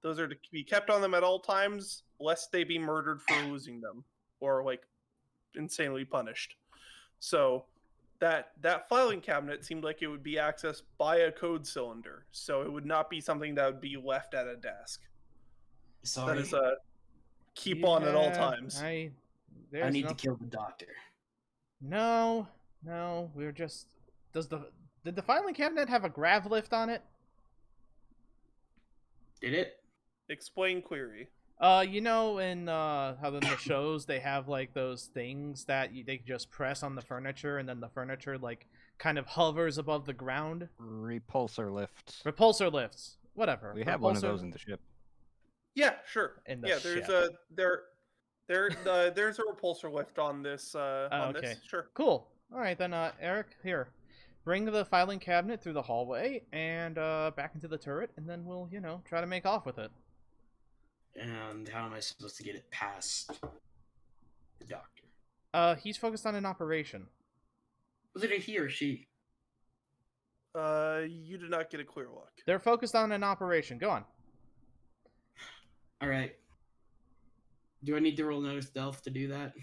Those are to be kept on them at all times, lest they be murdered for losing them or like insanely punished. So that filing cabinet seemed like it would be accessed by a code cylinder, so it would not be something that would be left at a desk. Sorry. That is keep on at all times. I need to kill the doctor. No, we're just. Did the filing cabinet have a grav lift on it? Did it? Explain query. In how in the shows they have like those things that they just press on the furniture and then the furniture like kind of hovers above the ground. Repulsor lifts. Repulsor lifts. Whatever. We have one of those in the ship. Yeah, sure. In the there's ship. There's a repulsor lift on this. On okay. this, sure. Cool. All right then, Eric, here, bring the filing cabinet through the hallway and back into the turret, and then we'll, try to make off with it. And how am I supposed to get it past the doctor? He's focused on an operation. Was it a he or she? You did not get a clear look. They're focused on an operation. Go on. All right. Do I need to roll another stealth to do that?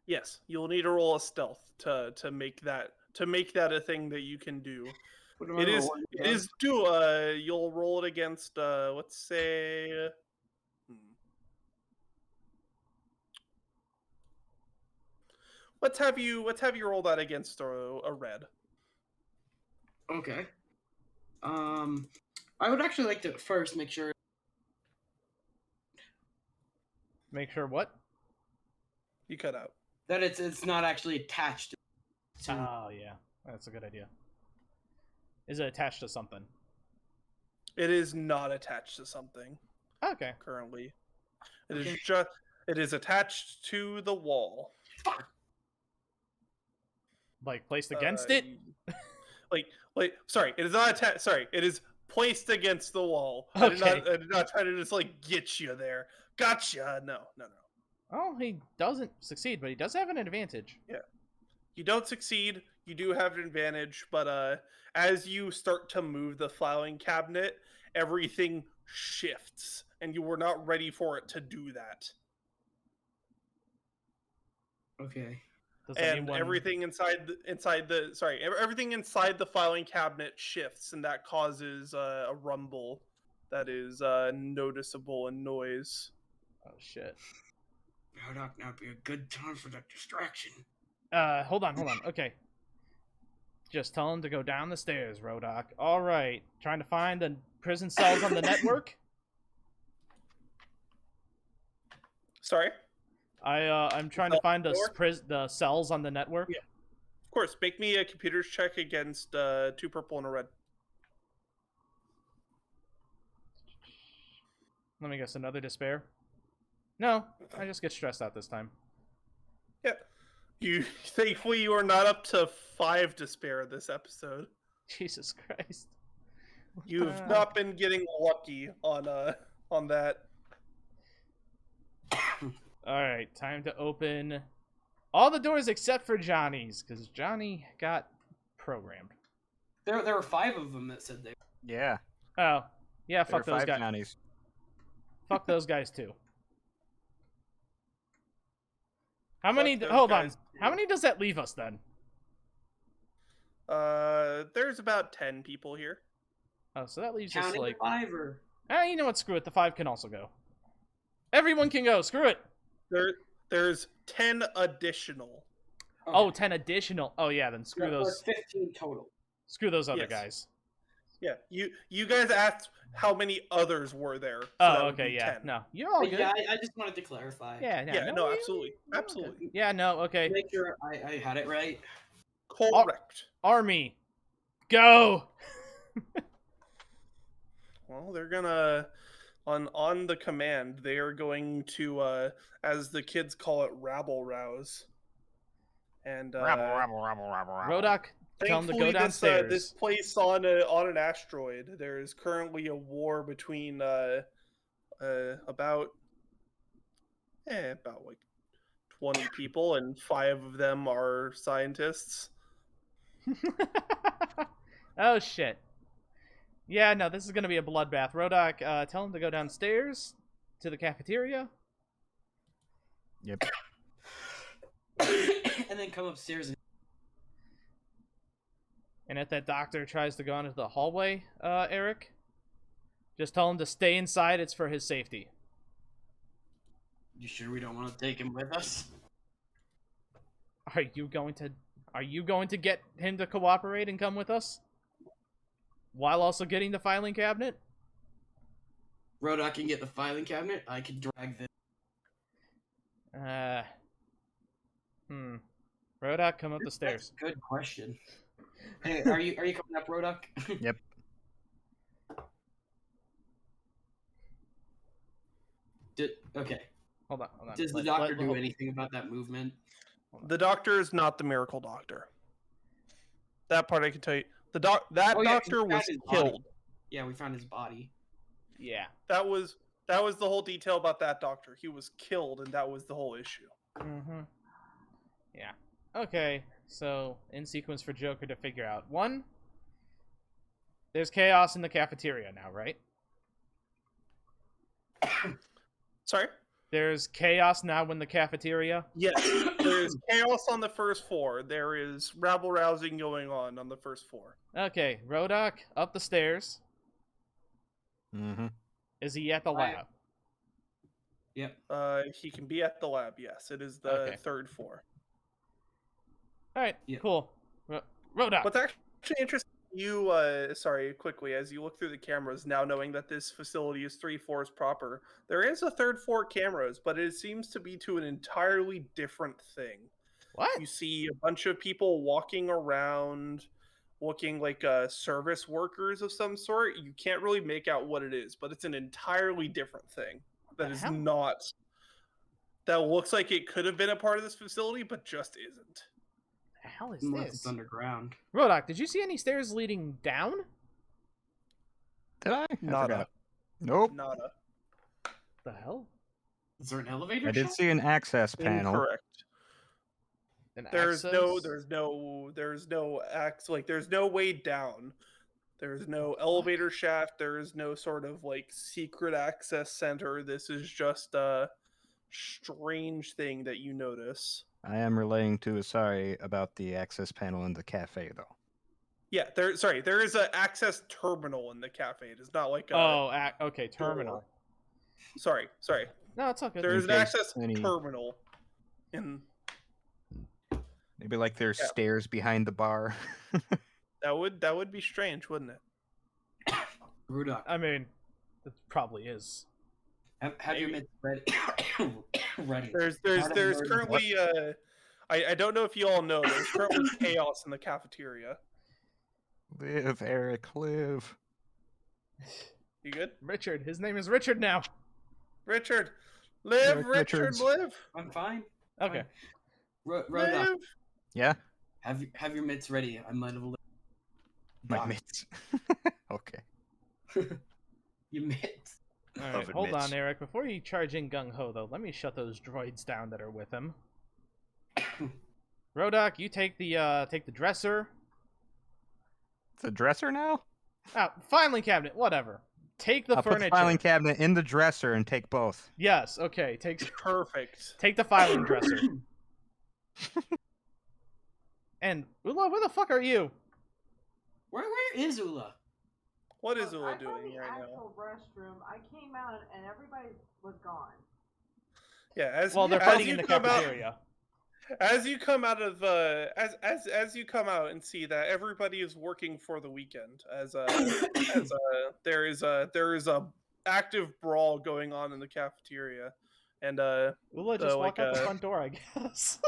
Yes, you'll need to roll a stealth to make that a thing that you can do. What am I It is rolling it is do you'll roll it against let's say let's have you roll that against a red. Okay. I would actually like to first make sure. Make sure what? You cut out. That it's not actually attached to. Oh yeah, that's a good idea. Is it attached to something? It is not attached to something Okay. currently. It is attached to the wall. Like placed against it? Sorry, it is not attached. Sorry, it is placed against the wall. Okay. I did not try to just get you there. Gotcha. No. Oh, he doesn't succeed, but he does have an advantage. Yeah. You don't succeed. You do have an advantage, but as you start to move the filing cabinet, everything shifts, and you were not ready for it to do that. Okay. Everything inside the filing cabinet shifts, and that causes a rumble that is noticeable in noise. Oh shit. Rhodok, now would be a good time for that distraction. Hold on. Okay. Just tell him to go down the stairs, Rhodok. All right. Trying to find the prison cells on the network? Sorry? I'm trying to find the cells on the network. Yeah. Of course. Make me a computer's check against 2 purple and a red. Let me guess, another despair? No, I just get stressed out this time. Yeah. Thankfully you are not up to 5 despair this episode. Jesus Christ. You've not been getting lucky on that. Alright, time to open all the doors except for Johnny's, because Johnny got programmed. There were 5 of them that said they. Yeah. Oh, yeah, There fuck are those 5 guys. Johnnies. Fuck those guys too. How Fuck many? those Hold on. guys, How many does that leave us then? There's about 10 people here. Oh, so that leaves us Counting like. the 5 or. You know what? Screw it. The 5 can also go. Everyone can go. Screw it. There's 10 additional. Okay. Oh, 10 additional. Oh yeah, then screw those. 15 total. Screw those other Yes. guys. Yeah, you guys asked how many others were there. So Oh, that would okay, be yeah. 10. No, you're all good. Yeah, I just wanted to clarify. Yeah, Yeah, no, you- absolutely. you're all good. Absolutely. Yeah, no, okay. Make sure I had it right. Correct. Army, go. Well, they're gonna on the command. They are going to, as the kids call it, rabble rouse. And Rabble. Rhodok, tell him to go thankfully, downstairs. this place on an asteroid. There is currently a war between about 20 people, and 5 of them are scientists. Oh shit. Yeah, no, this is gonna be a bloodbath. Rhodok, tell him to go downstairs to the cafeteria. Yep. And then come upstairs. And if that doctor tries to go into the hallway, Erik, just tell him to stay inside. It's for his safety. You sure we don't want to take him with us? Are you going to get him to cooperate and come with us? While also getting the filing cabinet? Rhodok can get the filing cabinet. I can drag the. Rhodok, come up the stairs. That's a good question. Hey, are you coming up, Rhodok? Yep. Okay. Hold on. Does the doctor do anything about that movement? The doctor is not the miracle doctor. That part I can tell you. Doctor was killed. Yeah, we found his body. Yeah. That was the whole detail about that doctor. He was killed, and that was the whole issue. Mm-hmm. Yeah. Okay, so in sequence for Joker to figure out. One, there's chaos in the cafeteria now, right? Sorry? There's chaos now in the cafeteria? Yes. There's chaos on the first floor. There is rabble-rousing going on the first floor. Okay, Rhodok, up the stairs. Mm-hmm. Is he at the lab? Yep. He can be at the lab, yes. It is the third floor. Alright, Yeah. cool. Rhodok! What's actually interesting, quickly, as you look through the cameras, now knowing that this facility is 3 floors proper, there is a third floor cameras, but it seems to be to an entirely different thing. What? You see a bunch of people walking around, looking like service workers of some sort. You can't really make out what it is, but it's an entirely different thing. That is not... That looks like it could have been a part of this facility, but just isn't. The hell is Unless this? it's underground. Rhodok, did you see any stairs leading down? Did I? Nada. Nope. Nada. The hell? Is there an elevator? I did see an access panel. Incorrect. There's Access? no way down. There's no elevator shaft. There is no sort of like secret access center. This is just a strange thing that you notice. I am relaying to Isari about the access panel in the cafe, though. Yeah, there is an access terminal in the cafe. It is not like a... Oh, okay, terminal. Sorry. No, it's all good. There is an access terminal in... Maybe like there's stairs behind the bar. That would be strange, wouldn't it? Rhodok. I mean, it probably is. Have your mitts ready. Ready. There's currently I don't know if you all know, there's currently chaos in the cafeteria. Live, Erik, live. You good? Richard. His name is Richard now. Richard. Live, Erik Richard, Richards. live. I'm fine. Okay. Rhodok, Live. Yeah? have your mitts ready. I might have My mitts. Okay. Your mitts. Alright, hold on, Erik. Before you charge in gung-ho, though, let me shut those droids down that are with him. Rhodok, you take the dresser. It's a dresser now? Oh, filing cabinet, whatever. Take the I'll furniture. put the filing cabinet in the dresser and take both. Yes, okay. Perfect. Take the filing dresser. And Oola, where the fuck are you? Where is Oola? What is I Oola doing right now? actual restroom. I came out and everybody was gone. Yeah, They're fighting in the cafeteria. As you come out of as you come out and see that everybody is working for the weekend, there is a active brawl going on in the cafeteria, and Oola just walk out the front door, I guess.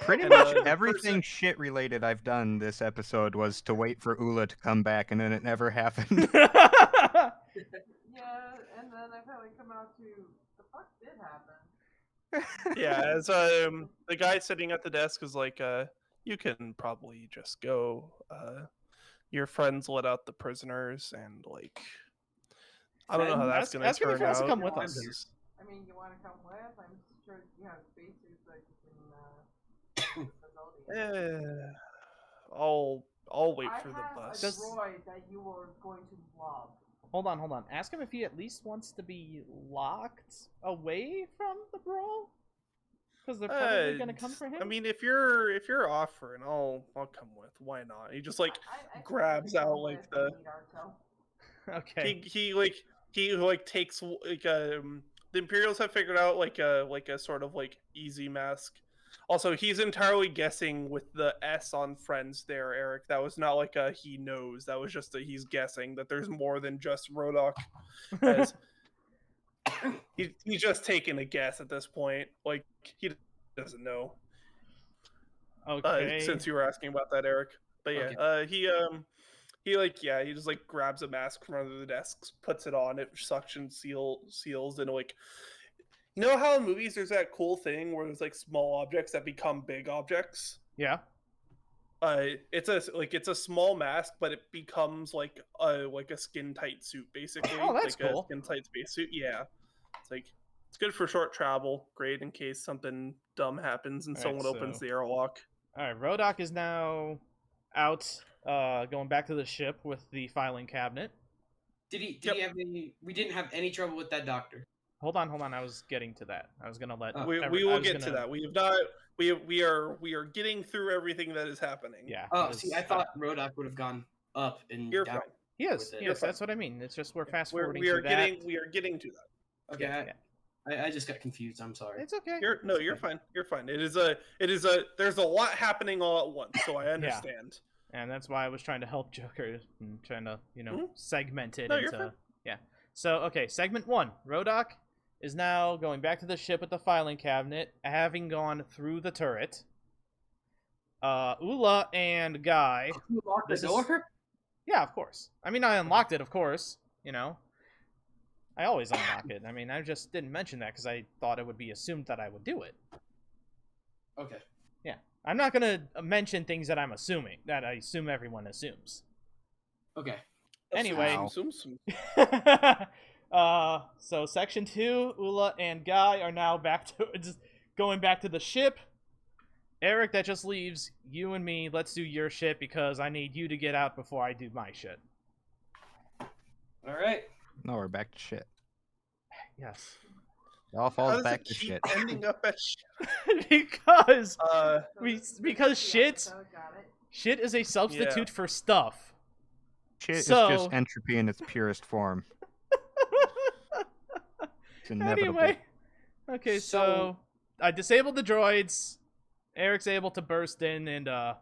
Pretty much everything shit related I've done this episode was to wait for Oola to come back, and then it never happened. Yeah, and then I finally come out to the fuck did happen. yeah, as the guy sitting at the desk is like, you can probably just go. Your friends let out the prisoners, and like, I don't know how that's gonna ask turn your friends out. to come with us. I mean, you want to come with? I'm sure you have spaces that you can. I'll wait for the I bus. have a droid that you were going to love. Hold on. Ask him if he at least wants to be locked away from the brawl. Because they're probably gonna come for him. I mean, if you're offering, I'll come with. Why not? He just like I grabs out like the. Okay. He takes like the Imperials have figured out like a sort of like easy mask. Also, he's entirely guessing with the S on friends there, Erik. That was not like a he knows. That was just a he's guessing that there's more than just Rhodok. As he's just taking a guess at this point. Like, he doesn't know. Okay. Since you were asking about that, Erik. But yeah, Okay. he just like grabs a mask from under the desks, puts it on, it suction seals, and like You know how in movies there's that cool thing where there's like small objects that become big objects? Yeah. It's a small mask, but it becomes like a skin tight suit, basically. Oh, that's like cool. a skin tight spacesuit. Yeah, it's good for short travel. Great in case something dumb happens and All right, someone opens so- the airlock. All right, Rhodok is now out, going back to the ship with the filing cabinet. Did he Yep. have any? We didn't have any trouble with that doctor. Hold on. I was getting to that. I was gonna let. Oh. We I will was get to gonna- that. We have not. We are getting through everything that is happening. Yeah. Oh, it was- see, I thought Rhodok would have gone up and You're down. fine. He is. with it. Yes, You're that's what I mean. It's just we're fast We're, forwarding we are through that. getting. We are getting to that. Okay, Yeah. I just got confused. I'm sorry. It's okay. You're okay. fine. You're fine. It is a. There's a lot happening all at once, so I understand. And that's why I was trying to help Joker and trying to, Mhm. segment it No, you're into. fine. Yeah. So okay, segment 1. Rhodok is now going back to the ship with the filing cabinet, having gone through the turret. Oola and Guy. You locked the This is- door? Yeah, of course. I mean, I unlocked it, of course. I always unlock it. I mean, I just didn't mention that because I thought it would be assumed that I would do it. Okay. I'm not gonna mention things that I assume everyone assumes. Okay. Anyway. Zoom, zoom. So section 2, Oola and Guy are now just going back to the ship. Erik, that just leaves you and me. Let's do your shit because I need you to get out before I do my shit. All right. No, we're back to shit. Yes. It all How falls does back it to keep shit. ending up at shit? Because So because this is the shit episode, got it? shit is a substitute for stuff. Shit is So- just entropy in its purest form. It's inevitable. Anyway. Okay, so I disabled the droids. Eric's able to burst in and I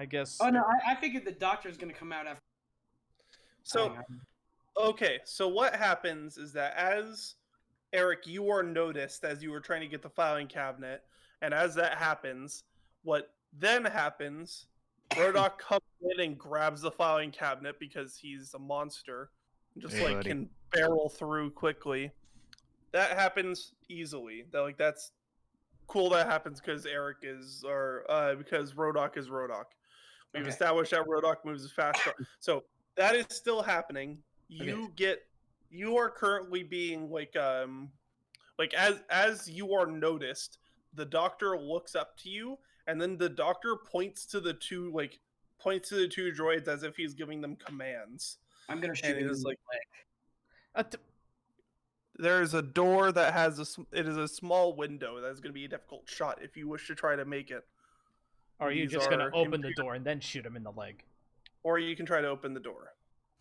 guess Oh no, I figured the doctor's gonna come out after. So okay, so what happens is that as Erik, you are noticed as you were trying to get the filing cabinet, and as that happens, what then happens, Rhodok comes in and grabs the filing cabinet because he's a monster, and just Hey, buddy. can barrel through quickly. That happens easily. That's cool. That happens because because Rhodok is Rhodok. We've Okay. established that Rhodok moves fast. So that is still happening. You are currently being as you are noticed, the doctor looks up to you, and then the doctor points to the two droids as if he's giving them commands. I'm gonna shoot And it him is in the like leg. there's a door that has it is a small window that is going to be a difficult shot if you wish to try to make it. or are you these just gonna are open the Imperial- door and then shoot him in the leg? Or you can try to open the door.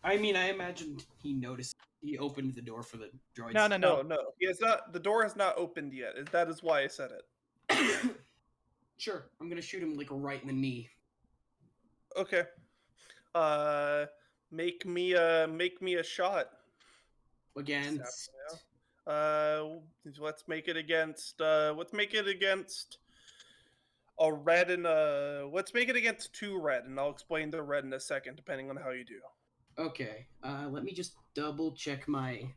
I mean, I imagined he noticed. He opened the door for the droids. No. No. He has not. The door has not opened yet. That is why I said it. Sure, I'm gonna shoot him like right in the knee. Okay. Make me a shot. Against. Let's make it against a red and let's make it against 2 red, and I'll explain the red in a second, depending on how you do. Okay. Let me just double check my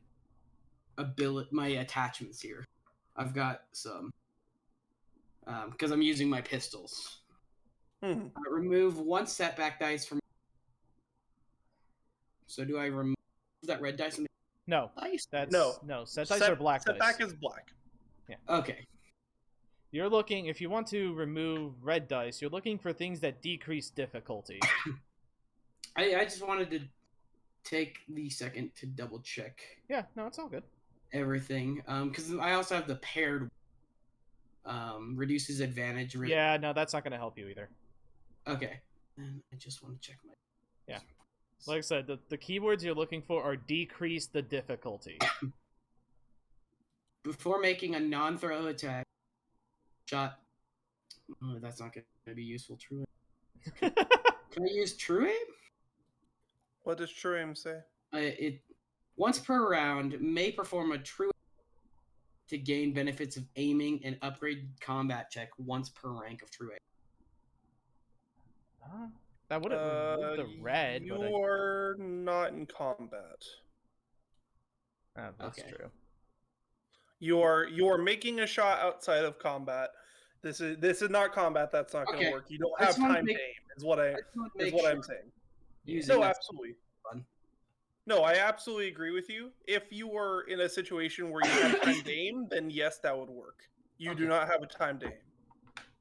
attachments here. I've got some. Because I'm using my pistols. Hmm. Remove 1 setback dice from. So do I remove that red dice? And No. dice? That's No. Set dice are black dice. Setback is black. Okay. You're looking, if you want to remove red dice, you're looking for things that decrease difficulty. I just wanted to take the second to double check Yeah, no, it's all good. everything. Because I also have the paired. Reduces advantage. Yeah, no, that's not gonna help you either. Okay. And I just want to check my. Yeah. Like I said, the keywords you're looking for are decrease the difficulty. Before making a non-throw attack, shot. Oh, that's not going to be useful. True aim. Can I use true aim? What does true aim say? It once per round may perform a true to gain benefits of aiming and upgrade combat check once per rank of true aim. That wouldn't remove the red, You but are not in combat. that's Okay. true. You are making a shot outside of combat. This is not combat. That's not going to Okay. work. You don't I have just wanna time make- to aim. Is what I just want to make I'm sure saying. using No, that's absolutely. fun. No, I absolutely agree with you. If you were in a situation where you had time to aim, then yes, that would work. You do Okay. not have a time to aim.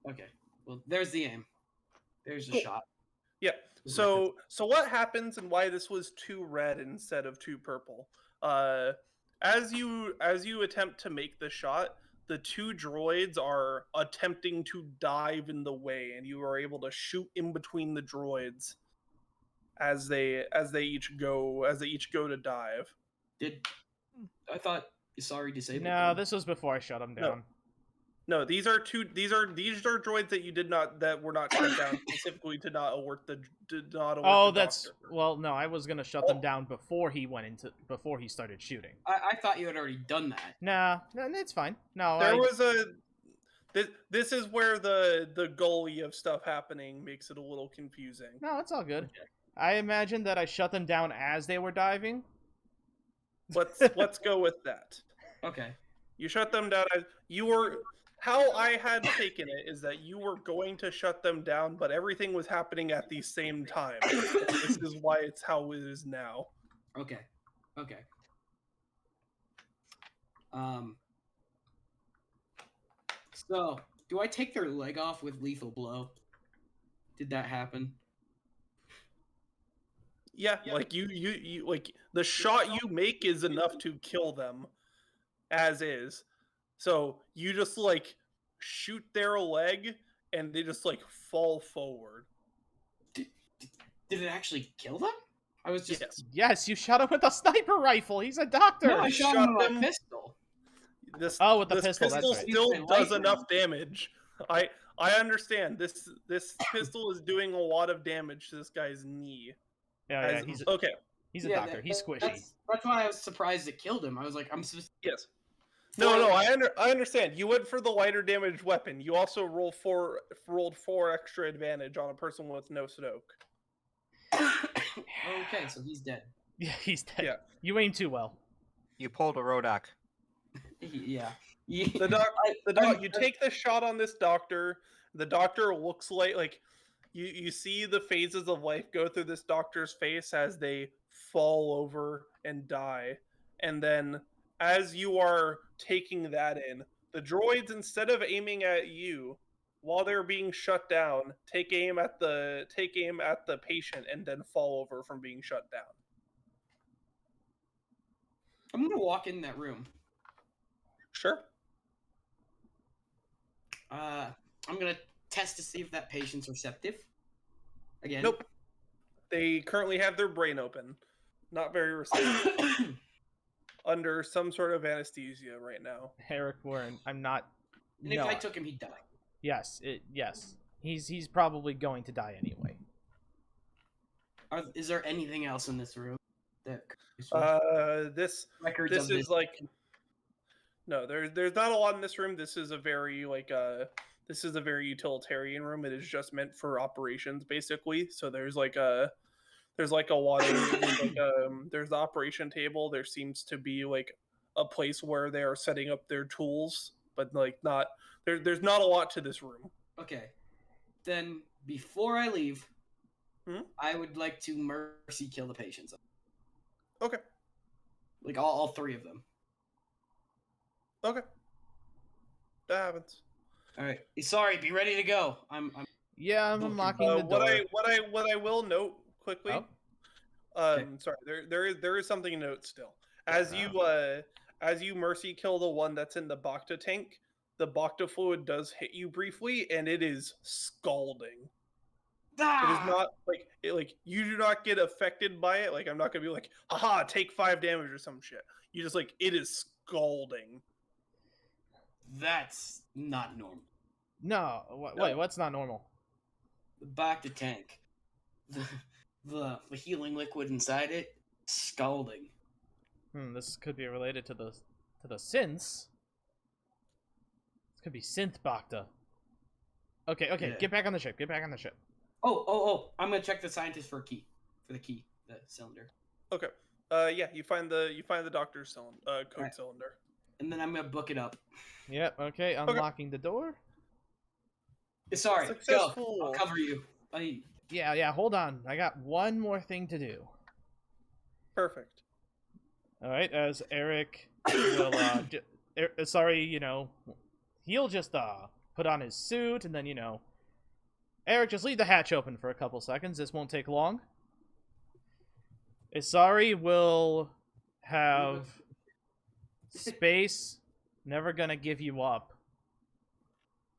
Okay. Well, there's the aim. There's the Cool. shot. Yeah. So what happens and why this was 2 red instead of 2 purple? As you attempt to make the shot, the 2 droids are attempting to dive in the way, and you are able to shoot in between the droids as they each go to dive. I thought Isari disabled No, them. this was before I shut him No. down. No, these are droids that were not shut down specifically to not alert the Oh, the that's doctor. well. No, I was gonna shut them down before he started shooting. I thought you had already done that. Nah, no, it's fine. No, There was a this is where the gully of stuff happening makes it a little confusing. no, it's all good. Okay. I imagine that I shut them down as they were diving. Let's go with that. Okay. You shut them down as you were. How I had taken it is that you were going to shut them down, but everything was happening at the same time. This is why it's how it is now. Okay. Okay. So, do I take their leg off with lethal blow? Did that happen? Yeah, like you like the shot you make is enough to kill them, as is. So you just like shoot their leg, and they just like fall forward. Did it actually kill them? I was just Yes. Yes, you shot him with a sniper rifle. He's a doctor. No, I shot shot him with them. a pistol. This Oh, with the this pistol, that's right. still It's a does light enough round. damage. I understand. This pistol is doing a lot of damage to this guy's knee. Yeah, he's Okay. a doctor. He's squishy. That's why I was surprised it killed him. I was like, Yes. No, I understand. You went for the lighter damage weapon. You also rolled 4 extra advantage on a person with no Snoke. okay, so he's dead. Yeah, he's dead. Yeah. You aim too well. You pulled a Rhodok. Yeah. You take the shot on this doctor. The doctor looks like you see the phases of life go through this doctor's face as they fall over and die. And then as you are taking that in, the droids, instead of aiming at you while they're being shut down, take aim at the patient and then fall over from being shut down. I'm gonna walk in that room. Sure. I'm gonna test to see if that patient's receptive. Again. Nope. They currently have their brain open. Not very receptive. Under some sort of anesthesia right now. Erik, I'm not. And if No. I took him, he'd die. Yes, yes. He's probably going to die anyway. Is there anything else in this room that? This Records this of is this. like. No, there's not a lot in this room. This is a very this is a very utilitarian room. It is just meant for operations, basically. So there's like a water. There's the operation table. There seems to be like a place where they are setting up their tools, but like not there's not a lot to this room. Okay. Then before I leave, Hmm? I would like to mercy kill the patients. Okay. Like all 3 of them. Okay. That happens. All right. Sorry, be ready to go. I'm Yeah, I'm Looking- unlocking the door. What I will note quickly. Oh. Sorry, there is something to note still. As you mercy kill the one that's in the Bacta tank, the Bacta fluid does hit you briefly, and it is scalding. It is not like you do not get affected by it. Like I'm not gonna be like, haha, take 5 damage or some shit. You just like it is scalding. That's not normal. No, wait, what's not normal? Back to tank. The healing liquid inside it, scalding. This could be related to the synths. This could be synth Bacta. Okay, Yeah. get back on the ship. Get back on the ship. Oh! I'm gonna check the scientist for the cylinder. Okay. Yeah, you find the doctor's code Alright. cylinder. and then I'm gonna book it up. Yep. Okay. Unlocking the door. Sorry, go. Successful. I'll cover you. Yeah. Hold on. I got one more thing to do. Perfect. All right. As Erik will, sorry, he'll just put on his suit and then Erik, just leave the hatch open for a couple seconds. This won't take long. Isari will have space, never gonna give you up,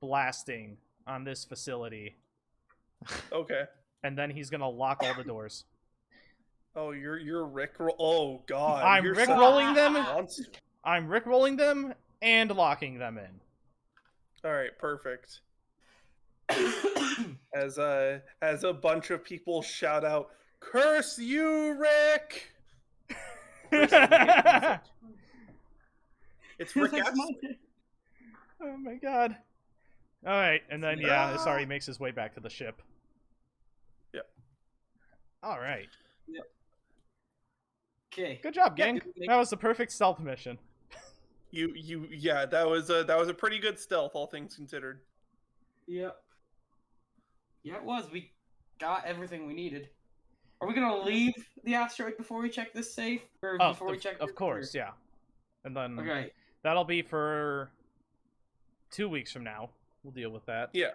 blasting on this facility. Okay. And then he's gonna lock all the doors. Oh, you're Rick. Oh God. I'm you're Rickrolling them. monster. I'm Rickrolling them and locking them in. All right, perfect. As a bunch of people shout out, "Curse you, Rick!" It's Rick That's S. Oh my god. Alright, and then, Isari makes his way back to the ship. Yep. Alright. Okay. Good job, gang. That was the perfect stealth mission. Yeah, that was a pretty good stealth, all things considered. Yep. Yeah, it was. We got everything we needed. Are we gonna leave the asteroid before we check this safe? Or before we check Of course, yeah. And then Okay. that'll be for 2 weeks from now. We'll deal with that. Yeah.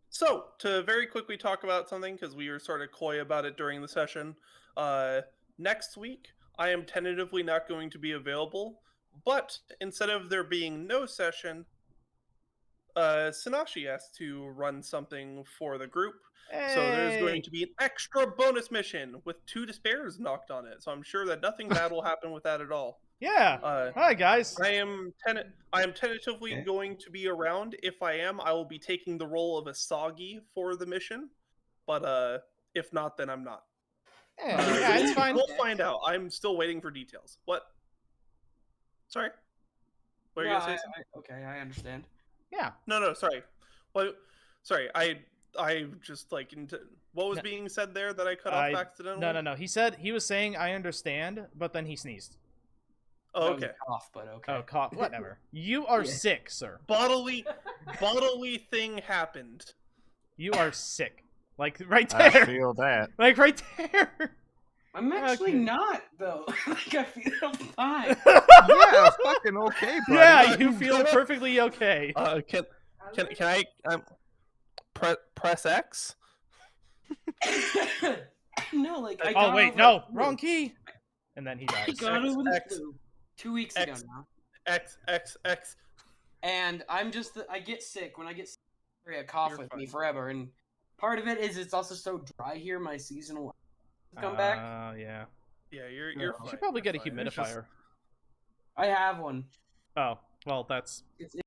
So, to very quickly talk about something, because we were sort of coy about it during the session, next week, I am tentatively not going to be available, but instead of there being no session, Synashi has to run something for the group. So there's going to be an extra bonus mission with 2 despairs knocked on it. So I'm sure that nothing bad will happen with that at all. Yeah. Hi, guys. I am tentatively going to be around. If I am, I will be taking the role of Asagi for the mission. But if not, then I'm not. Yeah, it's fine. We'll find out. I'm still waiting for details. What? Sorry? What are you gonna say? Okay, I understand. Yeah. No, sorry. Well, sorry. I just what was being said there that I cut off accidentally? No. He was saying I understand, but then he sneezed. Oh, okay. Cough, but okay. Oh, cough. Whatever. You are sick, sir. Bodily thing happened. You are sick. Like right there. I feel that. Like right there. I'm actually not though. Like I feel fine. Yeah, fucking okay, buddy. Yeah, you feel perfectly okay. Can I press X? No, like I Oh got wait, over no, the flu. wrong key. And then he I dies. got over the X, flu 2 weeks ago X. now. X. And I get sick. When I get sick, I cough You're with me fine. forever. And part of it is it's also so dry here. My seasonal come back. Yeah. Yeah, you're You fine. should probably get a You're fine. It's just- humidifier. I have one. Oh, well, that's It's